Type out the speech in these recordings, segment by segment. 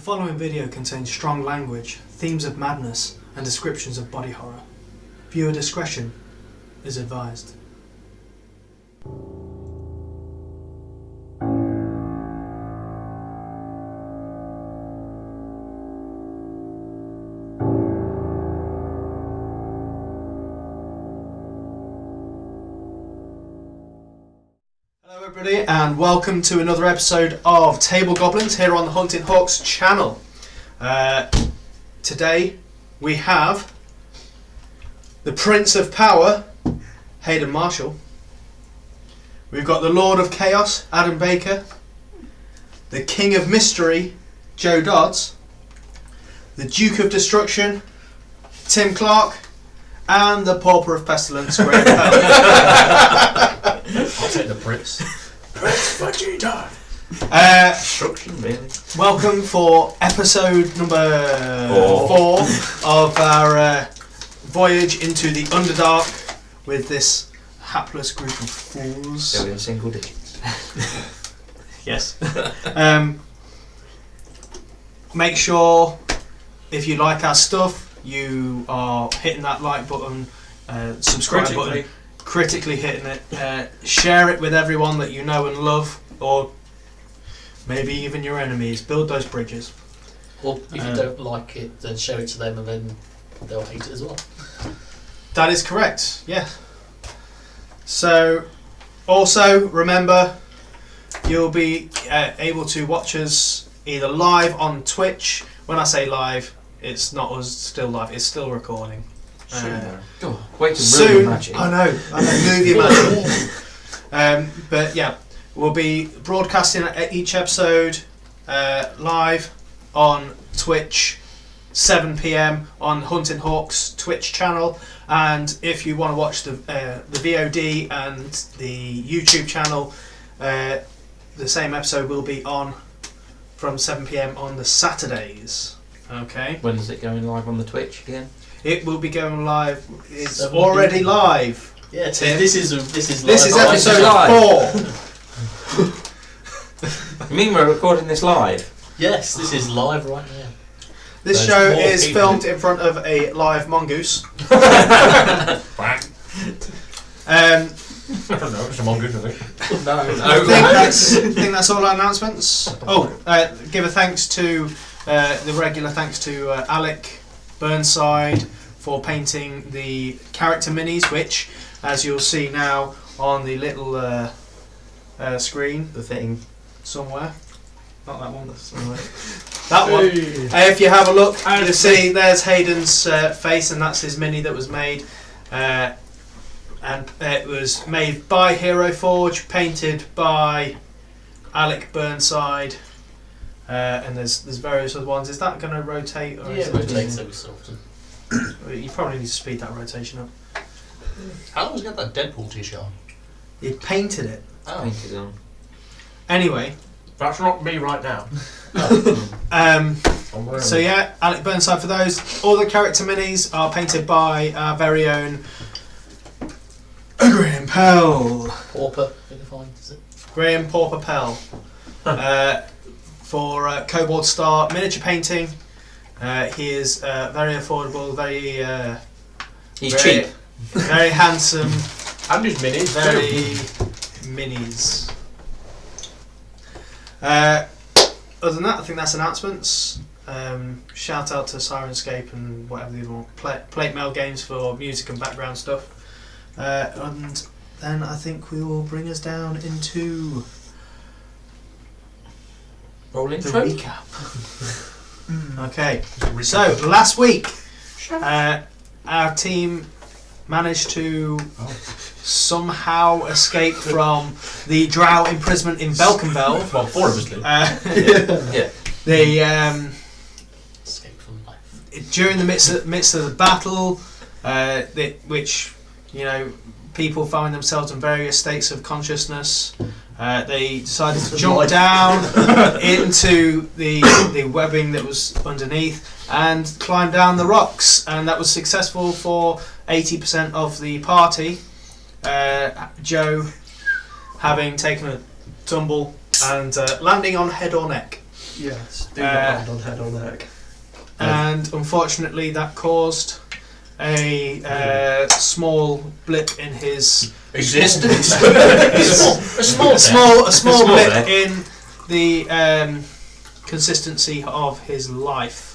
following video contains strong language, themes of madness, and descriptions of body horror. Viewer discretion is advised. Hello everybody and welcome to another episode of Table Goblins here on the HuntingHawks channel. Today we have the Prince of Power, Hayden Marshall. We've got the Lord of Chaos, Adam Baker. The King of Mystery, Joe Dodds. The Duke of Destruction, Tim Clark. And the Pauper of Pestilence, Graham Pell. I'll take the Prince. Prince Vegeta. Destruction, really. Welcome for episode number 4 of our voyage into the Underdark with this hapless group of fools. Still in single digits. Yes. Make sure if you like our stuff, you are hitting that like button, subscribe button, critically hitting it, share it with everyone that you know and love, or maybe even your enemies. Build those bridges. Or if you don't like it, then show it to them and then they'll hate it as well. That is correct, yeah. So, also remember, you'll be able to watch us either live on Twitch. When I say live, it's not us still live, it's still recording. Wait to Soon, ruin magic. I know, move your magic. But yeah, we'll be broadcasting each episode live on Twitch, 7 PM on HuntingHawks Twitch channel. And if you want to watch the VOD and the YouTube channel, the same episode will be on from 7 PM on the Saturdays. Okay. When is it going live on the Twitch again? It will be going live. It's 7 already live. Yeah, Tim. this is episode live. 4. You mean we're recording this live? Yes, this is live right now. This There's show more is people. filmed in front of a live mongoose. No. I don't know, it's a mongoose, I think. No, I think that's all our announcements. Give a thanks to the regular thanks to Alec Burnside for painting the character minis, which, as you'll see now on the little screen, the thing somewhere. Not that one. Somewhere. That one. If you have a look, you'll see there's Hayden's face, and that's his mini that was made. And it was made by Hero Forge, painted by Alec Burnside, and there's various other ones. Is that going to rotate? Or yeah, is it rotates every so often. You probably need to speed that rotation up. How long has he got that Deadpool t-shirt on? He painted it. Oh. Painted on. Anyway, That's not me right now. so yeah, Alec Burnside for those. All the character minis are painted by our very own Graham Pell. Pauper, is it? Graham Pauper Pell. For Kobold Star Miniature Painting. He is very affordable, very He's very, cheap. very handsome, And his minis, very minis. Other than that, I think that's announcements. Shout out to Sirenscape and whatever they want. Plate Mail Games for music and background stuff. And then I think we will bring us down into Roll the intro. recap. Okay, so last week our team managed to somehow escape from the Drow imprisonment in Belkenveld. Well, 4 of us did. Yeah. The Escape from life. during the midst of the battle, which people find themselves in various states of consciousness. They decided to jump down into the webbing that was underneath and climb down the rocks, and that was successful for 80% of the party. Joe having taken a tumble and landing on head or neck. Yes, do Uh, not land on head or neck. And unfortunately, that caused a small blip in his Existence. A small blip there. in the consistency of his life.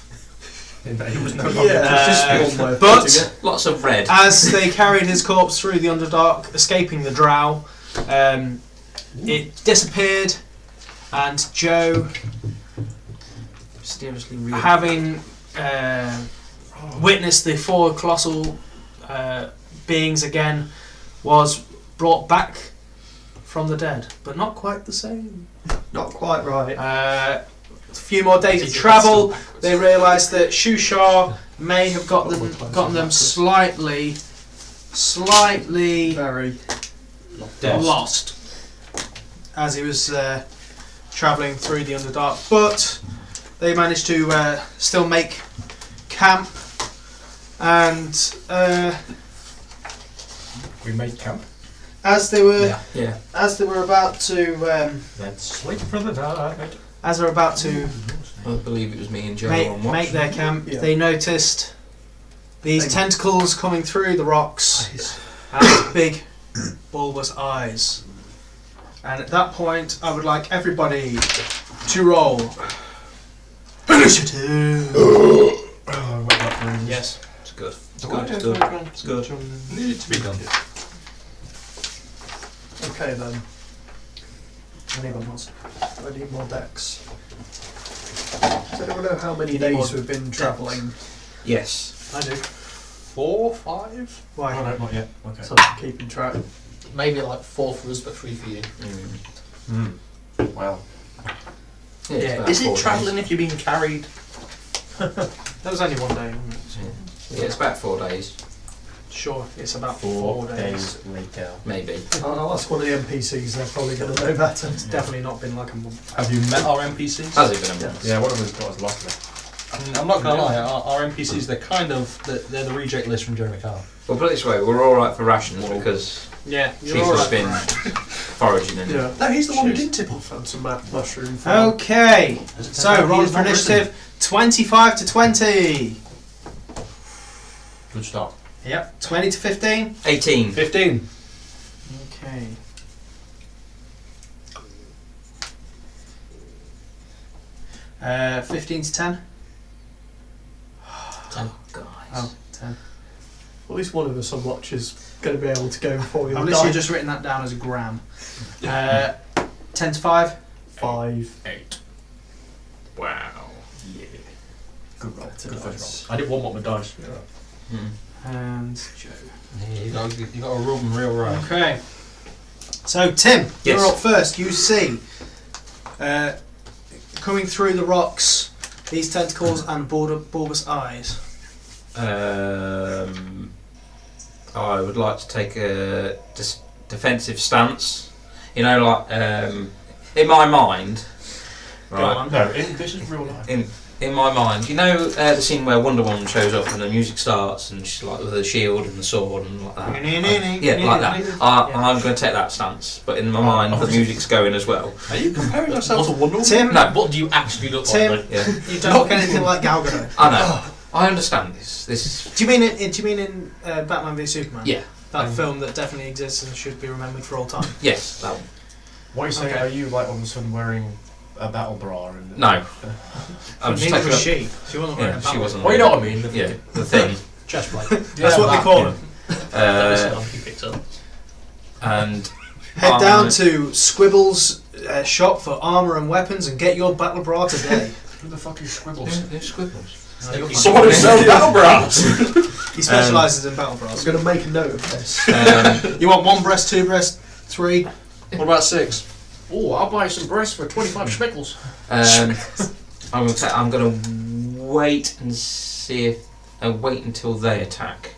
He was no Yeah, that's just one way of putting it. But Lots of red. as they carried his corpse through the Underdark, escaping the Drow, it disappeared, and Joe, Mysteriously real. having witnessed the four colossal beings again, was brought back from the dead, but not quite the same. Not quite right. A few more days of travel, they realised that Shushar may have gotten them slightly Very. lost as he was travelling through the Underdark, but they managed to still make camp, and We made camp. as they were Yeah. about to Let's wait for the night. as they were about to I believe it was me and Joe on watch. make their camp, Yeah. they noticed these Thank- tentacles coming through the rocks and big bulbous eyes. And at that point, I would like everybody to roll initiative. Yes. It's good. It's Right, good. It's good. It's good. Needed to be done. Okay then. Anyone wants to? I need more decks. Does anyone know how many You need more days we've been travelling? Yes. I do. 4, 5? Why? Oh, no, not yet. Okay. So I'm keeping track. Maybe like 4 for us, but 3 for you. Well. Yeah, it's about Is 4 it days. travelling if you're being carried? That was only one day, wasn't it? Yeah, it's about 4 days, Sure, it's about 4 days. later. maybe. I'll ask one of the NPCs, they're probably going to know better. It's definitely not been like a month. Have you met our NPCs? Has it been a month? Yeah, one of them's got us lucky. I mean, I'm not going to lie, our NPCs, they're the reject list from Jeremy Carr. Well, put it this way, we're alright for rations Whoa. because Yeah, she's you're just alright. been foraging and Yeah. No, he's the one who Shoes. did tip off. Found some mushroom. Okay, As it turns so out, he rolling is for not initiative 25 to 20. Good start. Yep, 20 to 15. 18. 15. Okay. Uh, 15 to 10. 10. Guys. Oh, 10. At least one of us on watch is going to be able to go before you. I've literally just written that down as a gram. 10 to 5. 5. 8. Wow. Yeah. Good roll. Better Good dice. first roll. I didn't want what my dice. Hmm. And Joe. Yeah, you got to rub them real right. Okay. So, Tim, Yes. you're up first. You see, coming through the rocks, these tentacles and bulbous eyes. I would like to take a defensive stance. You know, like in my mind, Go right? on. No, this is real life. In my mind, you know the scene where Wonder Woman shows up and the music starts and she's like with the shield and the sword and like that. Yeah, like that. I'm going to take that stance, but in my mind the music's going as well. Are you comparing yourself to Wonder Woman? Tim, No, What do you actually look Tim. like? yeah, you don't look anything like Gal Gadot. I know. I understand this. This is Do you mean in Batman v Superman? yeah, That film that definitely exists and should be remembered for all time. yes, that one. What are you saying? Okay. Are you like all of a sudden wearing a battle bra? And No. I'm just Neither taking was up. she. She wasn't wearing Yeah, a she wasn't. Well, you know what I mean. Yeah, the thing. Chest plate. That's what they call yeah. it. That was the one you picked up. And Head down to Squibble's shop for armour and weapons and get your battle bra today. Who the fuck is Scribbles? There's squiggles. Someone who sells battle bras! He specialises in battle I'm bras. going to make a note of this. You want 1 breast, 2 breast, 3? What about 6? Oh, I'll buy some breasts for 25 schmeckles. I'm gonna wait and see if wait until they attack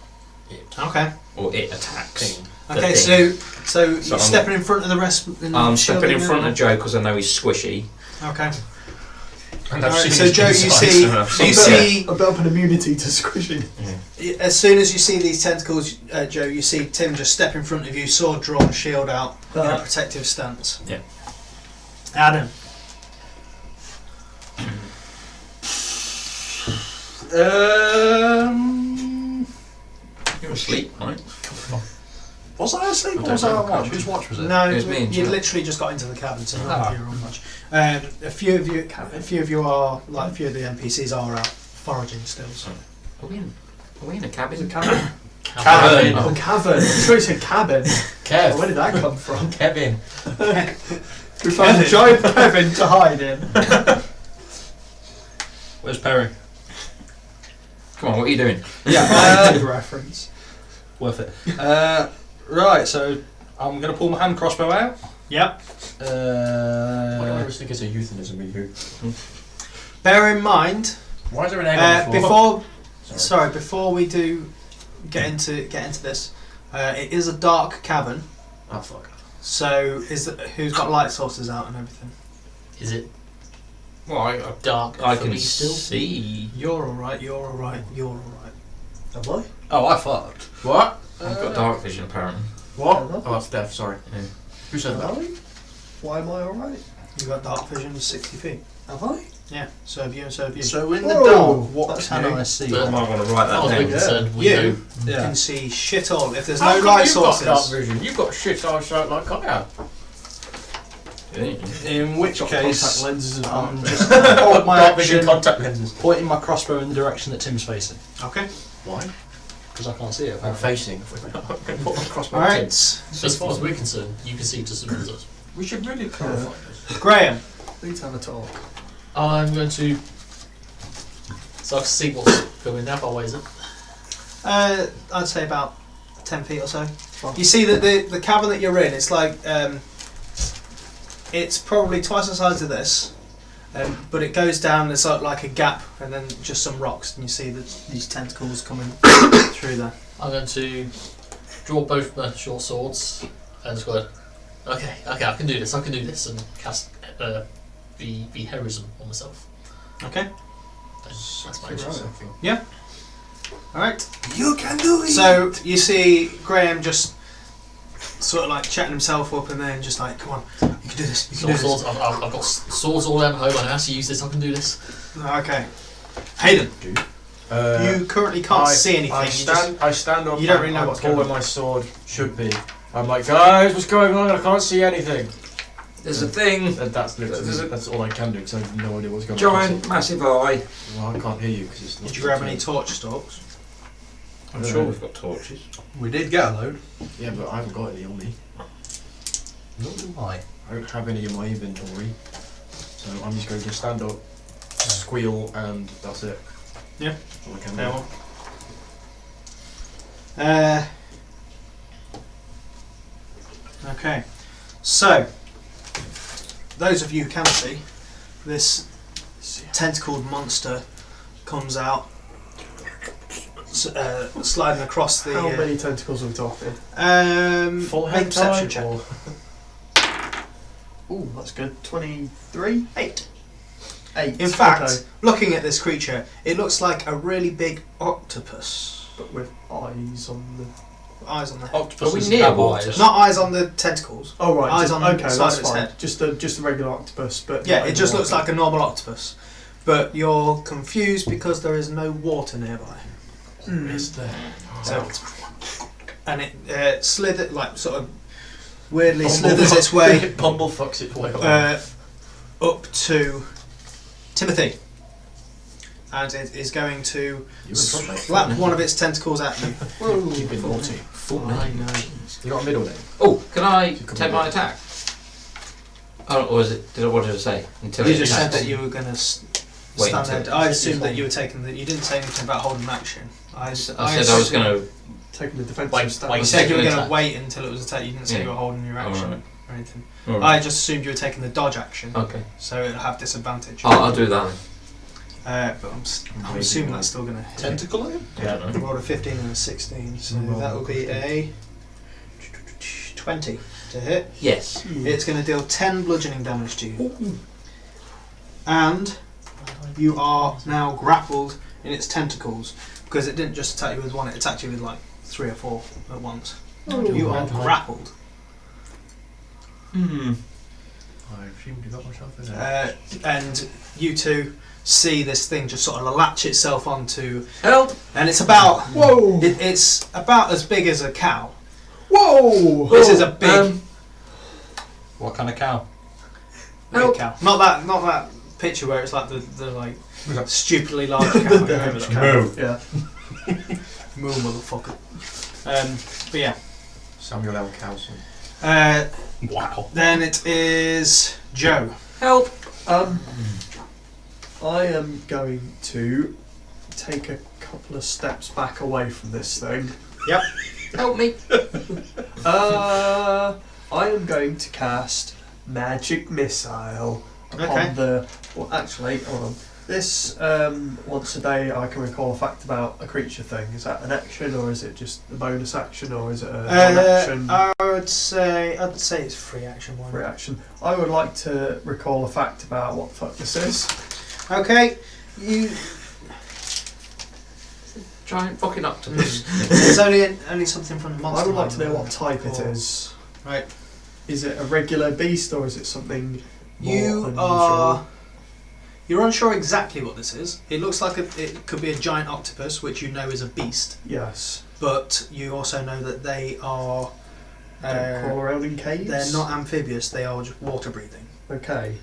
Okay. or it attacks. The Okay, thing. so you're I'm- stepping in front of the rest. I'm stepping in front of Joe because I know he's squishy. Okay. And Alright, seen so his Joe, you insides. see, I've seen you that. see, I've built up an immunity to squishing. as soon as you see these tentacles, Joe, you see Tim just step in front of you, sword drawn, shield out, in a protective stance. Yeah. Adam. You're asleep, right? Was I asleep or was I on watch? Whose watch was it? No, It was me and you Joe. literally just got into the cabin, so Ah. not you're on much. A few of you are like a few of the NPCs are out foraging still. So. Are we in a cabin? It's a cabin. Cabin. Oh, cabin. I'm sure it's a cabin. Kev. Where did that come from? Kevin. We found a giant cabin to hide in. Where's Perry? Come on, what are you doing? Yeah, Good reference. worth it. Right, so I'm going to pull my hand crossbow out. Yep. Why do I always think it's a euphemism with you? Bear in mind, Why is there an egg on the floor? before we do get into this, it is a dark cabin. Oh fuck. So who's got light sources out and everything? Is it Well, I dark I for can me still? see. You're all right. You're all right. You're all right. Have I? Oh, I fucked. What? I've got dark vision apparently. What? Hello? Oh, that's death, sorry. Yeah. Who said that? Have I? Why am I alright? You got dark vision of 60 feet. Have I? Yeah. So have you. So have you. So in the Whoa, dark, what that's can new. I see? But- I might want to write I that was a bit down. concerned. We You know. You Yeah. can see shit all. If there's How no come light you've got dark sources. vision? You've got shit eyesight like I have. In which Got case, contact lenses and I'm dark just vision. hold my Dark vision action, contact lenses. pointing my crossbow in the direction that Tim's facing, Okay. Why? because I can't see it. I'm apparently. facing. I'm put my crossbow All right. in. As far as we're concerned, you can see just as well as us. We should really clarify this. Graham. Please have a talk. I'm going to. So I can see what's going. How far away is it? I'd say about 10 feet or so. You see that the cabin that you're in, it's like it's probably twice the size of this, but it goes down. There's like a gap, and then just some rocks, and you see that these tentacles coming through there. I'm going to draw both my short swords and just go. Okay, I can do this. I can do this, and cast the heroism on myself. Okay. That's my action. All right. You can do it! So you see Graham just sort of like chatting himself up, and then just like, come on, you can do this. You can do Swords. this. I've got swords all around home. I know how to use this. I can do this. Okay. Hayden, you currently can't see anything. I stand up. you don't really know and what's pull going where on. my sword should be. I'm like, guys, what's going on? I can't see anything. There's a thing. And that's literally, that's all I can do because I have no idea what's going on. Giant, massive eye. Well, I can't hear you because it's not. Did you grab any torch stalks? I'm sure we've got torches. We did get a load. Yeah, but I haven't got any on me. Nor do I. I don't have any in my inventory. So I'm just going to stand up, squeal, and that's it. Yeah. That's all I can Fair do. one. Okay, so those of you who can see, this tentacled monster comes out, sliding across the. How many tentacles are we talking? Full Make head perception type, check. or- Ooh, that's good. 23? 8. 8. In fact, okay. looking at this creature, it looks like a really big octopus. But with eyes on the... Eyes on the head. Octopuses near have water? eyes. Not eyes on the tentacles. Oh right, Eyes just, on the okay, side that's of its fine. head. Just a regular octopus, but Yeah, not it in just the looks water. like a normal octopus. But you're confused because there is no water nearby. It's there. So, and it slithers, like sort of weirdly slithers its way Bumble fucks its way up to Timothy, and it is going to slap one of its tentacles at you. Keep it naughty. Full I name. know. You got a middle name? Oh, can I So come take on. my attack? Oh, or is it? What did I say? Until You it just said attacks. that you were going to Wait stand until there. it- I assumed that you were taking the. You didn't say anything about holding action. I said I was going to. Taking the defensive Wait, stance. wait. You said you were Taking going to attack. wait until it was attacked. You didn't say Yeah. you were holding your action Alright. or anything. Alright. I just assumed you were taking the dodge action, Okay. so it'll have disadvantage. I'll do that. But I'm assuming that's still going to hit. Tentacle in? Yeah. I rolled a 15 and a 16, so Roll that will be a 20 to hit. Yes. It's going to deal 10 bludgeoning damage to you. And you are now grappled in its tentacles, because it didn't just attack you with one, it attacked you with like 3 or 4 at once. You are grappled. Hmm. I assumed you got myself in there. And you two see this thing just sort of latch itself onto. Help! And it's about. Whoa! It's about as big as a cow. Whoa! This is a big, What kind of cow? big cow. Not that picture where it's like the like stupidly large cow. Remember that? Moo. Yeah. Moo, motherfucker. But yeah. Samuel L. Cowson. Wow. Then it is Joe. Help! I am going to take a couple of steps back away from this thing. Yep. Help me! I am going to cast Magic Missile upon Okay. the. Well, actually, hold on. This once a day I can recall a fact about a creature thing. Is that an action, or is it just a bonus action, or is it a non-action? I'd say it's free action. Why not? Free action. I would like to recall a fact about what the fuck this is. Okay. You. Giant fucking octopus. There's only something from the monster. I would like to know manual. what type it Cool. is. Right. Is it a regular beast, or is it something more You unusual? are. You're unsure exactly what this is. It looks like it could be a giant octopus, which you know is a beast. Yes. But you also know that they are. Don't crawl around in caves? They're not amphibious. They are just water breathing. Okay.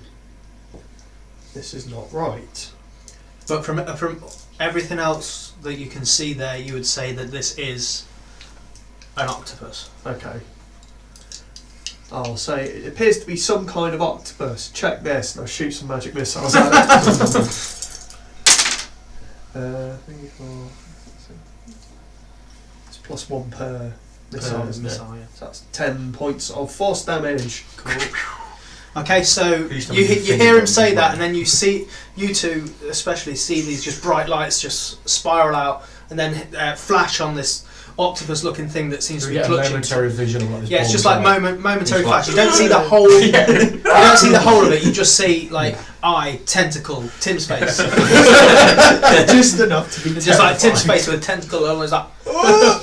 This is not right. But from everything else that you can see there, you would say that this is an octopus. Okay. I'll say it appears to be some kind of octopus. Check this, and I'll shoot some magic missiles at it. 3, 4, 6. It's +1 per missile, isn't it? Missile, yeah. So that's 10 points of force damage. Cool. Okay, so Please tell you me you you think hear him about say it. that, and then you two especially see these just bright lights just spiral out, and then flash on this octopus-looking thing that seems Do to we be get a clutching. momentary vision of like this? Yeah, it's ball just like inside? momentary It's flash. like- You don't see the whole. You don't see the whole of it. You just see like eye, tentacle, Tim's face. Just enough to be Just like Tim's terrifying. face with a tentacle, almost like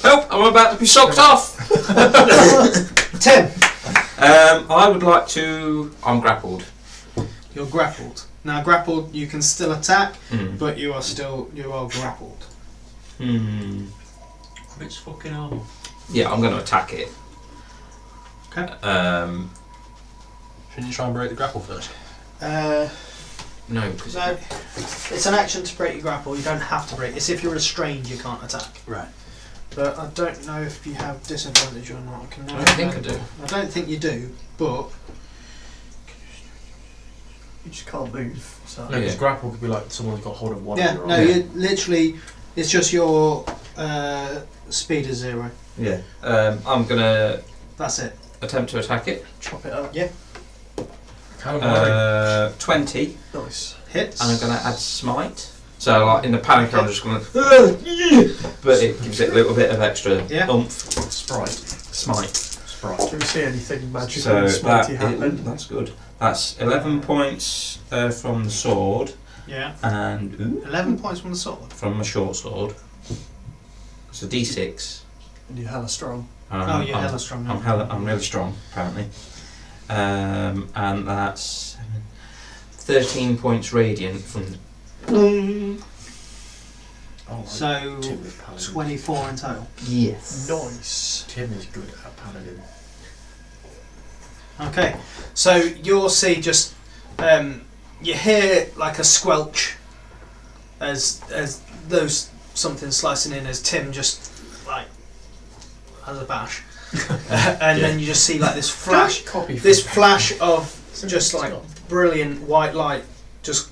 Help! I'm about to be shocked off! Tim. I would like to... I'm grappled. You're grappled. Now grappled, you can still attack, Hmm. but you are grappled. It's fucking armor. Yeah, I'm going to attack it. Okay. Shouldn't you try and break the grapple first? No, because... No, it's an action to break your grapple. You don't have to break. It's if you're restrained, you can't attack. Right. But I don't know if you have disadvantage or not. I don't think I do. I don't think you do, but You just can't move. So. No, because grapple could be like someone's got hold of one. yeah, of your no, arms. you literally. It's just your speed is 0. Yeah. I'm going to That's it. attempt to attack it. Chop it up. Calamari. 20. Nice. Hits. And I'm going to add smite. So, like, in the panic, I'm just going to... But it gives it a little bit of extra Yeah. oomph. Sprite. Smite. Sprite. Do we see anything magical So, and that smarty happen? that's good. That's 11 points from the sword. Yeah. And 11 points from the sword. from my short sword. It's a d6. And you're hella strong. Oh, you're I'm, hella strong now. I'm really strong, apparently. And that's 13 points radiant from. Oh, So Tim is paladin. 24 in total. Yes. Nice. Tim is good at paladin. Okay, so you'll see just you hear like a squelch as those something slicing in as Tim just like has a bash, and then you just see like this flash of just like brilliant white light just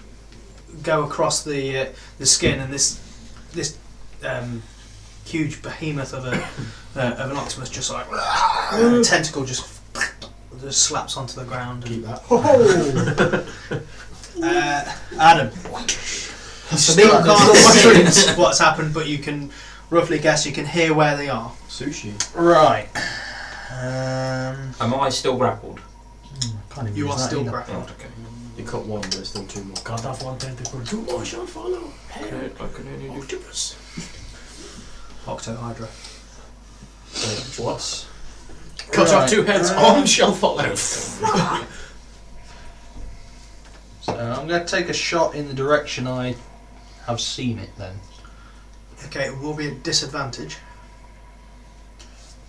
go across the skin, and this huge behemoth of an octopus just like a tentacle just slaps onto the ground. Keep that. Adam. You can't see what's happened, but you can roughly guess. You can hear where they are. Sushi. Right. Am I still grappled? Can't even You use are that still either. grappled. Oh, okay. You cut one, but there's still two more. Cut off one tentacle. 2 more shall follow. I can only do Octopus. Octohydra. What? Cut off 2 heads, Right. arm shall follow. I'm going to take a shot in the direction I have seen it then. Okay, it will be a disadvantage.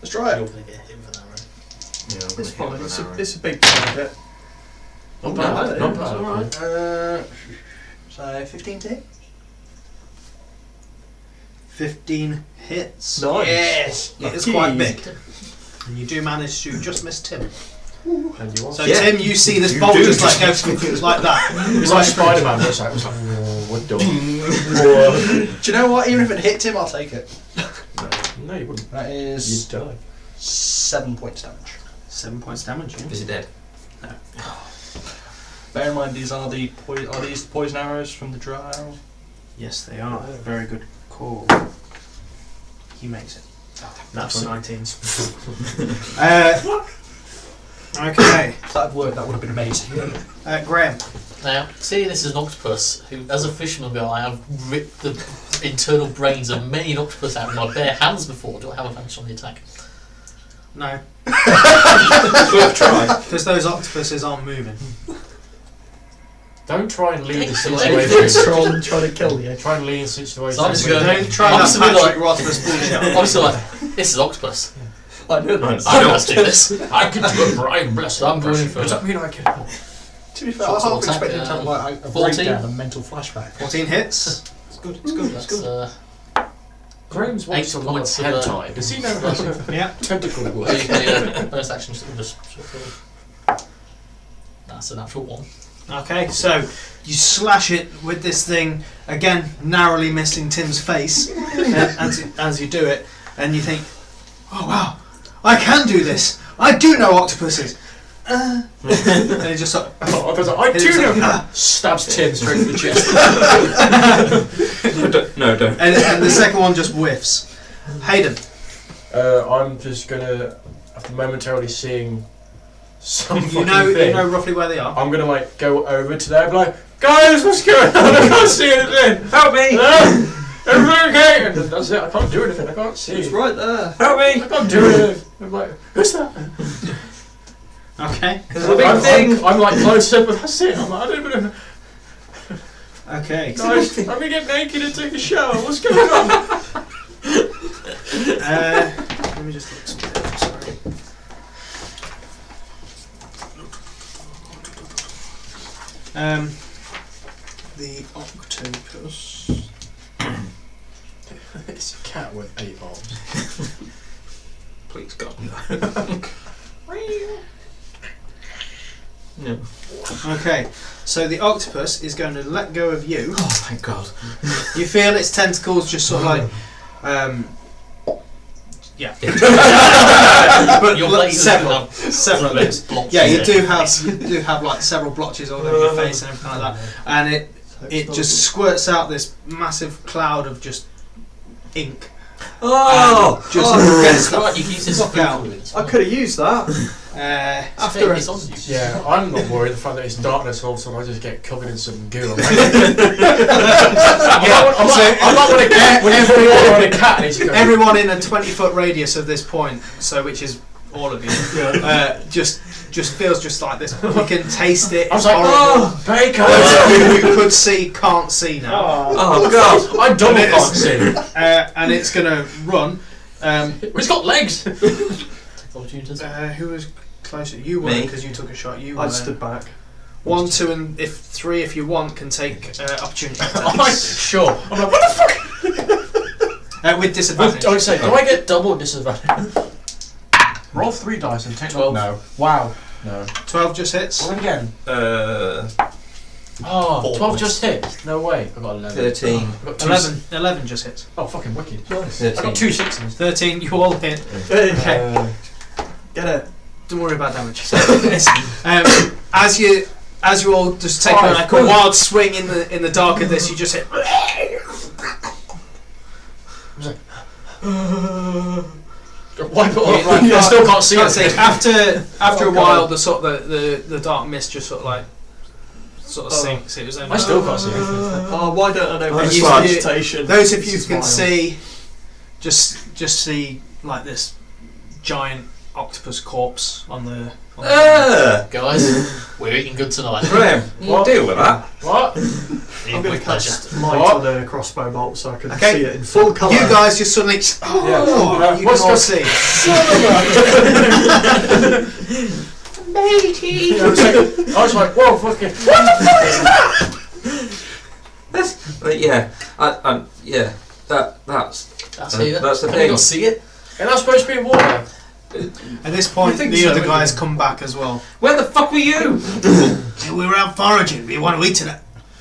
Let's try You're it. going to get hit with an arrow. Yeah, I'm It's gonna fine. hit It's with a, an it's a big target. Not No, bad. not It's bad. alright. So 15 to hit? 15 hits. Nice. Yes! It is Lucky. quite big. And you do manage to just miss Tim. And you are. So Yeah. Tim, you see this You bolt do just like just go like that. It's like Spider-Man. It's like, we're done. Do you know what? Even if it hit him, I'll take it. No, you wouldn't. That is You'd die. 7 points damage. 7 points damage. Yeah. Is it dead? Bear in mind, these are these the poison arrows from the Drow? Yes, they are. Very good call. He makes it. Natural 19s. Okay, If that had worked, that would have been amazing. Graham. Now, see, this is an octopus who, as a fisherman girl, I have ripped the internal brains of many an octopus out with my bare hands before. Do I have advantage on the attack? No, Worth try. because those octopuses aren't moving. Don't try and lead the Thank situation. Trying to kill you. Try and lead the situation. So I'm just going- Don't try I'm that just gonna be Patrick like- Rothfuss bullshit. I'm still like, this is octopus. I know that. I know how to do this. I could do a Brian Bless. So I'm going in for Does that mean I can? To be fair, Short I sword half attack, expected to have like a 14. breakdown, a mental flashback. 14 hits. It's good, it's good, it's that's good. Graham's watched a lot of points of, hentai. Does he know how to Yeah. tentacle so work? you can bonus action just that's a natural one. Okay, so you slash it with this thing, again, narrowly missing Tim's face as you do it, and you think, oh wow, I can do this. I do know octopuses. And he just sort of, I do know. Stabs Tim straight in the chest. No, don't. and the second one just whiffs. Hayden. I'm just gonna, after momentarily seeing some You fucking know thing, roughly where they are. I'm gonna like go over to there and be like, guys, what's going on? I can't see anything. Help me! Everything okay? And that's it. I can't do anything. I can't see. It's right there. Help me! I can't do anything. I'm like, who's that? Okay. There's a big thing. I'm like close up, but that's it. I'm like, I don't even know. Okay. Guys, let me get naked and take a shower. What's going on? Let me just look something up, sorry. The octopus. It's a cat with 8 arms. Please God. No. Okay, so the octopus is going to let go of you. Oh, thank God. You feel its tentacles just sort of like, yeah. But Your look, blades several bits. blocks Yeah, you in do it. have like several blotches all over your face and everything like that, and it just squirts out this massive cloud of just ink. Oh! Just It's alright, you can use this Fuck food out. with it. I could have used that. After it's on you. Yeah, I'm not worried. The fact that it's darkness, all of a sudden I just get covered in some goo. I'm like, I'm not going to get everyone on a cat. And it's going, everyone in a 20-foot radius of this point, so which is all of you, just feels just like this. You can taste it. I was It's like, horrible. oh, bacon! Those of you who could see can't see now, Oh, God! I double And can't see. and it's gonna run. It's got legs! Opportunities. Who was closer? You were Me. because you took a shot. You I were. stood back. 1, 2, and if 3, if you want, can take opportunity I'm attacks. sure. I'm like, what the fuck? With disadvantage. I say, do I get double disadvantage? Roll 3 dice and take 12. No. Wow. No. 12 just hits. Roll it again. Oh, 4 12 points. just hit. No way. I got 11. 13. I got 2 11 just hits. Oh, fucking wicked. I 13. got 2 6s. 13, you all hit. Okay. Get it. Don't worry about damage. As you all just take like a wild swing in the dark of this, you just hit. Wipe it off. Right. I still can't see Can't see. it. After a Oh, while, God. the sort of the dark mist just sort of sinks. It was only I still can't see it. Oh, why don't I know And about you- vegetation? Those of This you is can wild. see, just see like this giant octopus corpse on the. Guys, we're eating good tonight. Graham, you deal with that. What? I'm going With to pleasure. cast light What? on a crossbow bolt so I can Okay. see it in full colour. You guys just suddenly. You What's can all the- see. Matey! I was like, whoa, fucking. What the fuck is that? But yeah, yeah, that's That's Uh, here. that's the Can thing. you not see it? And that's supposed to be water. At this point, You think the so, other wouldn't guys you? come back as well. where the fuck were you? We were out foraging. We want to eat tonight.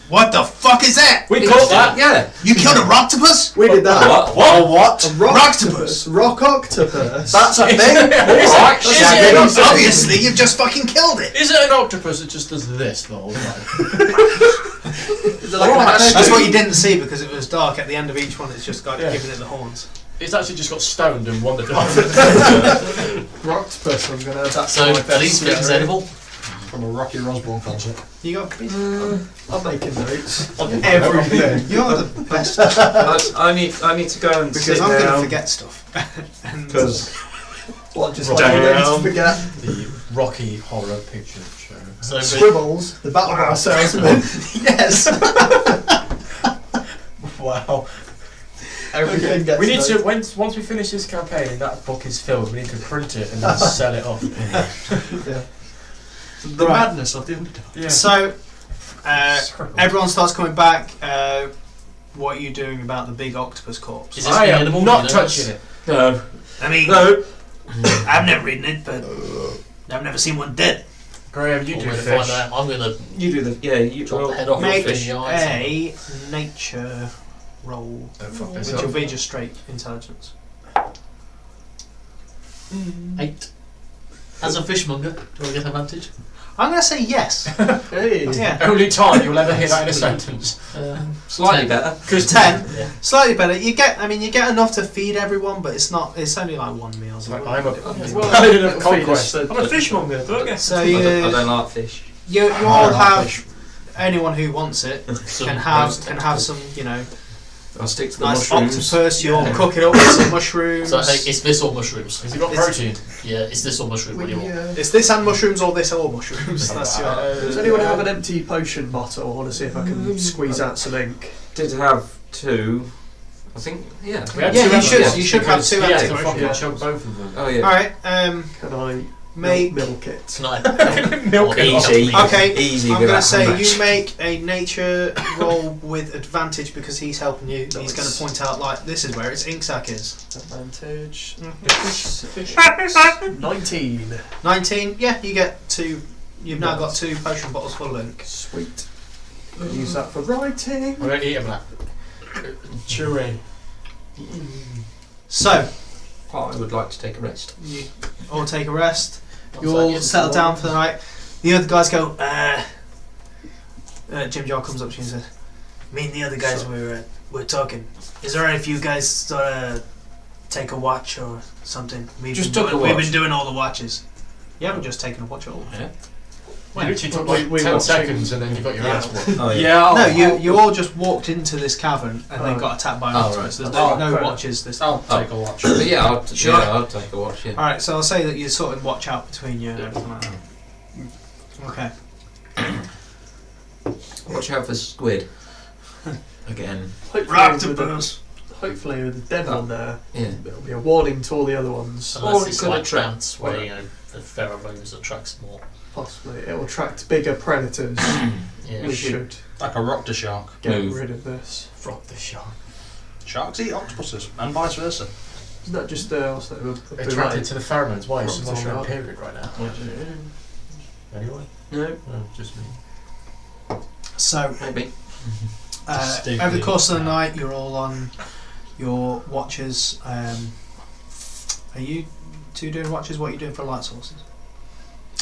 What the fuck is that? We caught that. Yeah. You killed a roctopus? We did that. What? What? A rock Rocktopus. Rock octopus. That's a thing? Alright, Is shaggy. it an octopus? Obviously, you've just fucking killed it. Is it an octopus that just does this the whole time? Is it like That's what you didn't see because it was dark. At the end of each one, it's just got Yeah. giving it the horns. It's actually just got stoned and wandered off. Rocktopus? I'm going to add that So, to my are these things edible? From a Rocky Rosborn concert. You got. I'm making notes. Everything. You're the best I need to go and because sit I'm going to down. forget stuff. And Because What, just Rock like you down. don't forget The Rocky Horror Picture Show. So, Scribbles, the battle bar salesman. Yes. Wow. Everything gets We need noted. to, once we finish this campaign and that book is filled, we need to print it and then sell it off. Yeah. The Right. madness of the underdog. Yeah. so, everyone starts coming back. What are you doing about the big octopus corpse? Is this I being am edible? not You know, touching it. no, I mean, no. I've never eaten it, but I've never seen one dead. Graham, you I'm do going the to find fish. out. I'm going to You do the you. chop the head off Make and fish the eyes. a nature roll, Don't fuck which myself. will be just straight intelligence. 8. As a fishmonger, do I get advantage? I'm going to say yes. Hey. Yeah. Only time you'll ever hear that in a sentence. Slightly 10. better. Because 10, Yeah. slightly better. You get enough to feed everyone, but it's not. It's only like one meal. So I'm a Well, paladin of feed conquest. us the- I'm a fishmonger. Don't get. So I you, don't like fish. you all have anyone who wants it Some can have roast some I'll stick to the nice mushrooms. octopus. You'll cook it up with some mushrooms. So hey, it's this or mushrooms? Has he got It's- protein? Yeah, it's this or mushroom. What do you want? It's this and mushrooms, or this or mushrooms. That's your. Does anyone have an empty potion bottle? I want to see if I can squeeze out some ink. Did have 2. I think. Yeah. We had Yeah, two you should- empty you should have because two he had empty to ones, fucking yeah. chug both of them. Oh yeah. All right. Can I Make. milk it? Tonight. Milk it. Easy. Okay. Easy. I'm with going that to say match. you make a nature roll with advantage because he's helping you. He's going to point out like this is where its ink sac is. Advantage. Mm-hmm. 19. 19. Yeah, you get 2. You've now got 2 potion bottles full of ink. Sweet. I'll use that for writing. I'm going to eat him that. Chewing. So I would like to take a rest. you all take a rest. You So all yes, settle down for the night. The other guys go. Jim Jar comes up to you and says, "Me and the other guys we're talking. Is there any of you guys take a watch or something? Just took a We've watch. been doing all the watches. You haven't just taken a watch at all. Yeah. You literally took We- like we 10 watched seconds and then you got your ass whooped. Oh No, you all just walked into this cavern and then Oh. got attacked by Oh, octopus. right. There's Oh, no fair watches this. I'll take a watch. But yeah, I'll Sure. I'll take a watch. Yeah. All right, so I'll say that you sort of watch out between you and everything like that. Okay. Watch out for squid. Again. Hopefully with the dead one there, Yeah. it'll be a warning to all the other ones. Unless Or it's it could like attract- trance where the pheromones attracts more. Possibly. It will attract bigger predators. Yeah. We should Like a rock to shark. get Move. rid of this. Frog the shark. Sharks eat octopuses, and vice versa. Isn't that just what's that? Attracted to the pheromones. Why? It's a Frog the mushroom shark. period right now. Anyway. No. No, just me. So Maybe. over the course of the night, you're all on your watches. Are you two doing watches? What are you doing for light sources?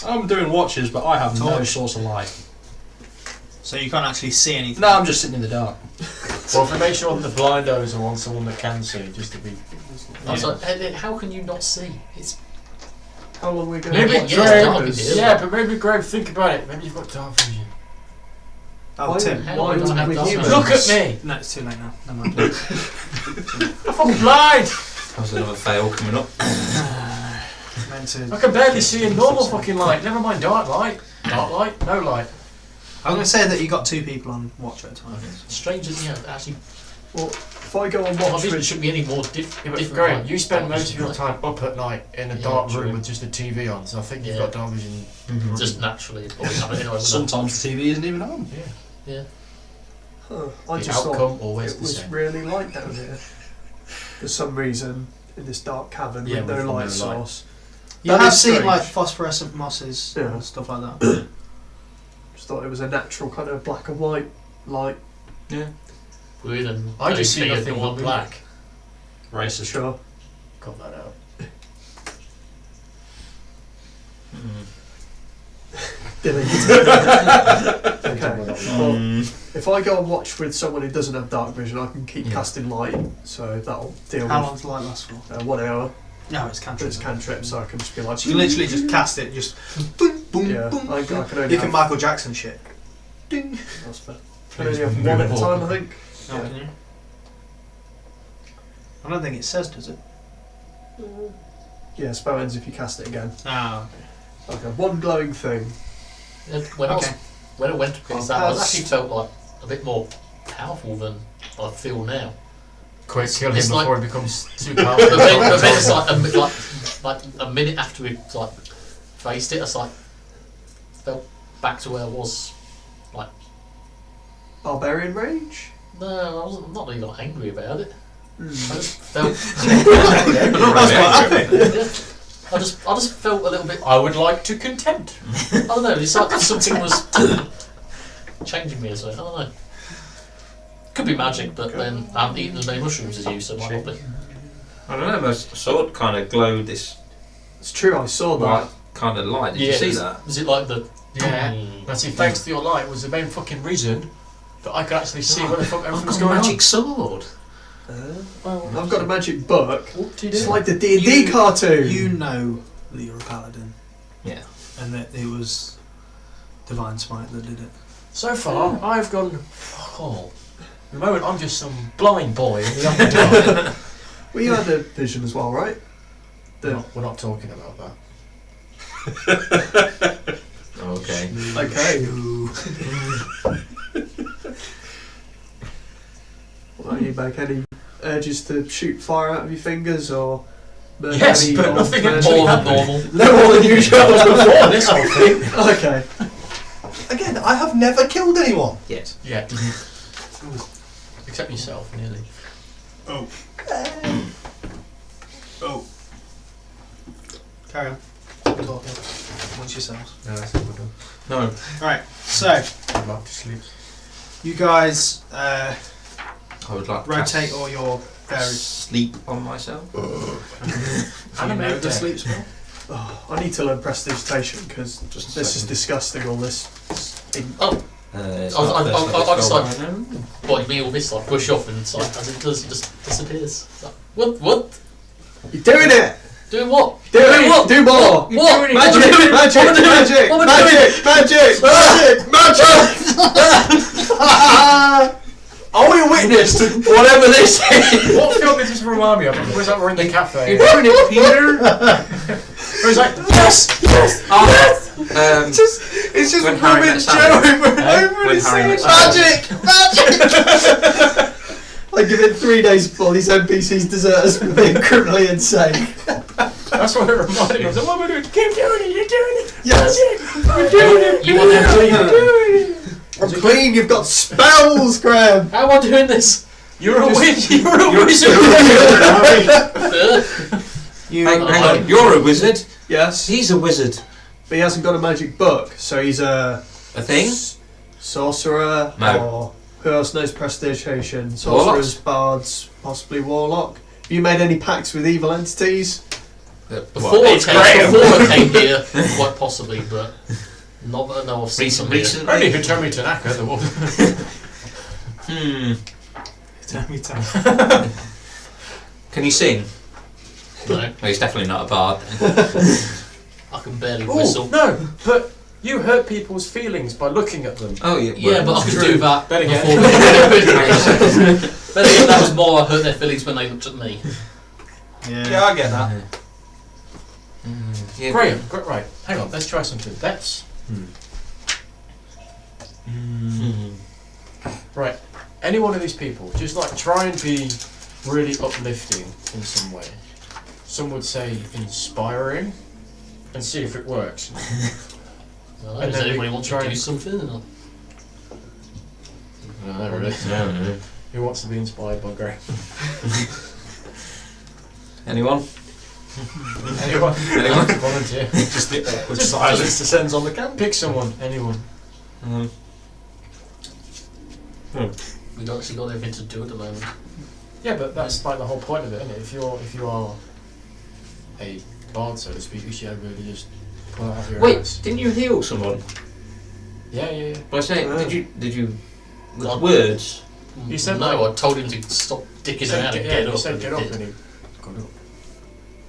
I'm doing watches, but I have no Torch. source of light. So you can't actually see anything. No, I'm just sitting in the dark. Well, if we make sure that the blindos are on someone that can see, just to be. Also, how can you not see? It's How long are we going Maybe to it watch gets it? dark in here. Yeah, but maybe Greg, think about it. Maybe you've got dark vision. Oh, Why- Tim. How why do I would have we dark humans? vision? Look at me! No, it's too late now. Never mind. I'm blind! That was another fail coming up. meant to. I can barely see in normal fucking light. Never mind dark light. Dark light, no light. I'm going to say that you got 2 people on watch at a time. Strange that, actually, Well, if I go on my watch vision with... shouldn't be any more Yeah, different. but Graham, you spend most of your time up at night in a Yeah, dark true. room with just the TV on, so I think you've Yeah. got dark vision. Just naturally. Probably have it anyway, wouldn't Sometimes the TV isn't even on. Yeah. I The just thought outcome always it the was same. really light down here. For some reason, in this dark cavern Yeah, with no with no light light. source. You That have is seen strange. like phosphorescent mosses Yeah. and stuff like that. Just thought it was a natural kind of black and white light. Weird and I just see very nothing clear but normal. black. Racist. Sure. Cut that out. Okay. Well, if I go and watch with someone who doesn't have dark vision, I can keep casting light, so that'll deal How with long does light last for? 1 hour. No, it's But cantrip. it's cantrip, so I can just be like... So you literally just cast it, just boom, boom, Yeah, boom. I can only You can have... Michael Jackson shit. Ding. That's fair. I can only have 1 at a time, I think. Oh, can you? I don't think it says, does it? Yeah, spell ends if you cast it again. Ah, Okay, 1 glowing thing. Yeah, when I went to cast that, I That's- actually felt like a bit more powerful than I feel now. Quick, kill him It's like- before he becomes too But powerful. then it's like a minute after we like faced it, I was like felt back to where I was. Barbarian rage? No, I'm not really like angry about it. I Mm. just felt. I just felt a little bit. I would like to contempt. I don't know. It's like something was changing me or something. I don't know. Could be magic, but then I haven't eaten as many mushrooms as you, so it might not be. I don't know, my sword kind of glowed this It's true, I saw that. white kind of light. Did you see that? Was it like the? Yeah. Mm. That's it, thanks to your light was the main fucking reason that I could actually see what the fuck everything was I've got a going magic on. sword. I've got a magic book. What do you It's do? like the D&D cartoon. you know that you're a paladin, Yeah. and that it was Divine Smite that did it. So far, I've gone fuck all. At the moment, I'm just some blind boy in the Underdark. Well, you had a vision as well, right? We're not talking about that. Okay. Okay. Well, you make any urges to shoot fire out of your fingers or burn Yes, any but old nothing man? actually More than happened. normal. No more than usual. Before this whole thing. Okay. Again, I have never killed anyone. Yes. Yeah. Except yourself, nearly. Oh. Carry on. Stop talking amongst yourselves. No, that's not good. No. Right, so I'd like to sleep. you guys I would like to rotate cast all your various. sleep on myself. Do you know Animate the deck. sleep spell? Oh, I need to learn prestidigitation because Just a this is second. disgusting. All this. It's I not was first level like, spell, I know. what you mean all this like push off and it's like as it does, it just disappears. It's like, what? You're doing it. Doing what? Do Doing it. what? Do more. What? Magic. What am I doing? Magic. What am I doing? Magic. What am I doing? Magic. Are we witnessed? Whatever this is! What film did this remind me of? Was that we're in the cafe? You're doing it, Peter! Where he's like, yes! It's just When Harry rubbing met Joe Sally. over and over When and he's Harry saying met Sally. magic. Like give it 3 days before these NPCs desert us for being criminally insane. that's what it reminded me of. What am I doing? Keep doing it, you're doing it! Yes. You're doing it! You want to You're doing it! I'm clean. You've got spells, Graham. How am I doing this? You're a witch! You're a wizard! You. Hang on, you're a wizard? Yes. He's a wizard. But he hasn't got a magic book, so he's a A thing? sorcerer. No. Or who else knows prestidigitation? Sorcerers, bards, possibly warlock. Have you made any pacts with evil entities? Before I came here, quite possibly, but not that I know of. Some here. Recently? Only if you turn me to Naka, the woman. Tell me. Can you sing? No, Well, he's definitely not a bard. I can barely Oh, whistle. no, but you hurt people's feelings by looking at them. Oh, yeah. Yeah, but I could do that Then again. before. But again, that was more I hurt their feelings when they looked at me. Yeah. Yeah, I get that. Yeah. Graham, right, hang on, let's try something. Let's... Right, any one of these people, just like try and be really uplifting in some way. Some would say inspiring, and see if it works. Well, And does then we anybody want to try do and- something? Or? No, really. No. Who wants to be inspired by Graham? Anyone? Anyone? Anyone? Volunteer. Just the awkward Just silence descends on the camp. pick someone. Anyone. We've actually got anything to do at the moment. Yeah, but that's like the whole point of it, isn't it? If you are a bard, so to speak, you should really just pull it out of your Wait, ass. didn't you heal someone? Yeah. By saying, did you, with God. words? You said no, like- I told him to stop dicking You said, around and yeah, get you up. said and get he up, did. and he got up.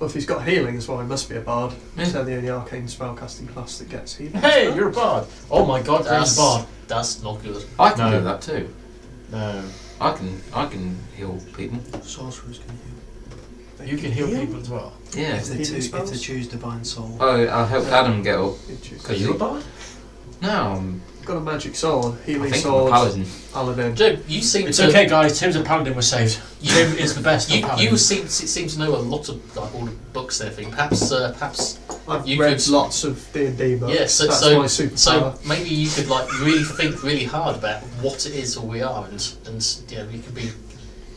Well, if he's got healing as well, he must be a bard. Yeah. So the only arcane spellcasting class that gets healing. Hey, you're a bard. Oh my God, Graham's a bard. That's not good. I can No. do that too. No, I can heal people. Sorcerers can heal. you can heal people as well. Yeah. If they, Healing if spells? they choose Divine Soul. Oh, I helped Adam get up. Are you a bard? No, I'm, Got a magic sword, I healing think I'm a sword, paladin. paladin. Joe, you seem It's to. okay, guys. Tim's a paladin was saved. Tim is the best. You, of paladins. you seem to know a lot of like all the books and everything. Perhaps I've You read could- lots of D&D books. yeah. So That's so my superpower. so maybe you could like really think really hard about what it is or we are, and yeah, we could be.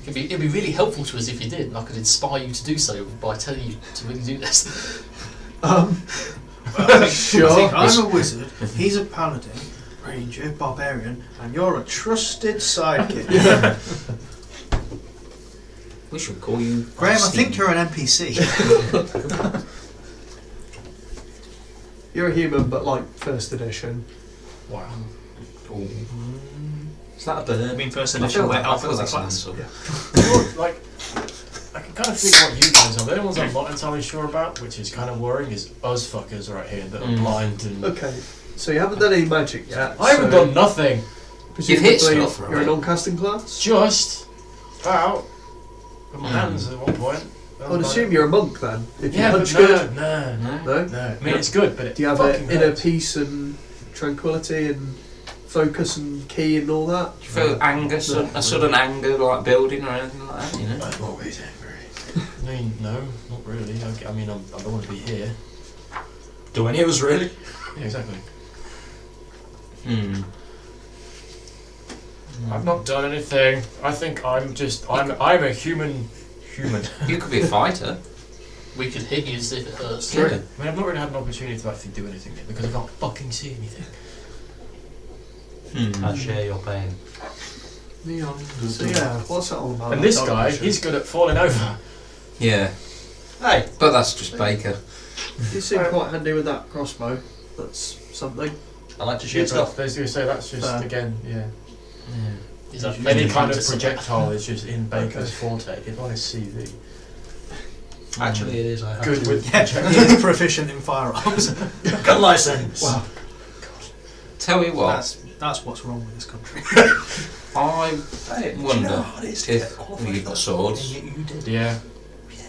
It'd be really helpful to us if you did, and I could inspire you to do so by telling you to really do this. Sure. I'm a wizard, he's a paladin, ranger, barbarian, and you're a trusted sidekick. We should call you Graham, I Steve. think you're an NPC. You're a human, but like first edition. Wow. Ooh. Is that a bird? I mean, first I edition feel where that, I elf feel was a that's an class. insult. Yeah. Like, I can kind of figure what you guys are. The only ones I'm not entirely sure about, which is kind of worrying, is us fuckers right here that are blind and. Okay, so you haven't done any magic yet. I haven't so done nothing. presumably You've hit stuff, You're right? a non-casting class. Just about. With my hands at one point. I would assume you're a monk then. If you Yeah, but punch good. no. No. I mean, it's good, but it Do you have fucking an inner hurts. peace and tranquility and focus and key and all that? Do you feel anger, a sudden anger like building or anything like that? You know. I'm always angry. I mean, no, not really. I mean, I don't want to be here. Do any of us really? Yeah, exactly. Hmm. I've not done anything. I think I'm a human. You could be a fighter. We could hit you as if it hurts. Yeah. I mean, I've not really had an opportunity to actually do anything yet because I can't fucking see anything. I share your pain. So yeah, what's that all about? And this That guy, mission? he's good at falling over. Yeah, Hey, but that's just Baker. You seem quite handy with that crossbow. That's something. I like to Yeah, shoot stuff. but so that's just Fair. again, yeah. Is that Any really kind of fantasy? projectile is just in Baker's forte. It's on his CV. Actually, it is. I have Good to. with Yeah, projectiles. proficient in firearms. Gun license. Wow. Tell you what, That's what's wrong with this country. I Hey, wonder it's if you've got swords. You did. Yeah.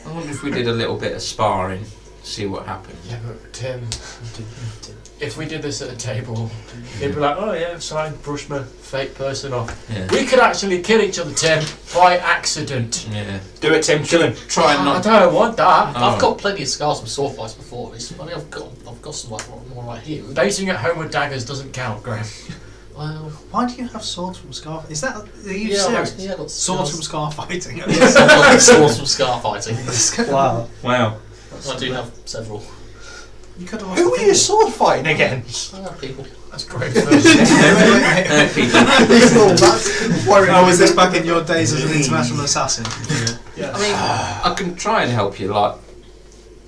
I wonder if we did a little bit of sparring, see what happened. Yeah, but Tim, if we did this at a table, he'd be like, oh yeah, so I brush my fake person off. Yeah. We could actually kill each other, Tim, by accident. Yeah. Do it, Tim. Kill him. Try and I not. don't want that. Oh. I've got plenty of scars from sword fights before this. I mean, I've got some like one right here. Basing at home with daggers doesn't count, Graham. Well, Why do you have swords from scar? Is that? Are you yeah, serious? I've got Swords scars. from scar fighting. Yes, I've got swords from scar fighting. Wow. Wow. I do have several. You could have. Who are you sword fighting again? I have people. That's great. Wait. That's worrying. Oh, was this back in your days as an international assassin? Yeah. I mean, I can try and help you, like,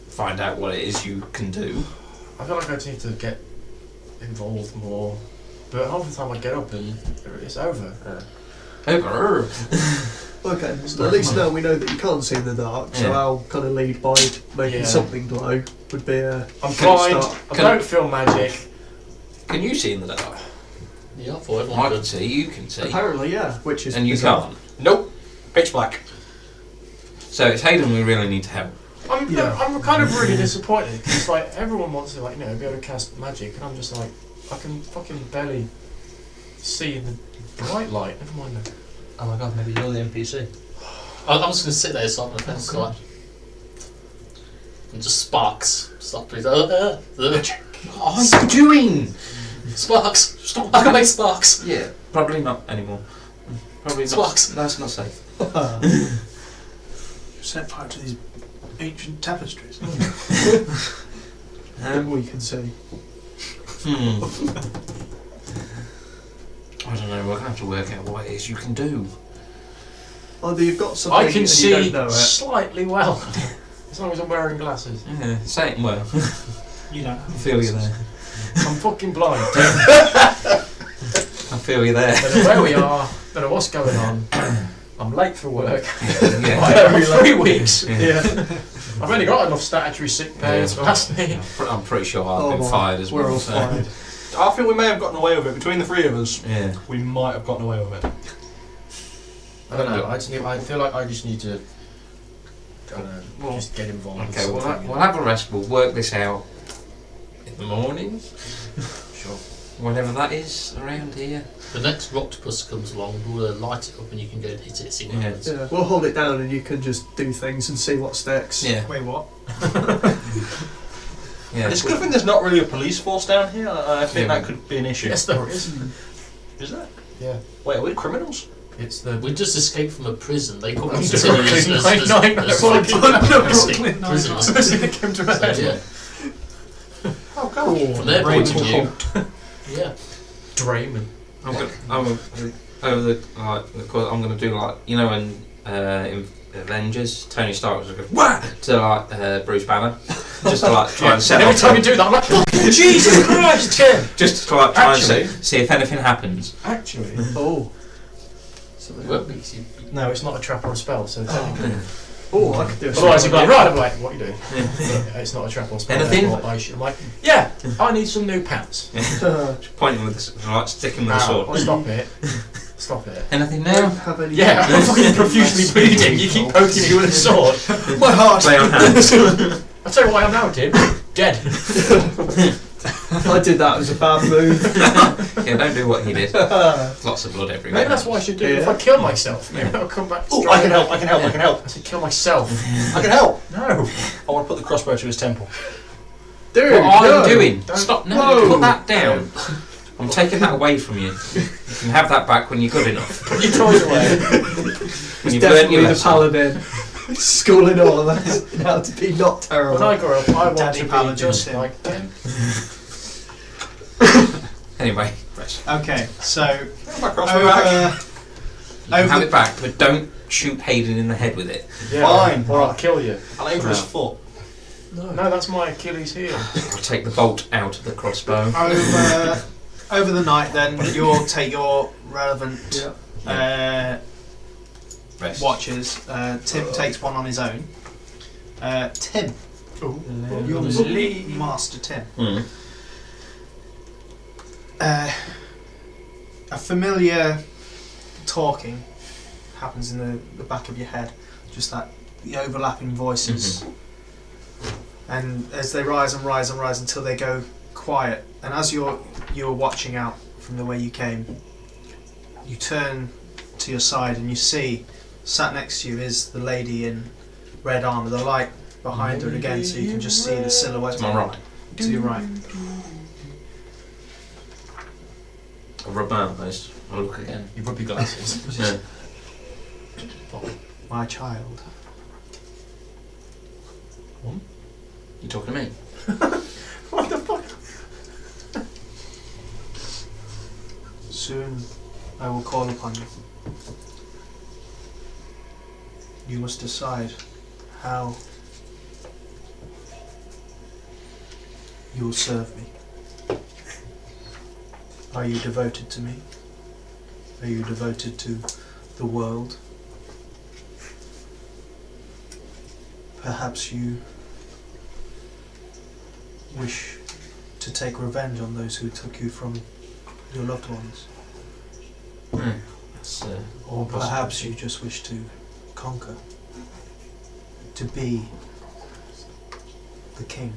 find out what it is you can do. I feel like I just need to get involved more. But half the time I get up and it's over. Over. Okay, so at least now we know that you can't see in the dark, so Yeah. our kind of lead by making Yeah. something glow would be a I'm good blind, start. I don't feel magic. Can you see in the dark? Yeah, I thought I everyone can could. see, you can see. Apparently, yeah, which is And you bizarre. can't. Nope. Pitch black. So it's Hayden we really need to help. I'm I'm kind of really disappointed because like everyone wants to like be able to cast magic, and I'm just like I can fucking barely see in the bright light. Never mind that. Oh my god, maybe you're the NPC. I'm just going to sit there side on the fence, like, and just sparks. Stop, please. What are you doing? Sparks! Stop! I can make sparks! Yeah, probably not anymore. Probably not. Sparks! That's not safe. Set fire to these ancient tapestries. We can see. I don't know, we're going to have to work out what it is you can do. Either you've got something I can and see you don't know it. slightly well, as long as I'm wearing glasses. Yeah, say it well. You don't. I feel you there. I'm fucking blind. I feel you there. Don't know where we are. Don't know what's going on. I'm late for work. Yeah. By 3 weeks. Yeah. I've only got enough statutory sick pay to last me. I'm pretty sure I've Oh been my, fired as well. We're all so- fired. I feel we may have gotten away with it. Between the three of us, Yeah. we might have gotten away with it. I don't know. I feel like I just need to. I don't know. Well, just get involved. Okay, with we'll something. have a rest. We'll work this out in the morning. Sure. Whatever that is around here. The next octopus comes along, we'll light it up and you can go and hit it, see what Yeah. happens. Yeah, we'll hold it down and you can just do things and see what sticks. Yeah. Wait, what? Yeah. It's a good thing there's not really a police force down here. I think Yeah. that could be an issue. Yes, there is. Is there? Yeah. Wait, are we criminals? It's the. We just escaped from a prison, they couldn't Brooklyn consider us Nine-Nine, as that's fucking what I did. domestic Brooklyn prisoners. It came to my So, head. yeah. Oh god. From their point of view, Raymond. yeah. Draymond. I'm gonna do like in Avengers, Tony Stark was like wah to like Bruce Banner, just to like try and set Every off. time you do that, I'm like, Jesus Christ, Tim! Just to like try and Actually- see if anything happens. Actually. Oh. It won't be, 'cause you- No, it's not a trap or a spell, so technically. Oh, I could do a Otherwise, you'd be like, spell. right, I'm like, what are you doing? But it's not a trap or spell. Anything? therefore I should. I'm like, yeah, I need some new pants. Pointing with this, like sticking with the sword. Ow, stop it. Stop it. Anything Don't now? have any. Yeah, I'm fucking profusely bleeding. You keep poking me with a sword. My heart. Play on hands. I'll tell you what I am now, Tim. Dead. I did that. It was a bad move. Yeah, don't do what he did. Lots of blood everywhere. Maybe that's what I should do. If Yeah. I kill myself, maybe I'll come back. Oh, I can help. I can help. I can help. I should kill myself. I can help. No. I want to put the crossbow to his temple. Dude, What are no. you doing? Don't- Stop! No, Whoa. put that down. I'm taking that away from you. You can have that back when you're good enough. Put your toys away. When you've learned Definitely your the lesson. paladin. Schooling all of us in how to be not terrible. When I grow up, I want Daddy to be Paladin just Tim. like Tim. Anyway, rest. Okay, so My crossbow back. You can have it back, but don't shoot Hayden in the head with it. Yeah, Fine. or I'll kill you. I'll aim for his foot. No, that's my Achilles heel. I'll take the bolt out of the crossbow. over the night, then you'll take your relevant Rest. watches. Tim takes one on his own. Tim, you're Leigh. Master Tim. Mm. A familiar talking happens in the back of your head, just the overlapping voices, and as they rise and rise and rise until they go quiet. And as you're watching out from the way you came, you turn to your side and you see, sat next to you is the lady in red armour. The light behind her again, so you can just see the silhouette. To my right. To your right. I rub my eyes. I'll look again. You rub your glasses. Yeah. My child. You talking to me? What the fuck? Soon I will call upon you. You must decide how you will serve me. Are you devoted to me? Are you devoted to the world? Perhaps you wish to take revenge on those who took you from your loved ones. That's, Or perhaps you just wish to conquer, to be the king.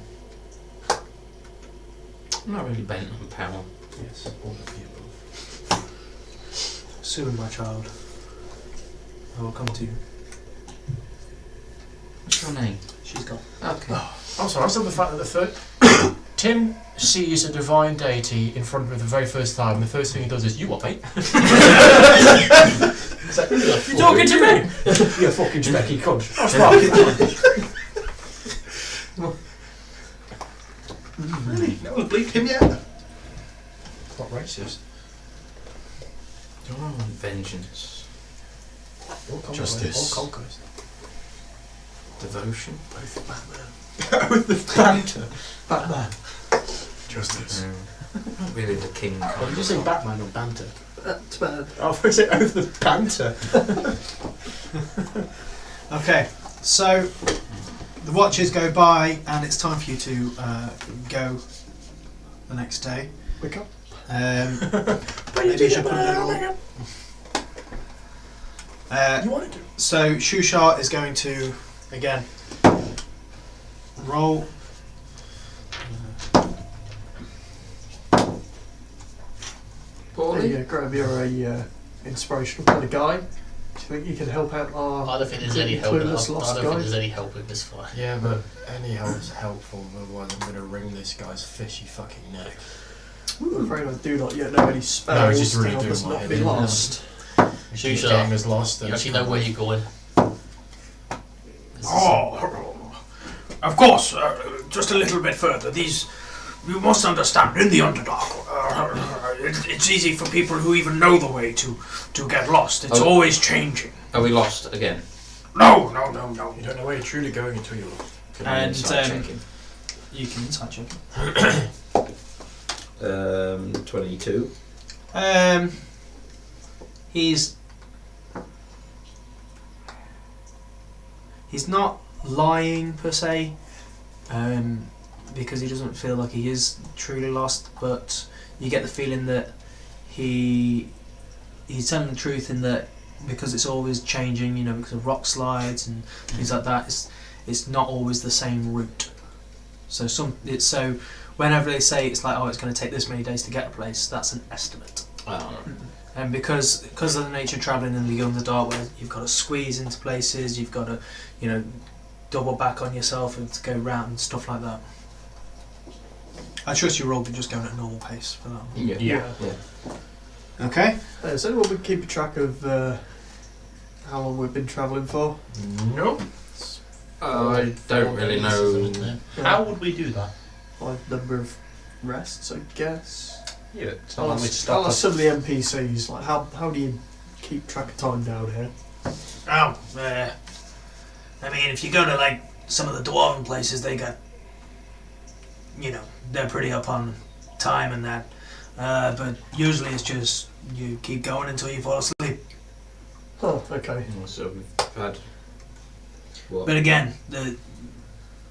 I'm not really bent on power. Yes, all of you. Soon, my child, I will come to you. What's your name? She's gone. Okay. I'm sorry, I still the fact that the third. Tim sees a divine deity in front of him for the very first time, and the first thing he does is, "You what, mate?" You talking to me? You fucking specky cunt. Oh, smart. Really? No one bleeped him yet? Not racist. Vengeance. Justice. Or conquest. Devotion. Both Batman. With the banter. Batman. Justice. Not really the king. Oh, did you say Batman or banter? That's bad. Oh, was it Oath of Banter? Okay, so the watches go by, and it's time for you to go the next day. Wake up. Maybe you should put it in. You wanted to. So Shushar is going to again roll. There you go, Graham, you're a inspirational kind of guy. Do you think you can help out our I don't think there's any help. I clueless don't lost think guy? there's any help in this fight. Yeah, but any help's helpful, otherwise I'm going to wring this guy's fishy fucking neck. I'm afraid I do not yet know any No, spells just to really help doing us my not head be in. lost. If Sure. the gang is lost, then You actually know where you're going. Of course, just a little bit further. These, you must understand, in the Underdark, it's easy for people who even know the way to get lost. It's Oh. always changing. Are we lost again? No. You don't know where you're truly going until you're lost. Can I And, insight check him? You can insight check. 22. He's not lying per se, because he doesn't feel like he is truly lost. But you get the feeling that he's telling the truth in that because it's always changing. You know, because of rock slides and things like that. It's not always the same route. So whenever they say it's like, oh, it's going to take this many days to get a place, that's an estimate. And because of the nature of travelling in the Underdark, where you've got to squeeze into places, you've got to, double back on yourself and to go round and stuff like that. I trust you all be just going at a normal pace for that one. Yeah. Okay. Has anyone been keeping track of how long we've been travelling for? Nope. I don't really know. How would we do that? By number of rests, I guess. Yeah, it's I'll not like we ask stop us. some of the NPCs, like how do you keep track of time down here? Oh, I mean, if you go to like some of the dwarven places, they got, they're pretty up on time and that. But usually it's just you keep going until you fall asleep. Oh, okay. So we've had. What? But again,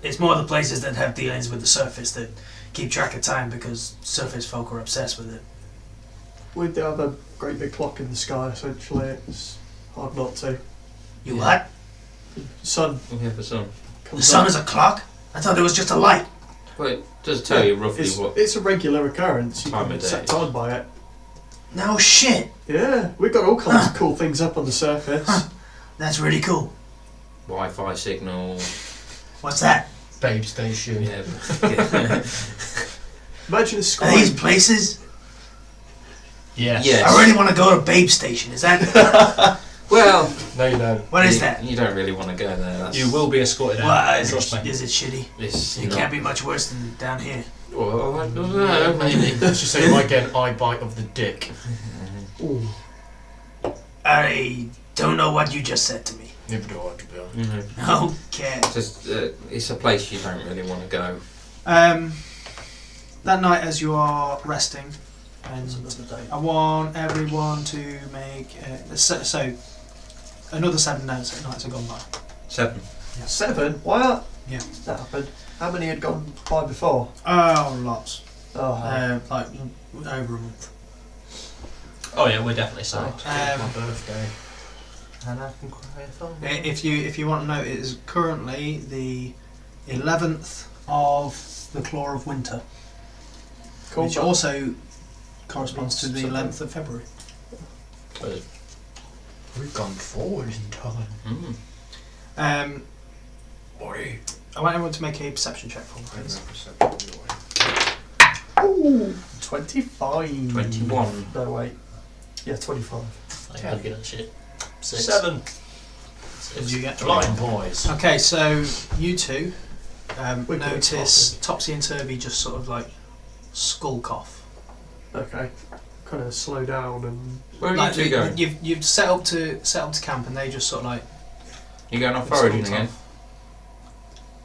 it's more the places that have dealings with the surface that keep track of time because surface folk are obsessed with it. We do have a great big clock in the sky, essentially. It's hard not to. You what? Sun We have the sun. The comes sun up. is a clock? I thought it was just a light. Well, it does tell you roughly what. It's a regular occurrence. You Time can of set day. time by it. No shit. Yeah, we've got all kinds of cool things up on the surface. Huh. That's really cool. Wi-Fi signal. What's that? Babe station. Yeah. Imagine a Are sky. these places? Yes. Yes. I really want to go to Babe Station. Is that? Well, No, you don't. What is that? You don't really want to go there. That's, You will be escorted out. Well, Trust me. is it shitty? It's It not- can't be much worse than down here. Well, I don't know. Maybe. Let's just say you might get an eye bite of the dick. Ooh. I don't know what you just said to me. Neither do I, to be honest. Mhm. Okay. Just, it's a place you don't really want to go. That night, as you are resting, and I want everyone to make so another 7 nights have gone by. 7. 7? What? Yeah. That happened. How many had gone by before? Oh, lots. Oh, Like over a month. Oh yeah, we're definitely safe. It's my birthday. And I can cry if I want. If you want to know, it is currently the 11th of the Claw of Winter, Cool. which also corresponds to the 11th of February. We've gone forward in time. Boy. I want everyone to make a perception check for me, please. Ooh, 25. 21. No, wait. Yeah, 25. I had to get that shit. 6. 7. Did you get Blind boys. Okay, so you two We're notice Topsy and Turvy just sort of like skulk off. Okay. Kind of slow down and. Where are Like you two going? you've set up to camp, and they just sort of like You going off foraging again?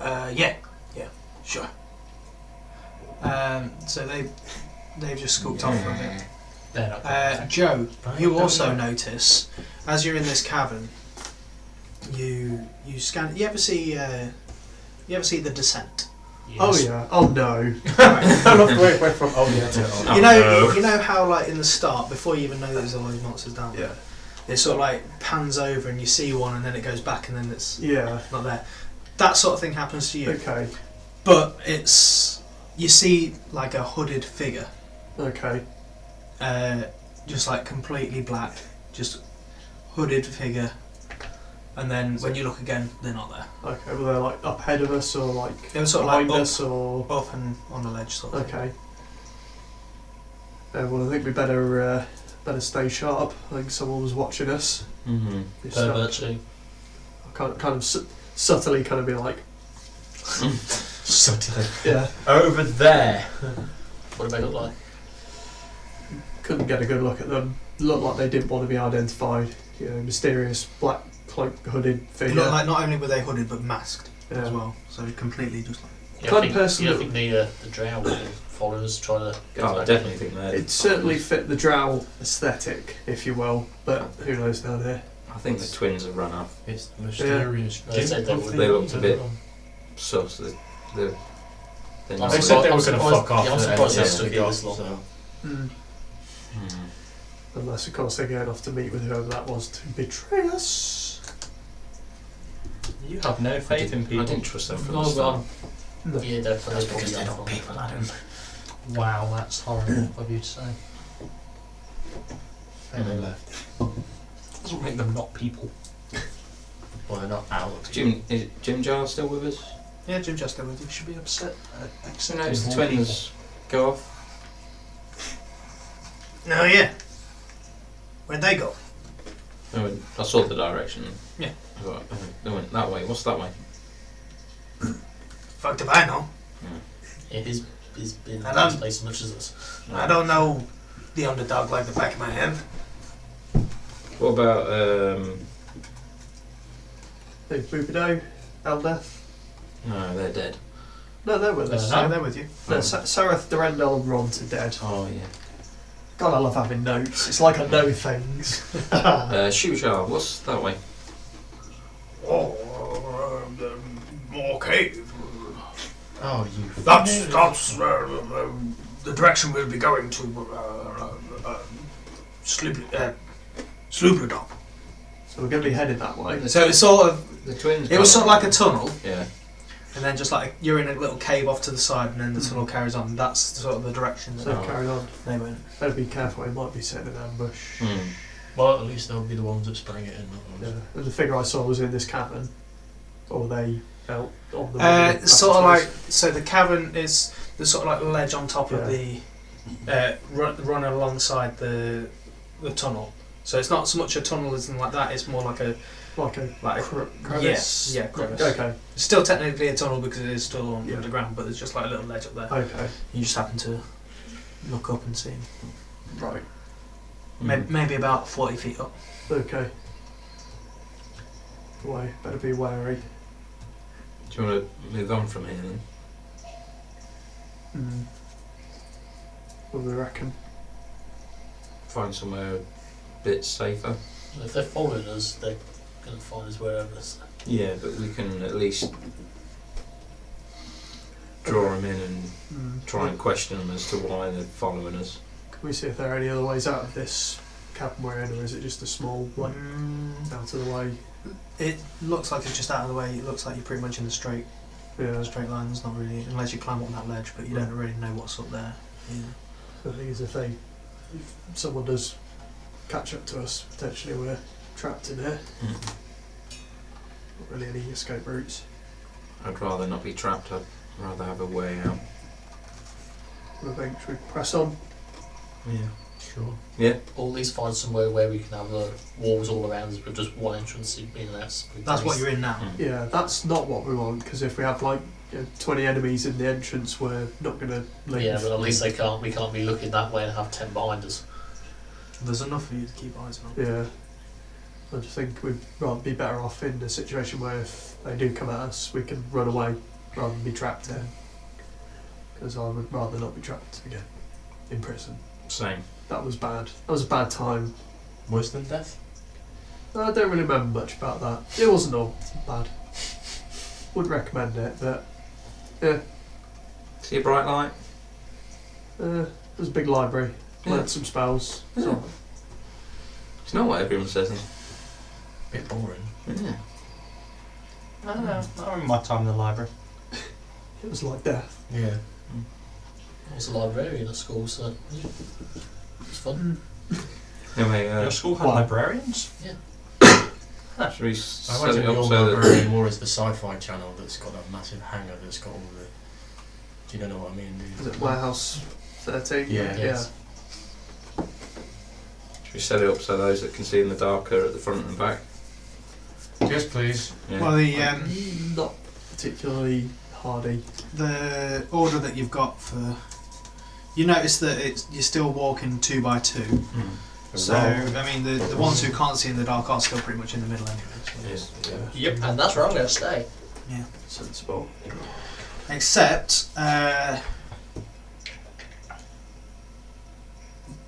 yeah, sure. So they've just skulked off for a bit. They're not Joe, you don't also know. notice as you're in this cavern, you scan. You ever see The Descent? Oh yeah. Oh no. Right. Wait from. Oh yeah. To, You know how like in the start, before you even know there's all those monsters down there, it sort of like pans over and you see one, and then it goes back, and then it's yeah. not there. That sort of thing happens to you, Okay. but you see like a hooded figure, Okay. just like completely black, just hooded figure, and then when you look again, they're not there. Okay. Well, they're like up ahead of us or like They were sort of behind like us or. up and on the ledge, sort of. Okay. Well, I think we better stay sharp. I think someone was watching us. Mm-hmm. Just, Pervert too. kind of subtly kind of be like, Subtly. yeah. Over there. What do they look like? Couldn't get a good look at them. Looked like they didn't want to be identified. You know, mysterious black cloak hooded It figure. looked like not only were they hooded but masked Yeah. as well, so completely just like. Yeah, Kind I of think, person yeah, I that- think the Drow will follow us, try to. Oh, I definitely think that. It certainly fit the Drow aesthetic, if you will, but who knows down here. I think the twins have run off. It's the mysterious. They said they would. They looked a bit sus. They're I'm not- They said they were surprised- going to fuck off. yeah, I'm and surprised then they stood got, this long. so. Hmm. Unless, of course, they're going off to meet with whoever that was to betray us. You have no faith in I people. didn't trust them from No, the start. No. Yeah, definitely. Because they're not people, Adam. Wow, that's horrible of you to say. And they left. Doesn't make them not people. Well, they're not out. Is Jim Jar still with us? Yeah, Jim Jester with you. You should be upset. So notice the twins go off. Oh yeah. Where'd they go? I saw the direction. Yeah. I thought, oh, they went that way. What's that way? Fucked if I know. Yeah, he's been in I this don't- place as much as us. I don't know the underdog like the back of my hand. What about Big Boobido, Eldeth. No, they're dead. No, they're with us. So they're with you. No, Sareth, Durandal, and Ront are dead. Oh yeah. God, I love having notes. It's like I know things. Shujar, what's that way? Oh, the more cave. Oh, you. That's the direction we'll be going to. Slooperdop. So we're going to be headed that way. So it's sort of. The twins. It was sort of like a tunnel, Yeah. and then just like you're in a little cave off to the side, and then the tunnel carries on. That's sort of the direction that So Oh. carry on. they went. Better be careful, it might be setting an ambush. Hmm. Well, at least they'll be the ones that sprang it in. Not Yeah. us. And the figure I saw was in this cavern. Or they out on the Sort of like so. The cavern is the sort of like ledge on top of Yeah. the run alongside the tunnel. So it's not so much a tunnel as in like that. It's more like a like a crevice. yeah, crevice. Okay. It's still technically a tunnel because it is still Yeah. underground, but there's just like a little ledge up there. Okay. You just happen to look up and see. Right. Maybe about 40 feet up. Okay. Boy, better be wary. Do you want to move on from here then? What do we reckon? Find somewhere a bit safer. If they're following us, they're going to find us wherever. So. Yeah, but we can at least draw them in and try and question them as to why they're following us. Can we see if there are any other ways out of this cavern we're in, or is it just a small, like, out of the way? It looks like it's just out of the way. It looks like you're pretty much in the straight. Yeah. Straight lines, not really, unless you climb up that ledge, but you don't really know what's up there. Yeah. The thing is, if someone does catch up to us, potentially we're trapped in here. Not really any escape routes. I'd rather not be trapped. I'd rather have a way out. I think should we press on? Yeah. Sure. Yeah. Or at least find somewhere where we can have the walls all around us with just one entrance in and that's That's what you're in now. Yeah, that's not what we want, because if we have like 20 enemies in the entrance, we're not going to leave. Yeah, but at least we can't be looking that way and have 10 behind us. There's enough for you to keep eyes on. Yeah. I just think we'd rather be better off in a situation where if they do come at us, we can run away rather than be trapped here. Because I would rather not be trapped again in prison. Same. That was bad. That was a bad time. Worse than death? I don't really remember much about that. It wasn't all bad. Wouldn't recommend it, but yeah. See a bright light? It was a big library. Yeah. Learned some spells. Yeah. So, It's not what everyone says. Bit boring. Yeah. I don't know. I remember my time in the library. it was like death. Yeah. I was a librarian at school, so it was fun. Anyway, Your school had What? librarians? should we I set imagine it your up so that... librarian more as the sci-fi channel that's got a massive hangar that's got all the... Do you know what I mean? Was it Warehouse 13? Yeah. Yes. Should we set it up so those that can see in the dark are at the front and back? Yes, please. Yeah. Well, the Not particularly hardy. the order that you've got for, you notice that you're still walking 2 by 2. So I mean, the ones who can't see in the dark are still pretty much in the middle anyway. So Yep, and that's where I'm going to stay. yeah. Sensible. Except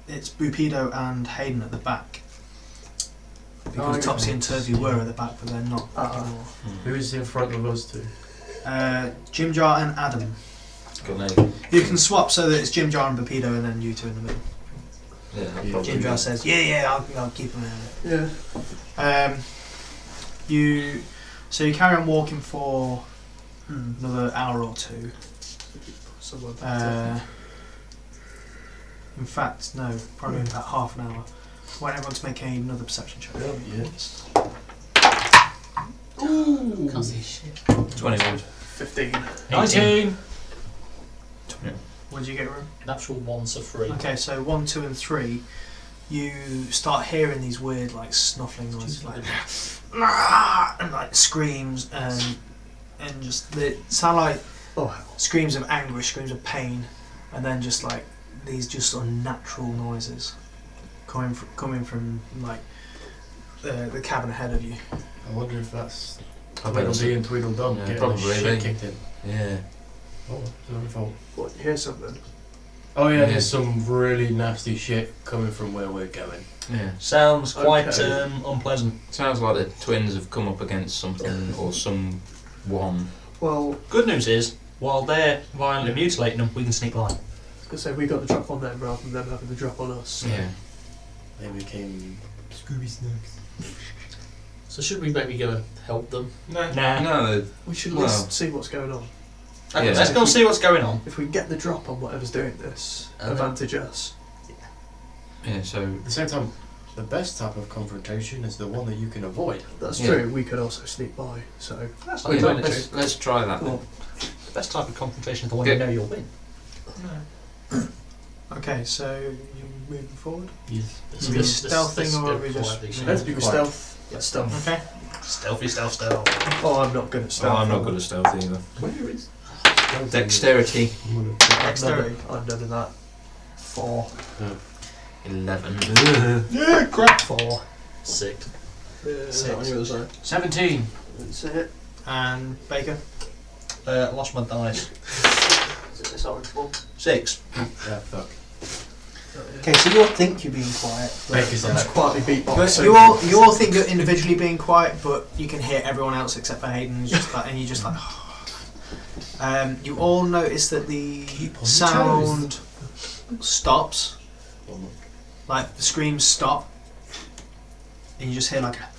it's Bupido and Hayden at the back. Because Oh, Topsy yeah. and Turvy were at the back, but they're not Ah. anymore. Who is in front of us two? Jim Jar and Adam. Good name. You can swap so that it's Jim Jar and Bupido and then you two in the middle. Yeah, Yeah. probably. Jim Jar says, I'll keep them in. Yeah. So you carry on walking for another hour or two. Someone. In fact, no, probably about half an hour. I want everyone to make another perception check. Yes. Ooh. Can't see shit. 21. 15. 19! What did you get, Room? Natural ones are free. Okay, so 1, 2, and 3, you start hearing these weird, like snuffling noises, like and like screams and just they sound like screams of anguish, screams of pain, and then just like these just unnatural noises coming from like the cabin ahead of you. I wonder if that's I bet Tweedledee and Tweedledum Yeah, getting probably, their shit maybe. kicked in. Yeah. Oh, it's not my fault. What, you hear something? Oh yeah, Yeah. there's some really nasty shit coming from where we're going. Yeah. Sounds quite Okay. unpleasant. Sounds like the twins have come up against something or someone. Well, Good news is, while they're violently mutilating them, we can sneak by. I was going to say, we got the drop on them rather than them having the drop on us. Yeah. They became Scooby Snacks. So should we maybe go and help them? Nah. No, We should at Well. least see what's going on. Okay, Yeah. let's go and see what's going on. If we get the drop on whatever's doing this, Okay. advantage us. yeah, so At the same time, the best type of confrontation is the one that you can avoid. That's Yeah. true, we could also sneak by, so... That's oh, what yeah, we're going to do. let's try that Come then. on. The best type of confrontation is the one Yeah. you know you'll win. Okay, so you moving forward? Yes. Are we stealthing or are we just... Let's be quiet. stealth. Let's stealth. Okay. Stealthy, stealth. Oh, I'm not good at Oh, stealth. I'm not good at stealth either. Where is Dexterity. Dexterity. I'm none of that. 4. 11. Yeah, crap. 4. 6. Is that on your other side? 17. That's it. And Baker? Lost my dice. Is it this orange one? 6. Yeah, fuck. Okay, so you all think you're being quiet. Baker's Let's quietly beatbox. But so- you all think you're individually being quiet, but you can hear everyone else except for Hayden, who's just like, and you're just like. You all notice that the Keep on your sound stops, like the screams stop, and you just hear like a,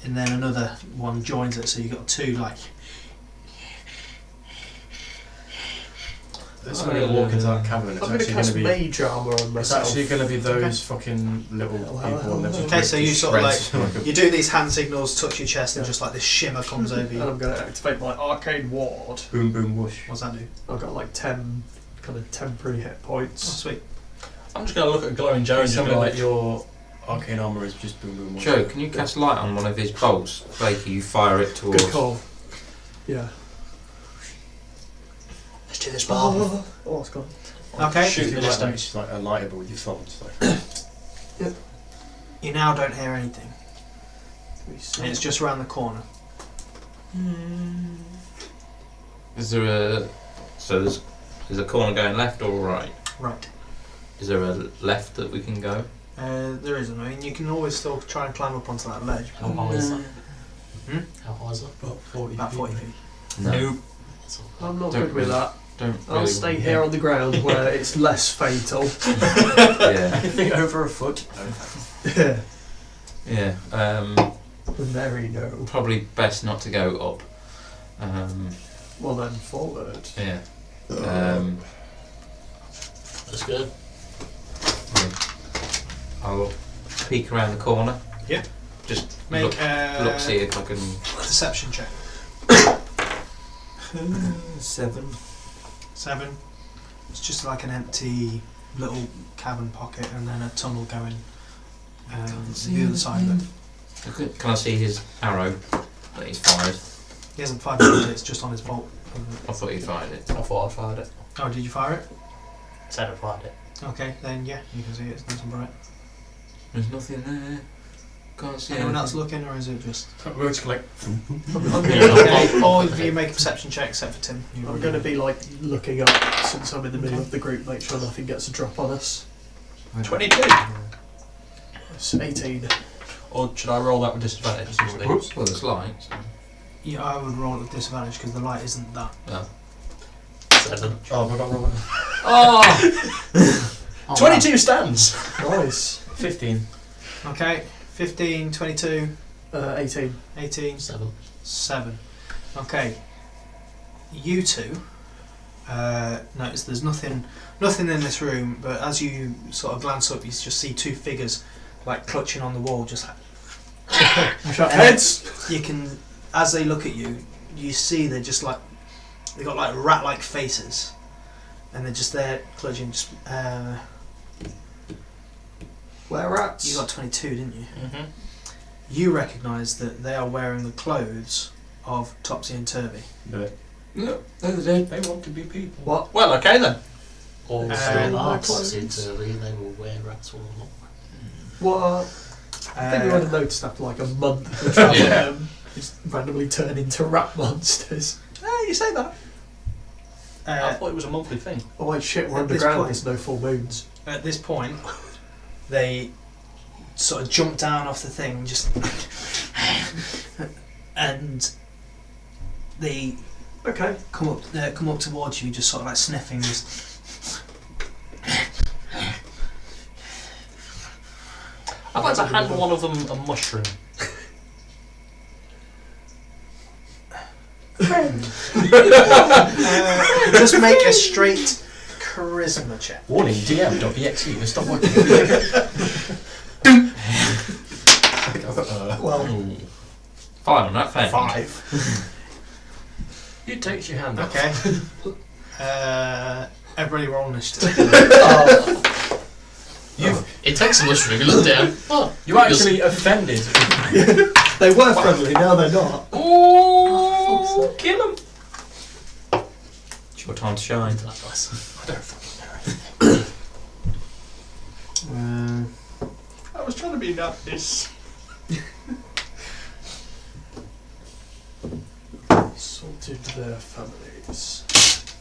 and then another one joins it. So you've got two like. This is when you walk into that cavern. It's I'm going to actually cast going to be. mage armor on It's myself. actually going to be those fucking little people. And they're just Okay, so ripped you to sort of shreds. you do these hand signals, touch your chest, and Yeah. just like this shimmer comes over And you. I'm going to activate my arcane ward. boom, boom, whoosh. What's that do? I've got like 10 kind of temporary hit Oh, points. sweet. I'm just going to look at glowing Joe and It's just something be like your arcane armor is just boom, boom, whoosh. Joe, can you cast light on one of his bolts? Blakey, you fire it towards. Good call. Yeah. Let's do this, Bob. Oh, it's gone. Okay. Shoot it like Just that, it's like a lighter with your thumb. It's like, You now don't hear anything. And it's just around the corner. Is there a there's a corner going left or right? Right. Is there a left that we can go? There isn't. I mean, you can always still try and climb up onto that ledge. How high is that? Hmm? How high is that? about 40 About feet. 40 feet. No. That's all. I'm not Don't good with really- that. Don't. I'll really stay want- here on the ground where it's less fatal. Yeah. Anything over a foot? Yeah. Yeah. Very no. Probably best not to go up. Well then, forward. Yeah. That's good. I'll peek around the corner. Yep. Just Make look, see if I can. perception check. 7. 7. It's just like an empty little cavern pocket and then a tunnel going the other side of it. Can I see his arrow that he's fired? He hasn't fired it, it's just on his bolt. I thought he fired it. I thought I fired it. Oh, did you fire it? Said I fired it. Okay, then yeah, you can see it. It's nice and bright. There's nothing there. Can't see Anyone else anything. looking, or is it just? We're just like. Okay, all of you make a perception check except for Tim. I'm going to be like looking up since I'm in the middle of the group, make sure nothing gets a drop on us. 22. It's 18. Or should I roll that with disadvantage? and see what it is? Well, there's light. Yeah, I would roll at disadvantage because the light isn't that. No. 7. Oh, have I got roll? Oh! Oh, 22 stands! Nice. 15. Okay, 15, 22, 18. 18, wow. 7. 7. Okay, you two notice there's nothing in this room, but as you sort of glance up, you just see two figures like clutching on the wall, just like Heads! you can, as they look at you, you see they're just like they got like rat-like faces, and they're just there clutching. Just Where rats? you got 22, didn't you? Mm-hmm. You recognise that they are wearing the clothes of Topsy and Turvy. No, they're dead. They want to be people. What? Well, okay then. Also, my arts in clothes. Turvy, they will wear rats or not. What? I think we would have noticed after like a month of travelling Yeah. them just randomly turn into rat monsters. You say that. I Uh, thought it was a monthly thing. Oh wait, shit, we're At this underground, point- there's no full moons. at this point, they sort of jump down off the thing, just and they Okay. come up towards you, just sort of like sniffing. Just, I'd like to hand one of them a mushroom. just make a straight charisma check. Warning, DM.exe, you stop working. Well, 5 on that thing. 5. It takes your hand off. Okay. Everybody roll initiative. It takes a mushroom, you look down. Oh, You actually offended. They were friendly, now they're not. Oh, kill him! It's your time to shine. that's nice. I don't fucking know. I was trying to be nice. Assaulted their families.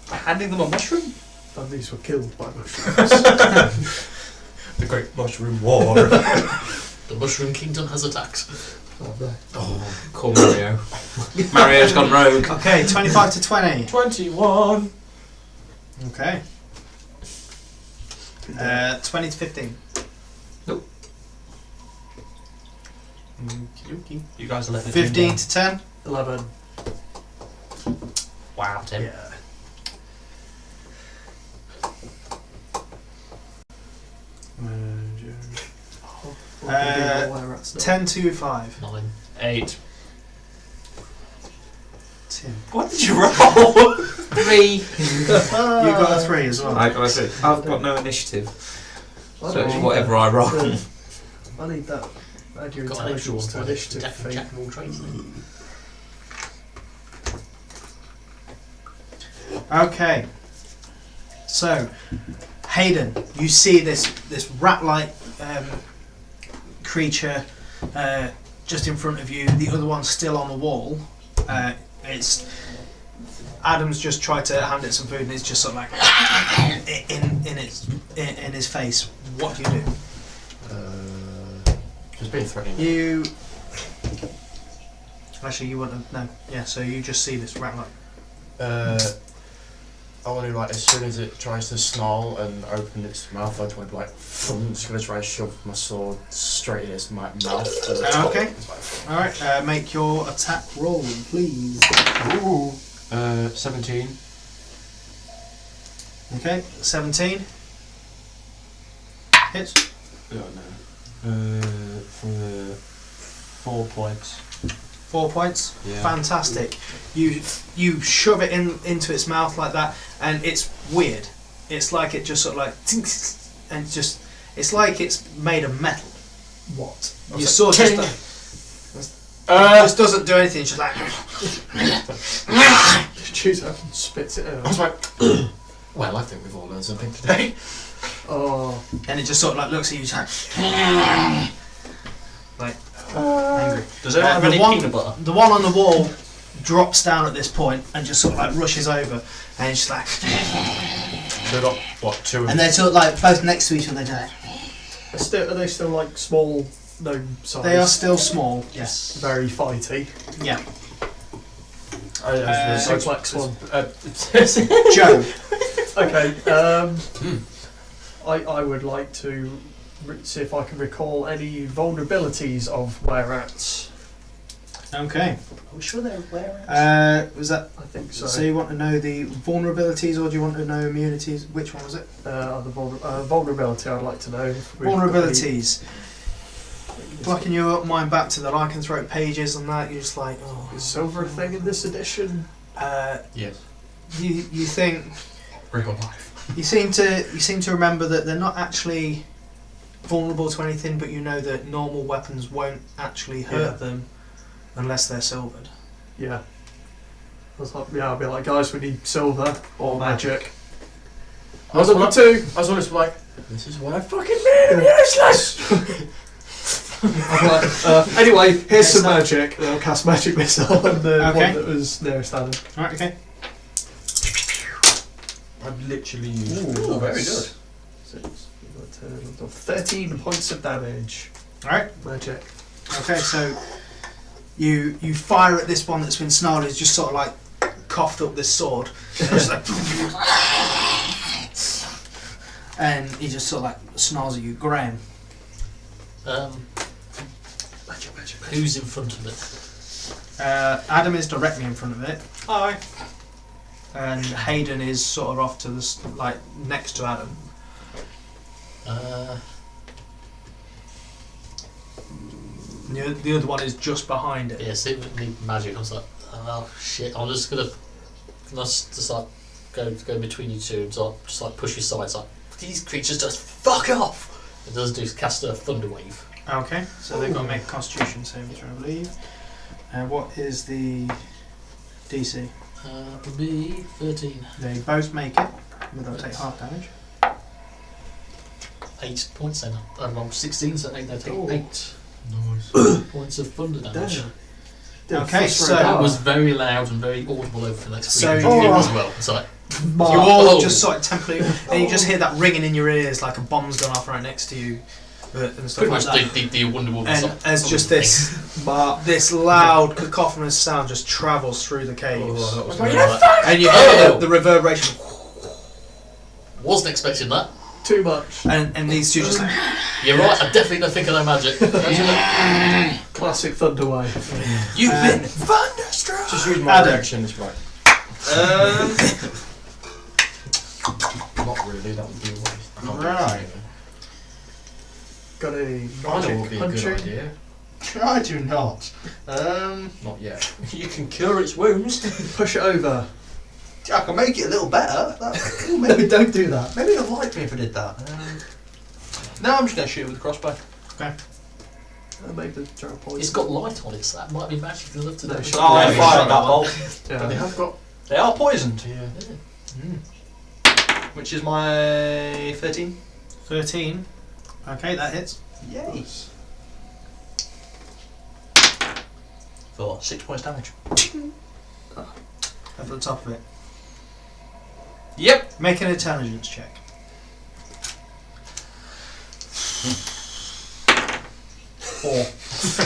Handing them a mushroom? Families were killed by mushrooms. The Great Mushroom War. The Mushroom Kingdom has attacked. Call Mario. Mario's gone rogue. Okay, 25 to 20. 21. Okay. 20 to 15. You guys are letting it 15 to 10. 11. Wow, Tim. Yeah. Uh, 10 to 5. 9. 8. Tim. What did you roll? 3. You got a 3 as well. I got a 3. I've got no initiative, I so don't it's need whatever I roll. that. I need that. Add your Got an extra one intelligence to for initiative Jack feat. of all trades. Okay. So, Hayden, you see this rat-like creature just in front of you. The other one's still on the wall. It's Adam's just tried to hand it some food, and it's just sort of like in his face. What do you do? Just being threatening. You actually you want to no yeah. So you just see this rat-like. I want to, like, as soon as it tries to snarl and open its mouth, I just want to be like, I'm just going to try and shove my sword straight in its mouth. Okay. All right. Make your attack roll, please. Ooh. 17. Okay. 17. Hits. Oh no. For 4 points. 4 points. Yeah. Fantastic. You shove it into its mouth like that, and it's weird. It's like it just sort of like tinks, and just it's like it's made of metal. What? Your sword ting. just doesn't do anything. It's just like Chews up and spits it I out. was like, well, I think we've all learned something today. Oh. and it just sort of like looks at you, just like angry. Does anyone have any peanut butter? The one on the wall drops down at this point and just sort of like rushes over, and it's just like, So got, what, 2 and they're sort of like both next to each other. Are they still like small gnome size? They are still small. Yes. Very fighty. Yeah. Suplex one. Joe. Okay. I would like to see if I can recall any vulnerabilities of were-rats. Okay. I'm sure they're were-rats. Was that? I think So so. you want to know the vulnerabilities, or do you want to know immunities? Which one was it? The vulnerability I'd like to know. If we've got any- Vulnerabilities. Blocking your mind back to the lycanthrope pages and that, you're just like, oh. Is silver a thing in this edition? Yes. You think Real life. you seem to remember that they're not actually vulnerable to anything, but you know that normal weapons won't actually hurt them unless they're silvered. Yeah. I was like, yeah, I'll be like, guys, we need silver or magic. I was up for 2. I was honest, like, this is why I fucking made him useless! I'm like, anyway, here's some magic. And I'll cast magic missile on the one that was nearest Adam. Alright, okay. I've literally used. Ooh, very good. 6, 13 points of damage. Alright. Magic. Okay, so you fire at this one that's been snarled, it's just sort of like coughed up this sword. And, just like and he just sort of like snarls at you. Graham. Who's in front of it? Adam is directly in front of it. Hi. And Hayden is sort of off to the like next to Adam. The other one is just behind it. Yeah, see, it would need magic. I was like, oh shit! I'm just gonna just like go between you two and just like push your sides. Like these creatures just fuck off. It does do cast a thunder wave. Okay, so they've got to make a Constitution saving throw, I believe. What is the DC? Would be 13. They both make it, but they'll take half damage. 8 points then. I'm 16, so they take Oh. 8 Nice. points of thunder damage. Damn. Okay, so That was very loud and very audible over the next So 300 feet you- as well. It's like, you all Oh. just sort of temporarily, and you just hear that ringing in your ears like a bomb's gone off right next to you, and stuff pretty like much that. the Wonder Woman And song. as just this loud cacophonous sound just travels through the caves, Oh, that was Like, really like- and you hear the reverberation. Wasn't expecting that. Too much. And these two just like... You're right, I definitely don't think I know magic. Classic thunder wave. You've been thunderstruck! Just use my Adam. reaction. It's right. Not really. That would be a waste. I can't do Right. it. Got any Either would magic be a punching? good idea. I do not. Not yet. You can cure its wounds. Push it over. I can make it a little better. Ooh, maybe don't do that. Maybe they'll like me if I did that. No, I'm just going to shoot it with a crossbow. Make the drow poison. It's got light on it, so that might be magic enough to No, know. shot Oh, I Yeah, fired that bolt. But they have got. They are poisoned. Yeah. Which is my 13. 13. Okay, that hits. Yay. For 6 points damage. At the top of it. Yep. Make an intelligence check. 4.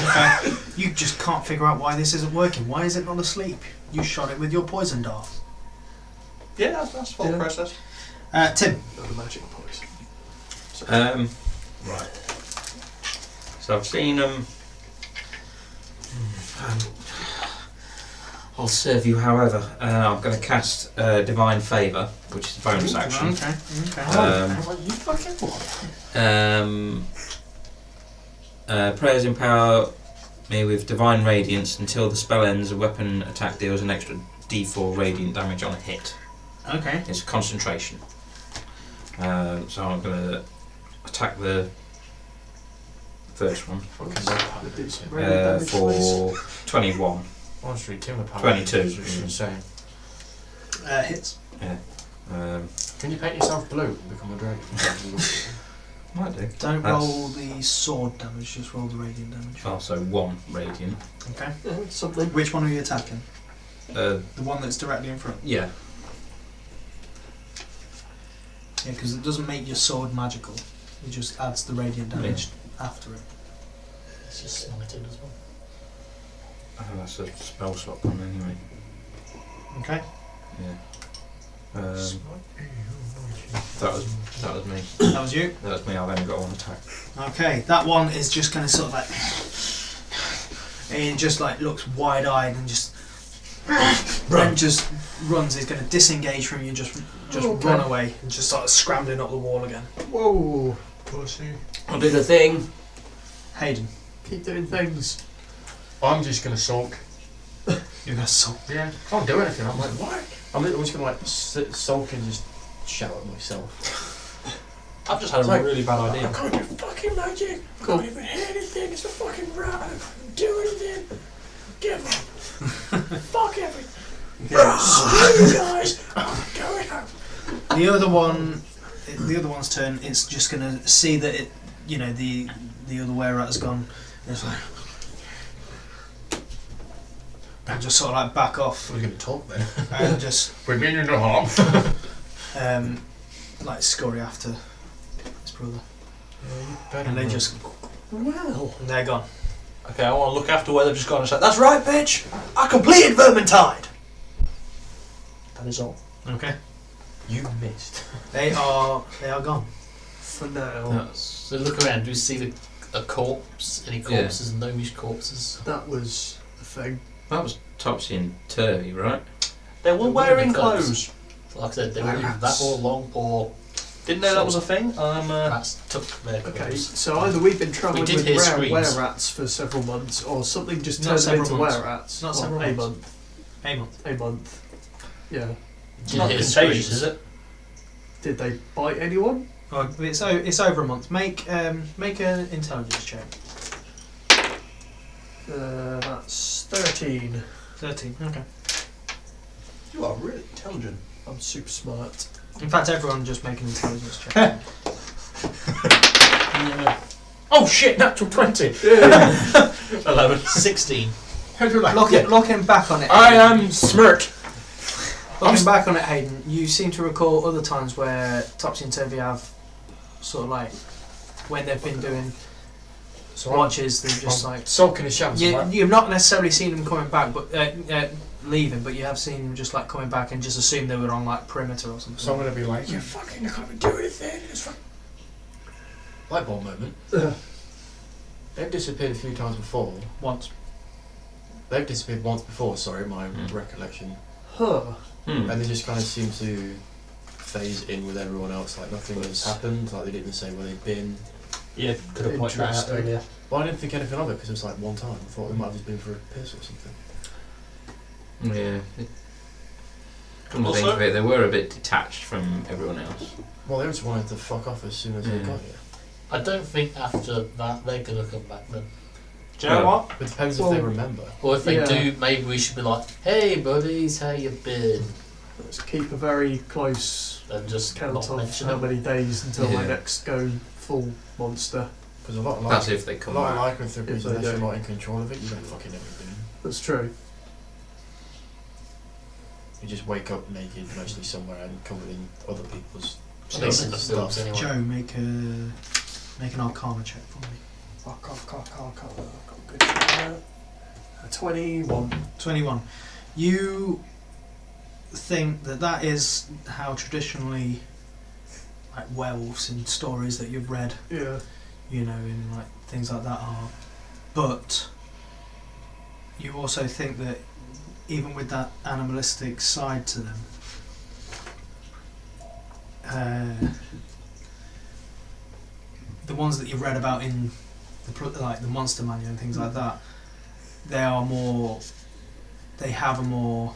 Okay. You just can't figure out why this isn't working. Why is it not asleep? You shot it with your poison dart. Yeah, that's full Yeah. process. Tim. Not a magic poison. Right. So I've seen I'll serve you however. I'm going to cast Divine Favour, which is a bonus action. Okay. You fucking what? Prayers empower me with Divine Radiance until the spell ends. A weapon attack deals an extra D4 radiant damage on a hit. Okay. It's concentration. So I'm going to attack the first one for 21. Honestly, timber power. 22. Is insane. Hits. Can you paint yourself blue and become a dragon? Might do. Don't That's- roll the sword damage, just roll the radiant damage. Also 1 radiant. Okay. Something. Which one are you attacking? Uh, The one that's directly in front? yeah. Yeah, because it doesn't make your sword magical. It just adds the radiant damage after it. It's just smited as well. Oh, that's a spell slot one anyway. Okay. Yeah. That was me. That was you. That was me. I've only got 1 attack. Okay, that one is just kind of sort of like... And it just like looks wide-eyed and just... Then just runs. He's going to disengage from you and just run away and just start scrambling up the wall again. Whoa. Pussy. I'll do the thing. Hayden, Keep doing things. I'm just gonna sulk. you're going to sulk. Yeah. Can't do anything. I'm like, what? I'm just gonna like sit, sulk and just shout at myself. I've just had a It's like- really bad idea. I can't do fucking magic. I can't even hear anything. It's a fucking rat. I can't do anything. Give up. Fuck everything. Screw you guys. I'm going home. The other one's turn. It's just going to see that it, the other were-rat has gone. It's like, and just sort of like back off We're gonna talk then. and just We mean you no harm. like scurry after his brother, and they just Well. and they're gone. Okay, I want to look after where they've just gone and say, that's right, bitch! I completed Vermintide! That is all. Okay, You missed. they are gone. For now. So look around, do you see a corpse? Any corpses? Gnomish corpses? That was the thing. That was topsy and turvy, right? They were They were wearing in clothes. clothes. Like I said, they were either that or long or Didn't know that was a thing. rats took their Okay, clothes. so either we've been travelling did with hear rare screams. were-rats for several months, or something just Not turned them several into months. were-rats. Not Or several a months. month. A month. A month. Yeah. It's Did not hear contagious, screams. is it? Did they bite anyone? Oh, it's over a month. Make an intelligence check. That's 13. 13. Okay. You are really intelligent. I'm super smart. In fact, everyone just make an intelligence check. Oh shit, natural 20. 11. 16. Looking back on it. I am smirk. Looking back on it, Hayden, you seem to recall other times where Topsy and Turvy have sort of like when they've been doing So watches, they're just I'm like sulking the shadows. you've not necessarily seen them coming back, but leaving, but you have seen them just like coming back and just assume they were on like perimeter or something. So I'm gonna be like, you fucking, I can't even do anything. It's fucking Light bulb moment. They've disappeared a few times before. Once. They've disappeared once before, sorry, my recollection. Huh. And they just kind of seem to phase in with everyone else, like nothing has happened, like they didn't even say where they've been. Yeah, could have pointed that out Interesting. earlier. Well, I didn't think anything of it because it was like one time. I thought it might have just been for a piss or something. Yeah. Come to Also- think of it, they were a bit detached from everyone else. Well, they just wanted to fuck off as soon as they got here. I don't think after that they're going to come back then. Do you know what? It depends Well, if they remember. Or if they Yeah. do, maybe we should be like, hey buddies, how you been? Let's keep a very close And just count not of mention how it. many days until I Yeah. next go full monster. Because a lot of That's if they a come lot of back. lycanthropy, If they unless you're do. not in control of it, you don't fucking everything. That's true. You just wake up naked, mostly somewhere, and covered in other people's At least in the stuff. films anyway. Joe, make an Arcana check for me. I've got good. 21. 21. You think that is how traditionally, like werewolves in stories that you've read, Yeah. you know, in like things like that are, but you also think that even with that animalistic side to them, the ones that you read about in like the monster manual and things like that, they have a more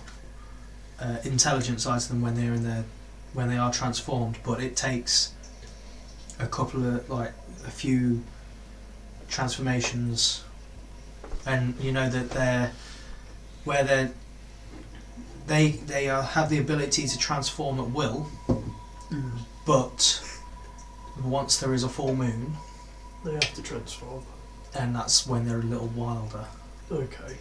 intelligent side to them when they are transformed, but it takes a few transformations, and you know that they have the ability to transform at will, but once there is a full moon, They have to transform. and that's when they're a little wilder. Okay.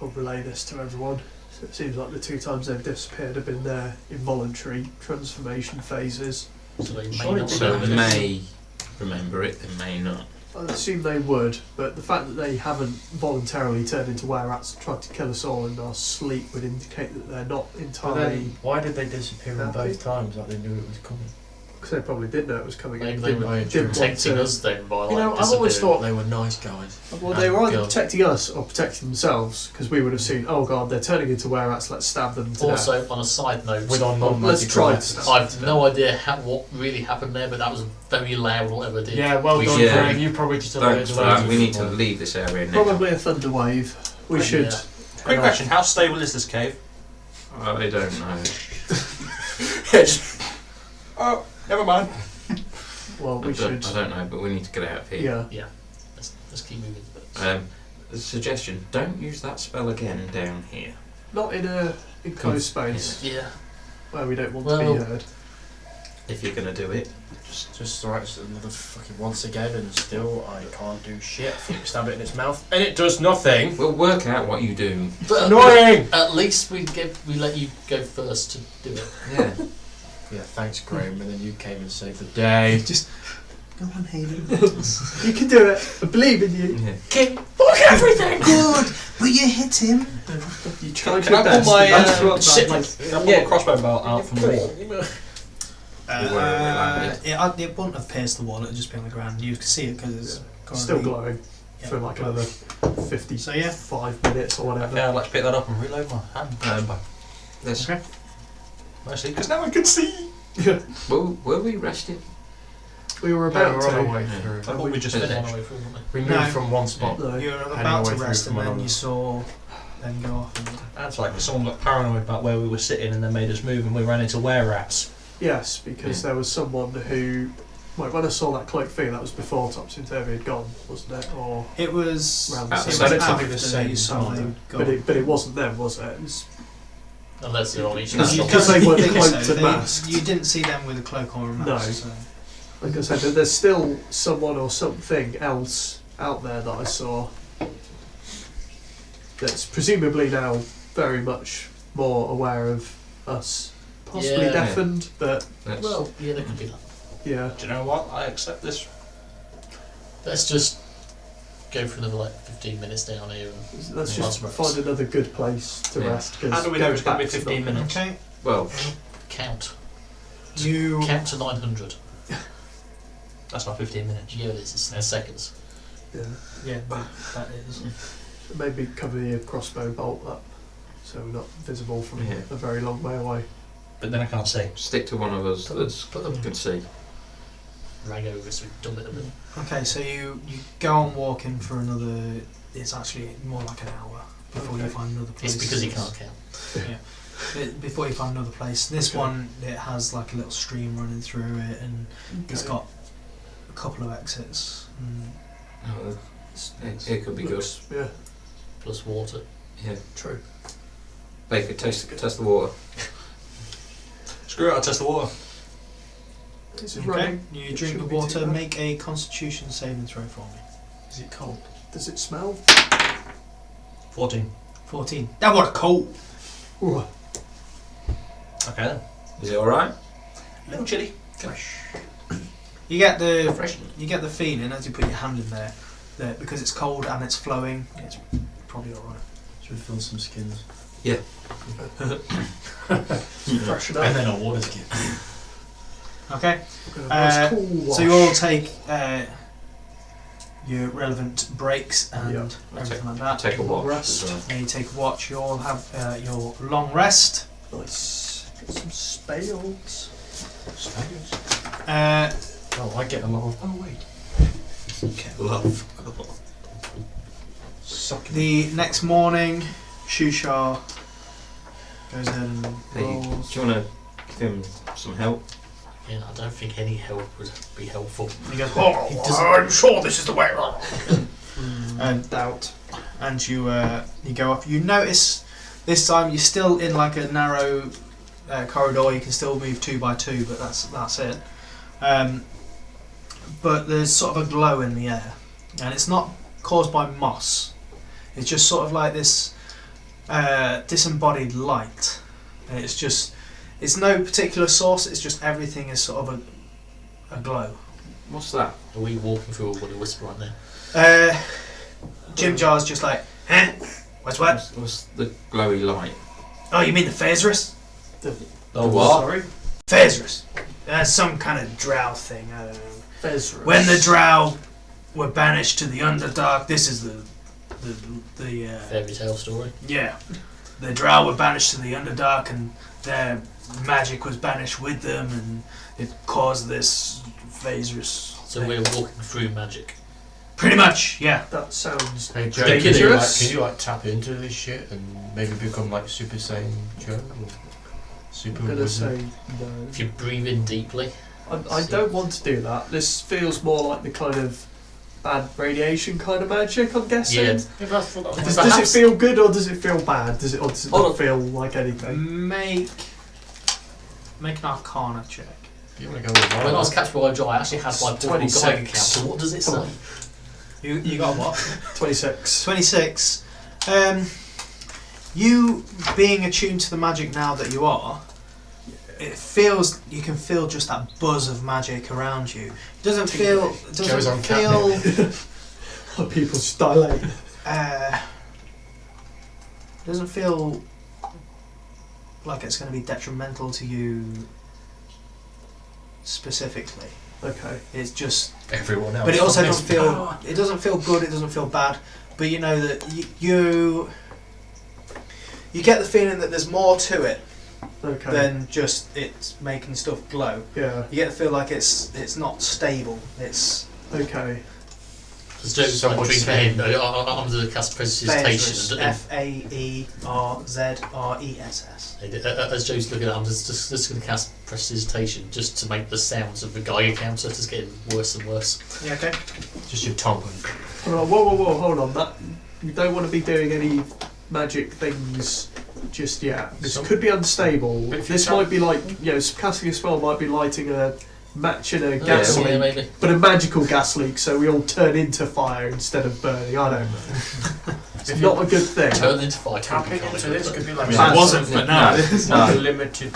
I'll relay this to everyone. So it seems like the 2 times they've disappeared have been their involuntary transformation phases. So they may Surely not So remember they this. may remember it, they may not. I assume they would, but the fact that they haven't voluntarily turned into were-rats and tried to kill us all in our sleep would indicate that they're not But entirely... then, why did they disappear on Happy? both times? Like they knew it was coming. Because they probably did know it was coming Maybe in. they were didn't want protecting to- us then by like You know, I've always disappearing. thought they were nice guys. Well, they were either Go. protecting us or protecting themselves, because we would have seen, oh god, they're turning into were-rats, let's stab them to death. Also, on a side note, With our Well, let's non-magical try weapons. to I've no idea what really happened there, but that was very loud. Whatever did. Yeah, well We done, should- Craig. You probably just Thanks for that. We need to leave this area now. Probably a thunder wave. We Yeah. should... Quick question: how stable is this cave? I don't know. Oh, never mind. Well, we should... I don't know, but we need to get out of here. Yeah. Let's keep moving. A suggestion: don't use that spell again down here. Not in a enclosed space Yeah. where we don't want to Well- be heard. If you're going to do it. Just right, another fucking once again, and still I can't do shit. Stab it in its mouth, and it does nothing. We'll work out what you do. But Annoying. at least we let you go first to do it. Yeah. Yeah, thanks, Graham. And then you came and saved the day. Just go on, Hayden. You can do it. I believe in you. Yeah. King, fuck everything. Good, but you hit him. You tried Can your I pull best. my and that's what shit? that- Can I pull a crossbow bolt out from the wall? It wouldn't have pierced the wall. It would just be on the ground. You could see it because it's Still currently- glowing Yeah. for like another 55 So, yeah. minutes or whatever. Okay, let's pick that up and reload my hand. Let's, Okay. Mostly because now I can see. were we resting? We were No, about we're on our to. way I through. thought we just Yeah. finished. Away from it. We moved No. from one spot. No. You were Heading about to away through rest, and from then another. you saw them go off. And That's like someone got paranoid about where we were sitting and then made us move and we ran into were-rats. Yes, because there was someone who. Wait, when I saw that cloak thing, that was before Topsy Turvy had gone, wasn't it? Or it was. Round It the was same after time. Probably the same you saw time. them go. but it wasn't them, was it? It was, Unless they're on each No. other. Because they weren't think cloaked so. and masked. You didn't see them with a cloak or a mask. No. So. like I said, there's still someone or something else out there that I saw that's presumably now very much more aware of us. Possibly Yeah. deafened, but Let's, Well, yeah, there could be that. yeah. Do you know what? I accept this. Let's just go for another like 15 minutes down here and Let's just Rest. find another good place to Yeah. rest. 'Cause How do we know going it's going to be back's 15 not- minutes? Okay. well, count. You. Count to 900. That's not 15 minutes. Yeah, it is. It's seconds. Yeah. Yeah, but that is. Maybe cover your crossbow bolt up so we're not visible from Yeah. a very long way away. But then I can't see. Stick to one of us Put that's them can see. rag over so we dump it a bit. Okay, so you go on walking for another. It's actually more like an hour before you find another place. It's because he can't count. Before you find another place. This one, it has like a little stream running through it, and it's got a couple of exits. Oh, it could be good. Yeah, Plus water. Yeah. true. Baker, test the water. Screw it, I'll test the water. Is it Okay, running? you It drink shouldn't the be too water. bad. Make a Constitution saving throw for me. Is it cold? Does it smell? 14. 14. That was cold. Ooh, Okay then. Is it alright? A little chilly. Fresh. You get the Refreshing. you get the feeling as you put your hand in there that because it's cold and it's flowing, it's probably all right. Should we fill some skins? freshen And up. then a water skin. Okay. Nice cool wash. So you all take your relevant breaks and Yeah. everything like that. Take a watch Rest. as well. And you take a watch. You all have your long rest. Nice. Get some spales. Oh, I get a lot of. Oh wait. Love. Suck it. The next morning, Shushar goes in and Hey, do rolls. you want to give him some help? Yeah, I don't think any help would be helpful. He goes, Oh, he doesn't I'm sure this is the way. doubt. And you go up. You notice this time you're still in like a narrow corridor. You can still move 2 by 2, but that's it. But there's sort of a glow in the air, and it's not caused by moss. It's just sort of like this disembodied light. And it's no particular source. It's just everything is sort of a glow. What's that? Are we walking through a woody whisper right now? Jim Jar's just like, huh? What's what? What's the glowy light? Oh, you mean the Phaserus? Oh, what? Sorry. Phaserus. Some kind of drow thing. I don't know. Phaserus. When the drow were banished to the Underdark, this is the Fairy tale story. yeah, the drow were banished to the Underdark, and their magic was banished with them, and it caused this Phaserus. So thing. we're walking through magic. Pretty much, yeah. That sounds Hey Joe, Dangerous. can you tap into this shit and maybe become like Super Saiyan Joe or Super I'm gonna Wizard? say no. If you breathe in deeply, I don't want to do that. This feels more like the kind of bad radiation kind of magic, I'm guessing. yeah. Does it Perhaps- feel good or does it feel bad? Does it Hold not on. feel like anything? Make an Arcana check. You want to go with When I was Violet? captured by a Drow, I actually had my portable 26. Geiger counter. What does it say? You got what? 26. 26. You being attuned to the magic now that you are, you can feel just that buzz of magic around you. It doesn't feel. It Joe's doesn't on feel. People just dilate. Doesn't feel like it's going to be detrimental to you specifically. Okay. It's just. Everyone else. But it also on this doesn't feel. power. It doesn't feel good. It doesn't feel bad. But you know that you get the feeling that there's more to it Okay. than just it's making stuff glow. Yeah. You get the feel like it's not stable. It's Okay. Because Joe's like Someone's drinking saying- under the cast prestidigitation. Phaserus. Faerzress. As Joe's looking at it, I'm just going to cast prestidigitation just to make the sounds of the Geiger counter just getting worse and worse. Yeah, okay. Just your tongue. Whoa, hold on. That you don't want to be doing any magic things just yet. This Some- could be unstable. But if you This tap- might be like, casting a spell might be lighting a match in a gas yeah, leak, maybe. but a magical gas leak, so we all turn into fire instead of burning. I don't know. It's If not a good thing. Turn into fire. Tapping into this could be like It wasn't, but now. unlimited.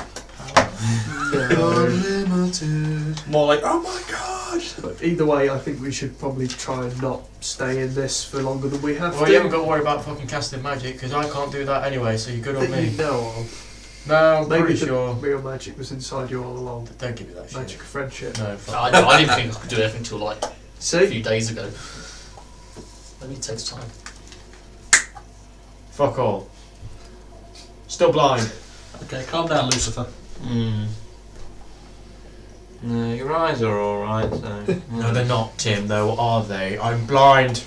Unlimited. More like, oh my god! But either way, I think we should probably try and not stay in this for longer than we have Well, to. you haven't got to worry about fucking casting magic because I can't do that anyway. So you're good on that me. you know of. No, I'm Maybe pretty the sure. real magic was inside you all along. Don't give me that shit. Magic of friendship. No, fuck. I didn't think I could do everything until like a See? few days ago. Maybe it takes time. Fuck all. Still blind. Okay, calm down, Lucifer. No, your eyes are alright, so... No, they're not, Tim, though, are they? I'm blind.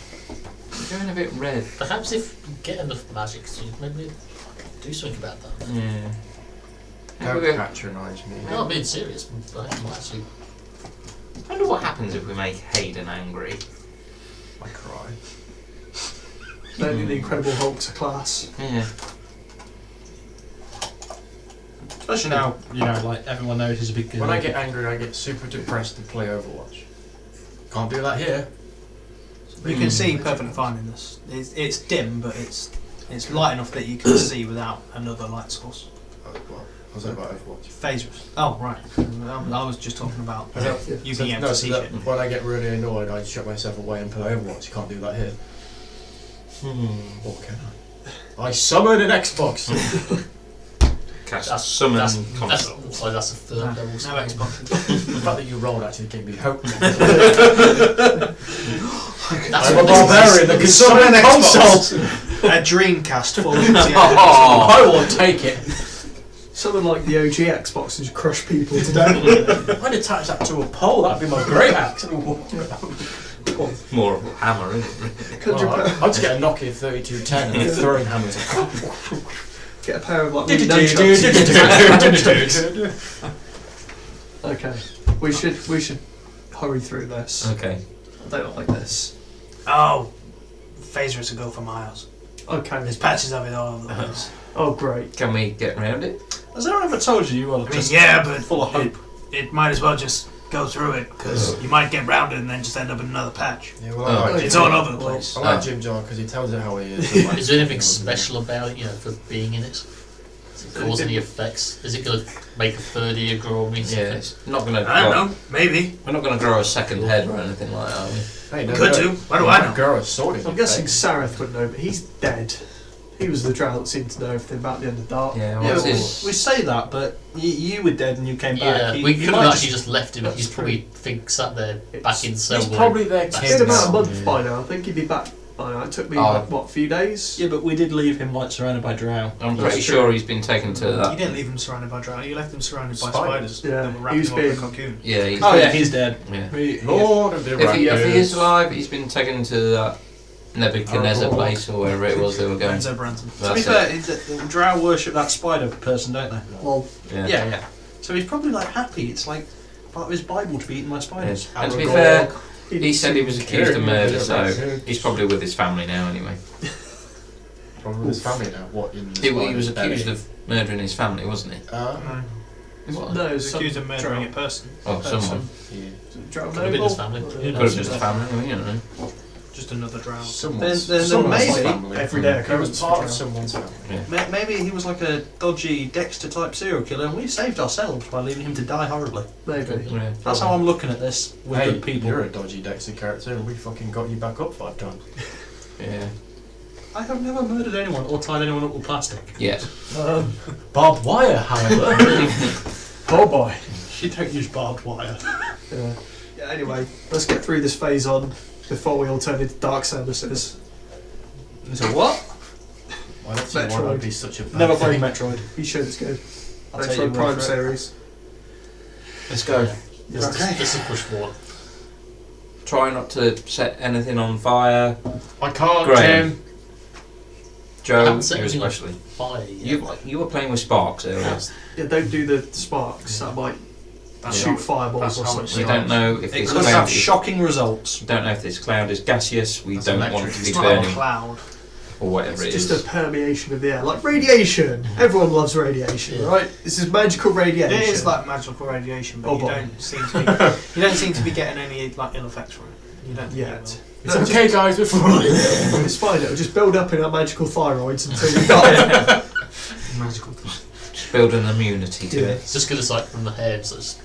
You're going a bit red. Perhaps if we get enough magic, maybe do something about that. Yeah. Don't Maybe patronise me. No, I'm being serious. But I'm actually. I wonder what happens if we make Hayden angry. I cry. Maybe the Incredible Hulk's a class. Yeah. Especially now, you know, like everyone knows he's a big girl. When I get angry, I get super depressed and play Overwatch. Can't do that here. You can see perfectly fine in this. It's dim, but it's light enough that you can see without another light source. Oh, what? I was about Overwatch. Phasers. Oh, right. I was just talking about you being able No, to so see that it. when I get really annoyed, I shut myself away and play Overwatch. You can't do that here. Or can I? I summon an Xbox! Cast summon That's console. sorry, that's a third level. No spell. Xbox. The fact that you rolled actually gave me hope. That's I'm what a this is. barbarian that can summon a console! A Dreamcast full of I will take it. Something like the OG Xbox and just crush people to death. I'd attach that to a pole, that'd be my great axe. More of a hammer, isn't it? I'd just get a Nokia 3210 and throwing hammers. Get a pair of like wooden nunchucks. Okay, we should hurry through this. Okay. I don't like this. Oh, phasers will go for miles. Okay. There's patches of it all over the place. Oh great. Can we get round it? Has anyone ever told you were I mean, just yeah, but full of hope? it might as well just go through it because you might get round it and then just end up in another patch. Yeah, well, I like It's Jim. all over the place. I like Jim John because he tells it how he is. Is there anything special about it, you know, for being in it? Does it cause any effects? Is it going to make a third ear grow or something? Yeah, it's not going to. I don't know. Maybe. We're not going to grow a second head or anything like that, are we? Hey, no, Could no. do. What do I know? Grow a sword in I'm your guessing face. Sareth would know, but he's dead. He was the drow that seemed to know everything about the Underdark. Yeah, Yeah, what's well, his? we say that, but you were dead and you came back. Yeah, we He could might have actually just left him. That's He's probably sat there back in He's Selborne. probably their That's It's kid been about a now. month by now. I think he'd be back by now. It took me Oh. like, what, a few days? Yeah, but we did leave him like surrounded by drow. I'm That's pretty true. sure he's been taken to You that. didn't leave him surrounded by drow. You left him surrounded by Spiders. spiders. Yeah, That were he wrapping was him up in a being- cocoon. Yeah, he's Oh yeah, he's dead. Yeah. Lord of the If he is Rangers. alive, he's been taken to that Nebuchadnezzar Oh. place or wherever it was they were going. Renzo Branson. To be That's fair, it. the drow worship that spider person, don't they? Well, Yeah. Yeah. So he's probably like happy. It's like part of his Bible to be eaten by spiders. Yes. And to be Aragorn. fair, he he said he was accused of Yeah, murder, yeah, so yeah. he's probably with his family now anyway. Probably with his family now. What? In He was accused of murdering his family, wasn't he? No. What? No, He was some accused of murdering drow- a person. Oh, someone. drow Could have been his noble. family. Who Could have knows? been his family, you know. Just another drow. Someone's, Then someone's maybe family. everyday He was occurrence part for of drow. someone's family. Maybe he was like a dodgy Dexter type serial killer, and we saved ourselves by leaving him to die horribly. Maybe. Yeah. That's how I'm looking at this with Hey, good people. you're a dodgy Dexter character, and we fucking got you back up 5 times. Yeah. I have never murdered anyone or tied anyone up with plastic. Yes. Barbed wire, however. Oh boy. You don't use barbed wire. Yeah. Yeah. Anyway, let's get through this phase on before we all turn into dark services. So what? Why don't you want to be such a bad Never thing? played Metroid. You should. It's good. I'll Thanks take for your the word Prime for it. series. Let's go. This is push forward. Try not to set anything on fire. I can't, Graham. Tim. I Joe, haven't set you anything on especially. fire yet. You were playing with sparks earlier. Yeah, don't do the sparks. That might shoot fireballs that's or how much something. We don't know if It this could cloud have is, shocking results. we don't know if this cloud is gaseous. We That's don't electric. want it to It's be not a burning cloud. or whatever it It's just is. a permeation of the air, like radiation. Everyone loves radiation, Yeah. right? This is magical radiation. It is like magical radiation, but Oh, you boy. don't seem to be. You don't seem to be getting any like ill effects from it. You don't think you Yet. It's okay, guys, we're fine. It's fine. It'll just build up in our magical thyroids until we die. will. Magical. Just build an immunity to Yeah. it. It's just because it's like from the head, so it's.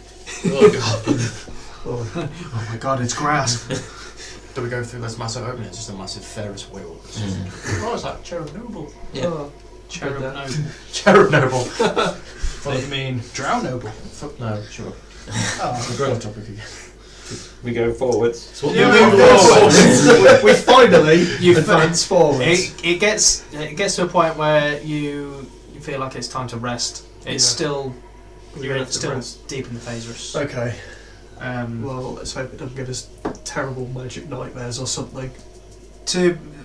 Oh god. Oh, Oh my god, it's grass. Do we go through this massive opening? It's just a massive Ferris wheel. Mm. Oh, it's like Chernobyl. Yeah. oh. Cherub Good Noble. Cherub Noble. What do you mean? Drow noble. No, sure. We're going off topic again. We go forwards. So what Yeah, do we we go we finally You advance forwards. It gets to a point where you feel like it's time to rest. It's Yeah. still We're you're gonna have to still rest. deep in the Phaserus. Okay. Well, Well, let's hope it doesn't give us terrible magic nightmares or something.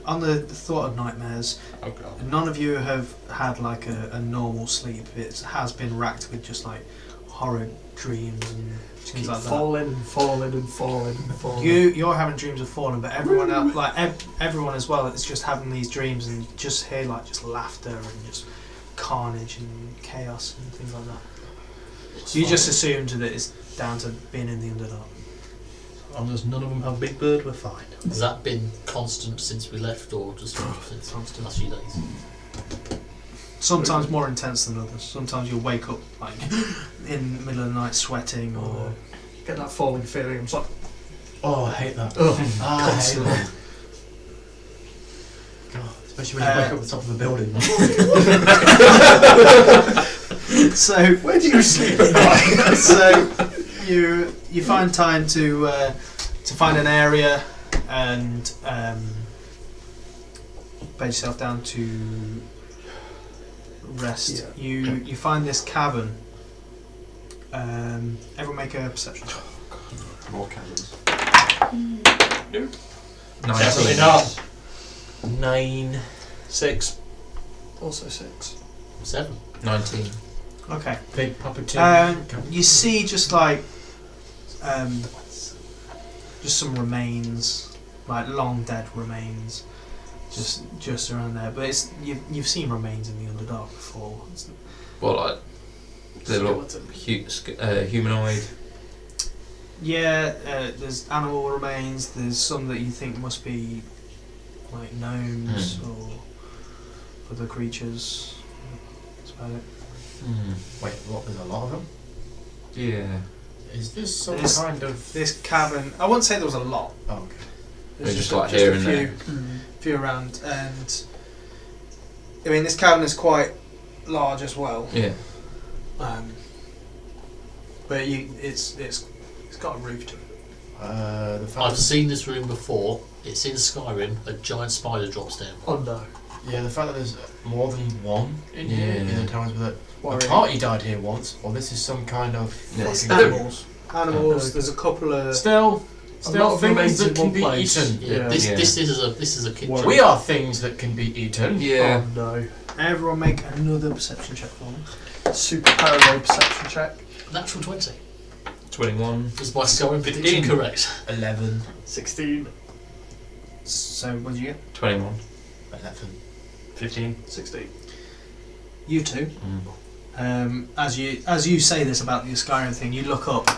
on the thought of nightmares, Oh god. none of you have had like a normal sleep. It has been racked with just like horrid dreams and things like that. Falling and falling and falling and falling. You're having dreams of falling, but everyone else, like everyone as well, is just having these dreams and you just hear like just laughter and just carnage and chaos and things like that. So you just assumed that it's down to being in the Underdark. As long as none of them have Big Bird, we're fine. Has that been constant since we left, or just since the last few days? Sometimes more intense than others. Sometimes you'll wake up like in the middle of the night sweating or Get that falling feeling. I'm just like, Oh, I hate that. oh, I hate constantly. that. God, especially when you wake up at the top of a building. so Where do you sleep at night? so you find time to find an area and bed yourself down to rest. Yeah. You find this cavern. Everyone make a perception check. More caverns. Definitely 19. not. 9. 6. Also 6. 7. 19. Okay. Big puppeteer. You see just like just some remains, like long dead remains, just around there. But it's you've seen remains in the Underdark before. What, like they look humanoid? Yeah, there's animal remains. There's some that you think must be like gnomes or other creatures. That's about it. Wait, what? There's a lot of them? Yeah. Is this some There's- kind of... This cavern, I wouldn't say there was a lot. Oh, okay. They're just like here and there. Few around, and I mean this cavern is quite large as well. Yeah. But it's got a roof to it. The fact I've seen this room before. It's in Skyrim. A giant spider drops down. Oh no. Yeah, the fact that there's more than one in here, Yeah. in the towns with a Worrying. party died here once, or this is some kind of There's fucking- animals. Animals. There's a couple of. Still lot of things remains that in can one be place. eaten. Yeah, Yeah. This is a kitchen. We are things that can be eaten. Yeah. Oh no. Everyone make another perception check for me. Super paranoid perception check. Natural 20. 21. Was my Skyrim prediction 15. correct? 11. 16. So what did you get? 21. 11. 15. 16. You two. As you say this about the Skyrim thing, you look up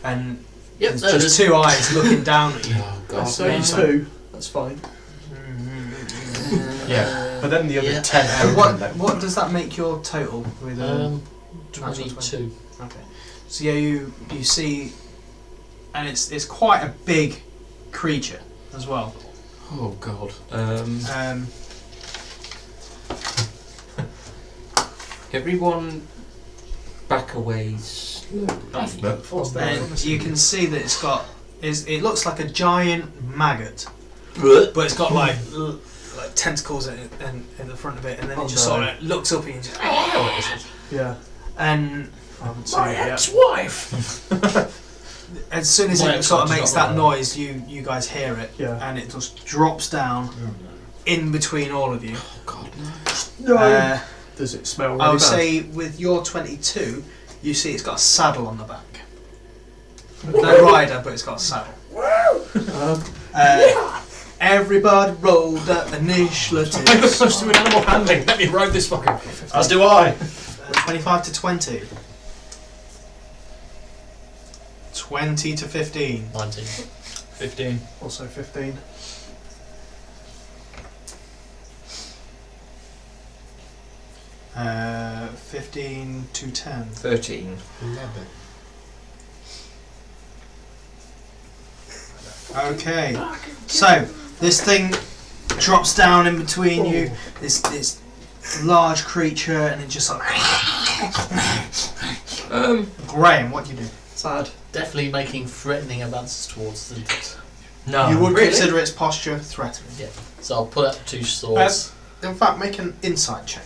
and Yep, there's no, just two eyes looking down at you. Oh god. So Yeah. 2. That's fine. Yeah, but then the other Yeah. 10 And out. what does that make your total with? 22. Okay. So yeah, you see, and it's quite a big creature as well. Oh god. Everyone back away slowly. And you can see that it's got it looks like a giant maggot, but it's got like tentacles in the front of it, and then it just sort of looks up at you and just Yeah. and I haven't seen My it yet. ex-wife! as soon as My it sort of ex-wife makes is not that right. noise, you guys hear it, Yeah. and it just drops down in between all of you. God No. Does it smell really I would bad? say with your 22, you see it's got a saddle on the back. No rider, but it's got a saddle. Everybody roll the initiative. I'm supposed to do an animal handling. Let me ride this fucker. As do I. 25 to 20. 20 to 15. 19. 15. Also 15. Uh, 15 to 10. 13. 11. Okay. So, this thing drops down in between you. It's large creature, and it just like. Graham, what do you do? Sad. Definitely making threatening advances towards the. No. You would really? consider its posture threatening. Yeah. So I'll pull out 2 swords. In fact, make an insight check.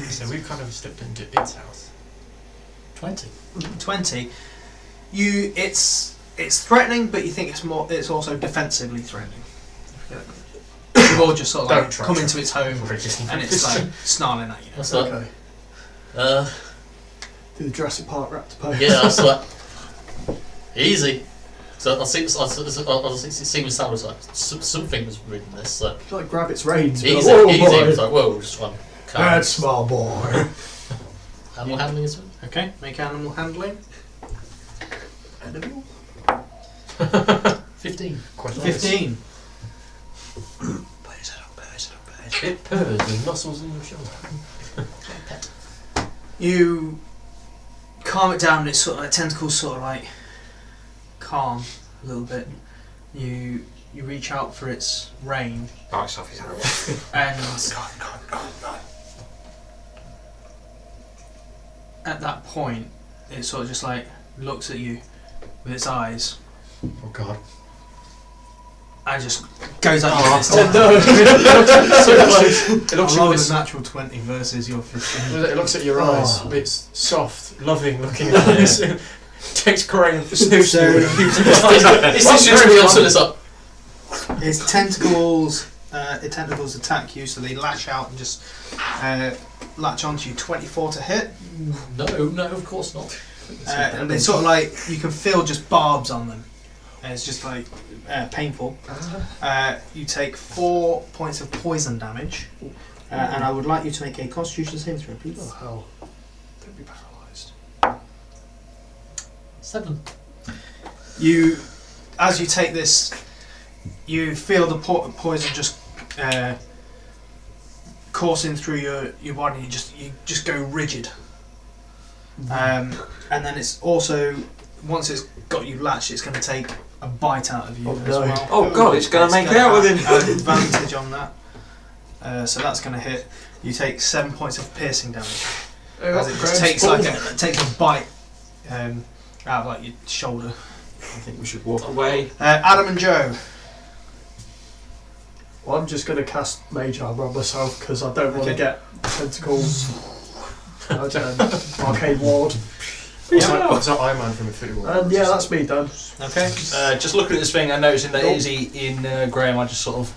So we've kind of slipped into its house. 20. 20. It's threatening, but you think it's also defensively threatening. You've all just sort of like come into its home, and it's like snarling at you. That's like, Okay. Do the Jurassic Park raptor pose. yeah, that's like easy. So I'll see with sound was like something was reading this. So Like grab its reins. easy, Whoa, easy. boy. It's like whoa, just one. That's small boy. Animal handling is one. Okay, make animal handling. 15. 15. It purrs with muscles in your shoulder. You calm it down, and it's sort of like tentacles sort of like calm a little bit. You reach out for its rein, Bites off his hand. and at that point, it sort of just like looks at you with its eyes, Oh god. and just goes at you with its Oh tentacles. It looks I at rolled this, a natural 20 versus your 15. it looks at your eyes. Oh. It's soft, loving looking eyes. Takes Graham for snooze. So- It's literally also this up. Its tentacles attack you, so they lash out and just latch onto you. 24 to hit, No, of course not. and they sort of like you can feel just barbs on them, and it's just like painful. You take 4 points of poison damage, and I would like you to make a Constitution saving throw, please. Oh hell. Don't be paralysed. 7. As you take this, you feel the poison just coursing through your body. You just go rigid, and then it's also once it's got you latched, it's going to take a bite out of you Oh, as no. well. Oh god, it's going to make gonna out with have him. Advantage on that, so that's going to hit. You take 7 points of piercing damage as it just takes a bite out of like your shoulder. I think we should walk away. Adam and Joe. Well, I'm just going to cast Mage Armor on myself because I don't want to Okay. get tentacles. Arcane Ward. What's that Iron Man from Infinity War? Yeah, that's me done. Okay. Just looking at this thing and noticing that it is in Graham, I just sort of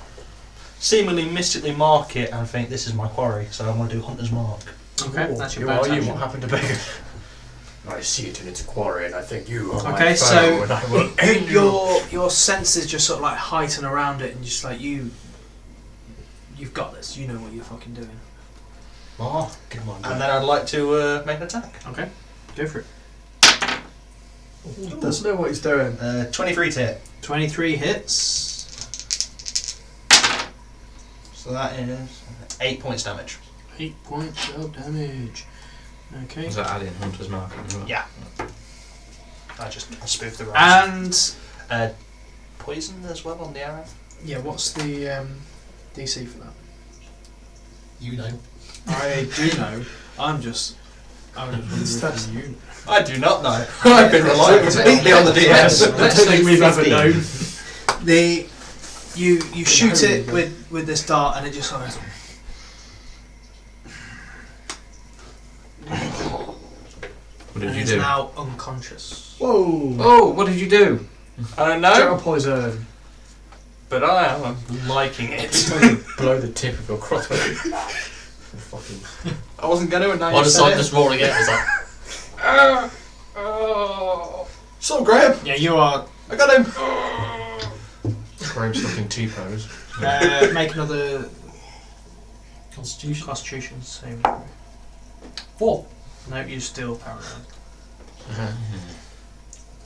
seemingly mystically mark it and think this is my quarry, so I'm going to do Hunter's Mark. Okay. Ooh, That's Who your are bonus you? action. What happened to Beggar? I see it in its quarry, and I think you are my Okay, foe, so and I will end you. your senses just sort of like heighten around it, and just like you've got this. You know what you're fucking doing. Oh. Come on, And then I'd like to make an attack. Okay. Go for it. He doesn't know what he's doing. 23 to hit. 23 hits. So that is 8 points damage. 8 points of damage. Okay. Is that adding Hunter's Mark? Yeah. I spoofed the rolls. And Poison as well on the arrow. yeah, what's the DC for that? You know. I do know. I'm just wondering if you. I do not know. I've been relying completely on the DS. I don't think we've ever known. You shoot it with this dart, and it just sort of. What did And you it's do? now unconscious. Whoa. Oh, what did you do? I don't Drow know, poison. but I am liking it. Blow the tip of your crossbow. Fucking. I wasn't going to, and now I you just said like it. just roaring out. It's like So, Graham, Yeah, you are. I got him. Graham's looking T-pose. Make another Constitution. Constitution saving. 4. No, you're still paralysed.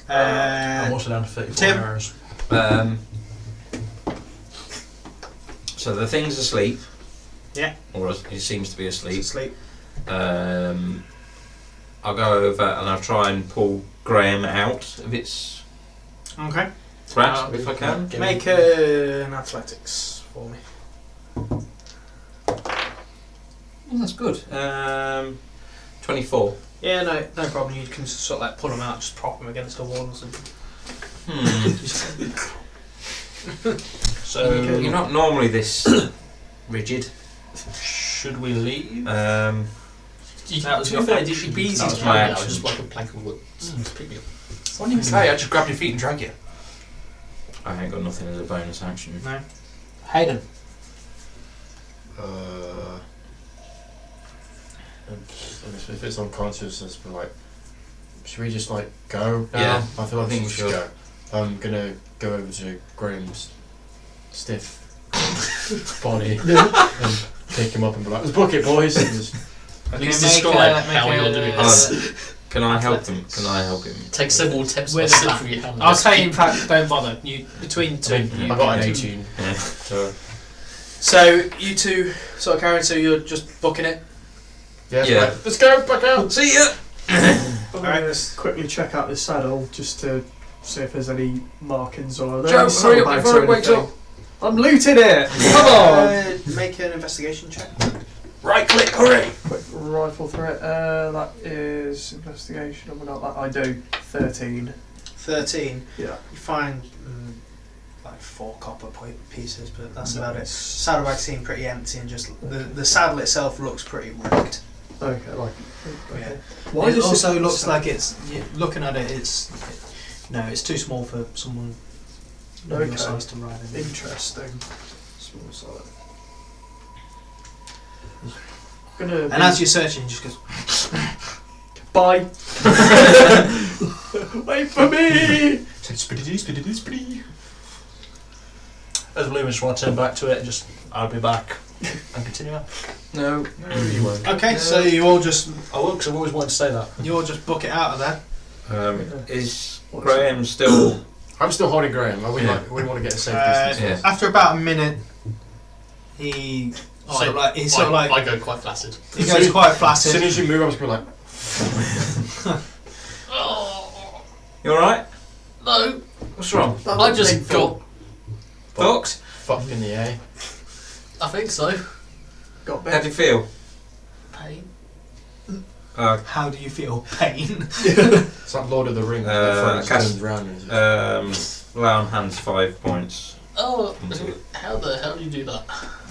I'm also down to 34 Tim. arrows. So the thing's asleep. Yeah. Or it seems to be asleep. Sleep. I'll go over and I'll try and pull Graham out of its Okay. grasp if I can. Make an athletics for me. That's good. 24. Yeah, no problem. You can just sort of like pull them out, just prop them against the walls. And So You're not normally this rigid. should we leave? That was your fair, action. it'd be easy That to was carry my out, action. just like a plank of wood. Just pick me up. I didn't even say. I just grabbed your feet and dragged you. I ain't got nothing as a bonus action. No. Hayden. If it's unconscious, it's like, should we just like go now? Yeah, I feel like I think we we should should. go. I'm gonna go over to Graham's stiff body and pick him up and be like, let's book it, boys. And just, At least make describe a- how make you're a- doing uh, this. Can I help them? Can I help him? Take several steps With by a slip plan. through your hand. I'll say, in fact, don't bother. You between two. I mean, you I got an can- 18. Yeah. So, you two sort of carrying. So you're just booking it. yeah. Yeah. Right, let's go, back out. See ya! I'm Alright. going to quickly check out this saddle just to see if there's any markings or Joe, hurry up saddlebags before or it wakes anything. up. I'm looting it! Come on! Make an investigation check. Right click, hurry! Quick rifle threat. That is investigation. I'm not that. I do 13. 13. Yeah. You find like 4 copper pieces, but that's about it. Saddlebags seem pretty empty, and just the saddle itself looks pretty wrecked. Okay, like. Okay. Yeah. Why It does also it looks like looking at it, it's too small for someone of Okay. your size to ride in. Interesting. Small side. Gonna And as you're searching, it just goes. bye. Wait for me. As Loomis want to turn back to it and just, I'll be back and continue on. No. No, you won't. Okay, so you all just I will, because I've always wanted to say that. book it out of there. Is Graham still... I'm still holding Graham. I wouldn't want to get a safe distance. Yeah. After about a minute, he sort of like I go quite flaccid. he goes quite As flaccid. soon as you move, I'm just going to be like, Oh You alright? no! What's wrong? I just got. Fucked? fuck in the air. I think so. Got How do you feel? Pain. How do you feel? Pain. It's like Lord of the Rings. cast- Round and it's Lay on hands 5 points. Oh, how the hell do you do that?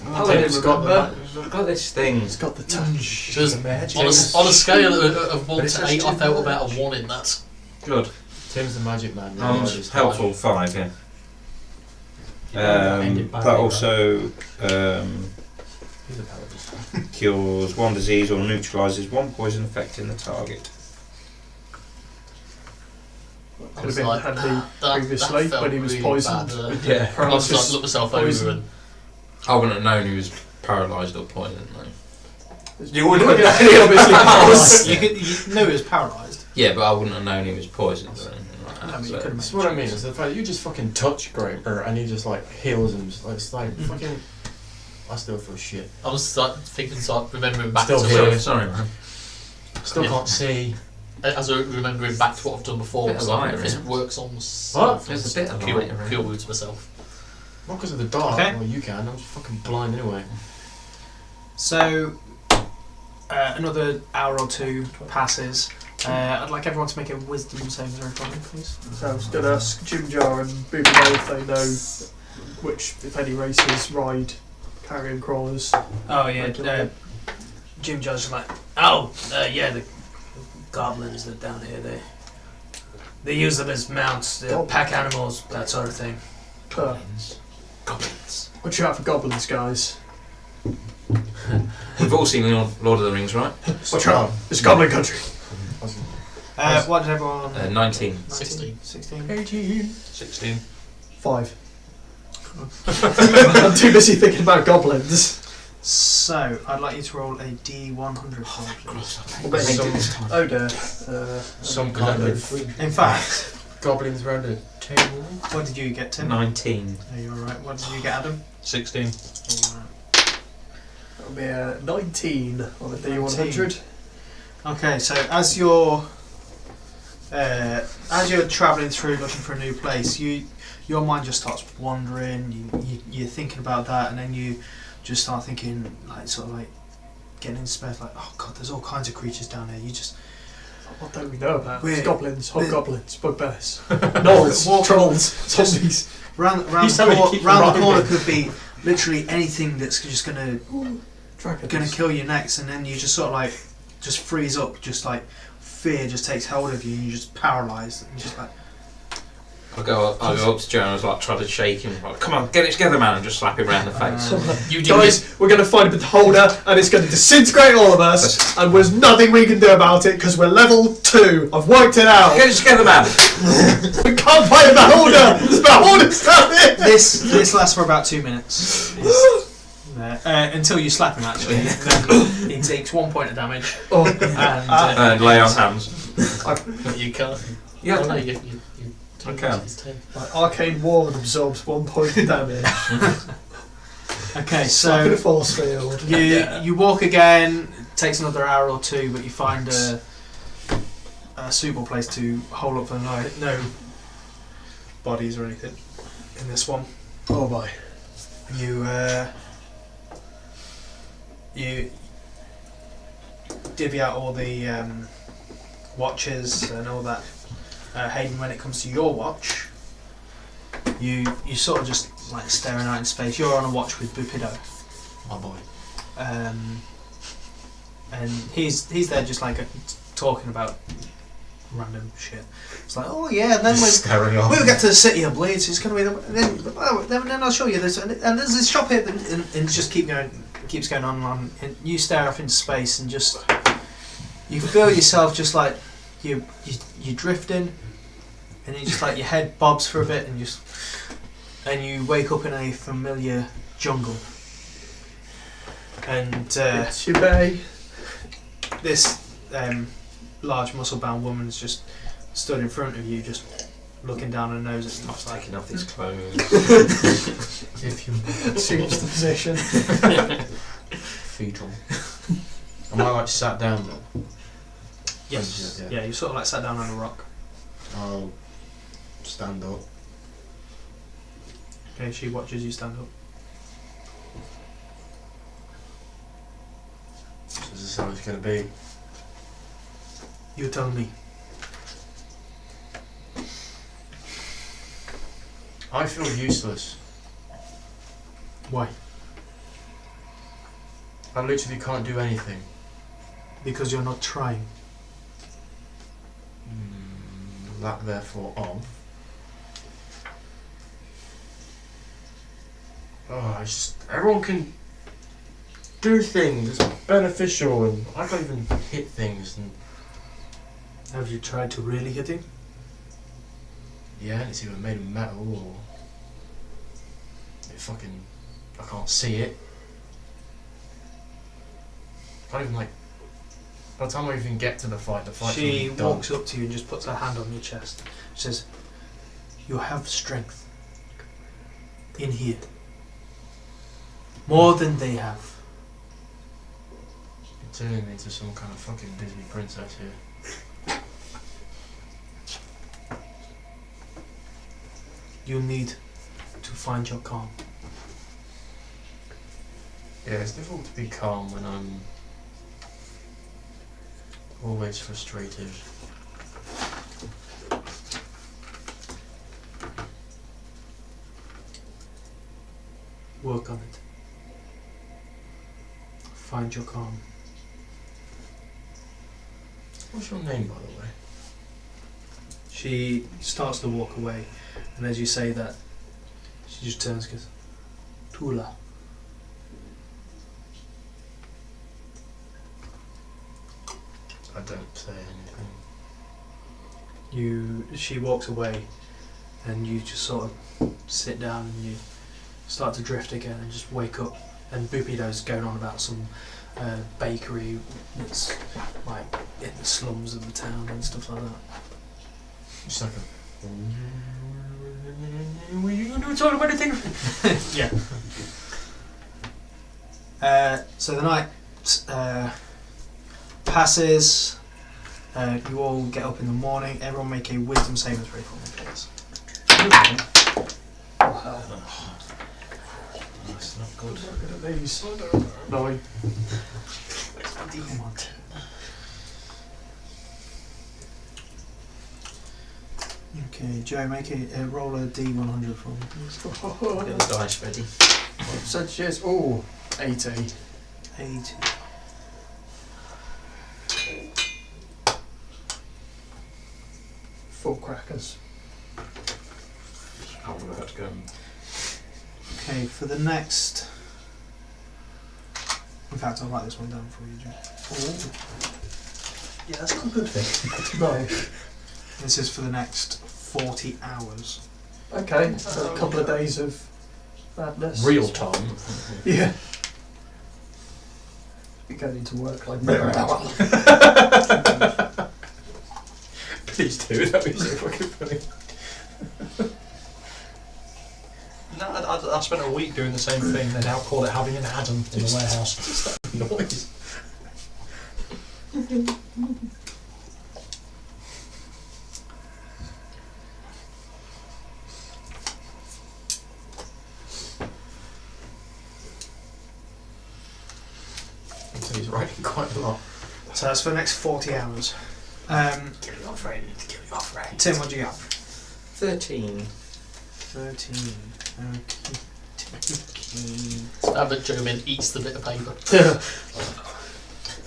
Oh, Tim's got I've got this thing. It's got the touch. Just the magic. on a scale of 1 But it's to just 8, I too felt much. about a 1 in that. Good. Tim's the magic man. Helpful 5, yeah. Ended badly, That also He's a paladin. cures 1 disease or neutralises 1 poison affecting the target. Could have been handy that previously felt when he was really poisoned. bad, with yeah. the I just paralysis. looked myself poison. over and I wouldn't have known he was paralysed or poisoned though. You wouldn't Look have at it, obviously. you knew he was paralysed. Yeah, but I wouldn't have known he was poisoned or anything like that. I mean, you so- could have That's what I mean. It's the fact that you just fucking touch Graham, and he just like heals him. It's like fucking. I still feel shit. I was like thinking, so remembering back Still to here. what, Sorry, man. Still Yeah. can't see. as I remembering back to what I've done before. Bit I was of like, light if this around. works on myself, There's a bit of cure, light around. cure wounds myself. Not because of the dark. Okay. Well, you can. I'm just fucking blind anyway. So another hour or 2 passes. I'd like everyone to make a wisdom saving throw for me, please. So I was going to ask Jim Jar and Booby Boy if they know which, if any, races ride carrion crawlers. Oh yeah, Jim Judge is like, oh yeah, the goblins that down here, they use them as mounts, pack animals, that sort of thing. Goblins. Watch out for goblins, guys. We've all seen Lord of the Rings, right? Watch out. It's goblin country. What did everyone? 19. 19? 16. 16. 18. 16. 5. I'm too busy thinking about goblins. So I'd like you to roll a D100 for me, please. Or maybe Some, oh dear. some kind of In fact, goblins round a table. what did you get, Tim? 19. Are you alright? What did you get, Adam? 16. Are you alright? That'll be a 19 on a D100. Okay, so as you're travelling through looking for a new place, your mind just starts wandering. You're thinking about that, and then you just start thinking like getting in space, like, oh god, there's all kinds of creatures down here. You just What don't we know about? We're- Goblins, hobgoblins, bugbears, Gnolls, gnolls, trolls, zombies. round He's telling me to keep the rhyming. corner could be literally anything that's just gonna Dragons. kill you next, and then you just sort of like just freeze up, just like fear just takes hold of you, and you're just paralysed, and just like I'll go up to Joe and I was like, try to shake him. Like, come on, get it together, man, and just slap him around the face. You did Guys, we're going to find a beholder and it's going to disintegrate all of us, and there's nothing we can do about it because we're level 2. I've worked it out. Get it together, man. We can't fight a beholder. There's beholders down here. this lasts for about 2 minutes. Until you slap him, actually. Then he takes 1 point of damage. Oh, And lay on hands. You can't. Yeah, Oh, I no, can. you I can. It's 10. my arcane ward absorbs 1 point of damage. Okay, Slap in a so force field. you walk again. It takes another hour or two, but you find a suitable place to hole up for the night. No bodies or anything in this one. Oh boy. You divvy out all the watches and all that. Hayden, when it comes to your watch, you sort of just like staring out in space. You're on a watch with Bupido, My boy. and he's there just like talking about random shit. It's like, oh yeah, and then we'll get to the city of Blades. It's going to be then I'll show you this, and there's this shop here, and it's just keeps going on and on. And you stare off into space and just you feel yourself just like you're drifting, and you just like your head bobs for a bit, and you wake up in a familiar jungle, and It's your bay. this large muscle-bound woman's just stood in front of you, just looking down her nose at stuff. Like, Taking off his clothes. If you Change the position. Fetal. Am I like sat down then? yes, Yeah. yeah, you sort of like sat down on a rock. I'll stand up. Okay, she watches you stand up. So this is how it's going to be. You tell me. I feel useless. Why? I literally can't do anything. Because you're not trying. Lack therefore of. Oh, it's just everyone can do things. It's beneficial, and I can't even hit things. And Have you tried to really hit him? yeah, it's either made of metal or it fucking. I can't see it. Can't even like. By the time I even get to the fight's She already done. walks up to you and just puts her hand on your chest. She says, "You have strength in here. More than they have. You're turning me into some kind of fucking Disney princess here. You need to find your calm." Yeah, it's difficult to be calm when I'm always frustrated. Work on it. Find your calm. What's your name, by the way? She starts to walk away, and as you say that, she just turns and goes, "Tula." I don't say anything. She walks away, and you just sort of sit down and you start to drift again and just wake up. And Bupido's going on about some bakery that's like in the slums of the town and stuff like that. It's like Were you going to talk about anything? Yeah. So the night passes. You all get up in the morning. Everyone make a wisdom saving throw for me, please. That's not good. Looking at these. 9. Okay, Joe, make a roll a D100 for me, please. Get the dice ready. Percentages. Oh, 80. 80. Full crackers. I'm going to have to go. Okay, for the next. In fact, I'll write this one down for you, Joe. Yeah, that's not a good thing. No. This is for the next 40 hours. Okay, so a couple of days of madness. Real time. Yeah. You're going into work like Please do, that'd be so fucking funny. No, I spent a week doing the same thing. They now call it having an Adam in the warehouse. Just that noise. So he's writing quite a lot. So that's for the next 40 hours. Kill your friend, kill your friend. Tim, what do you got? 13. 13. Okay. Stab at Joe Min eats the bit of paper.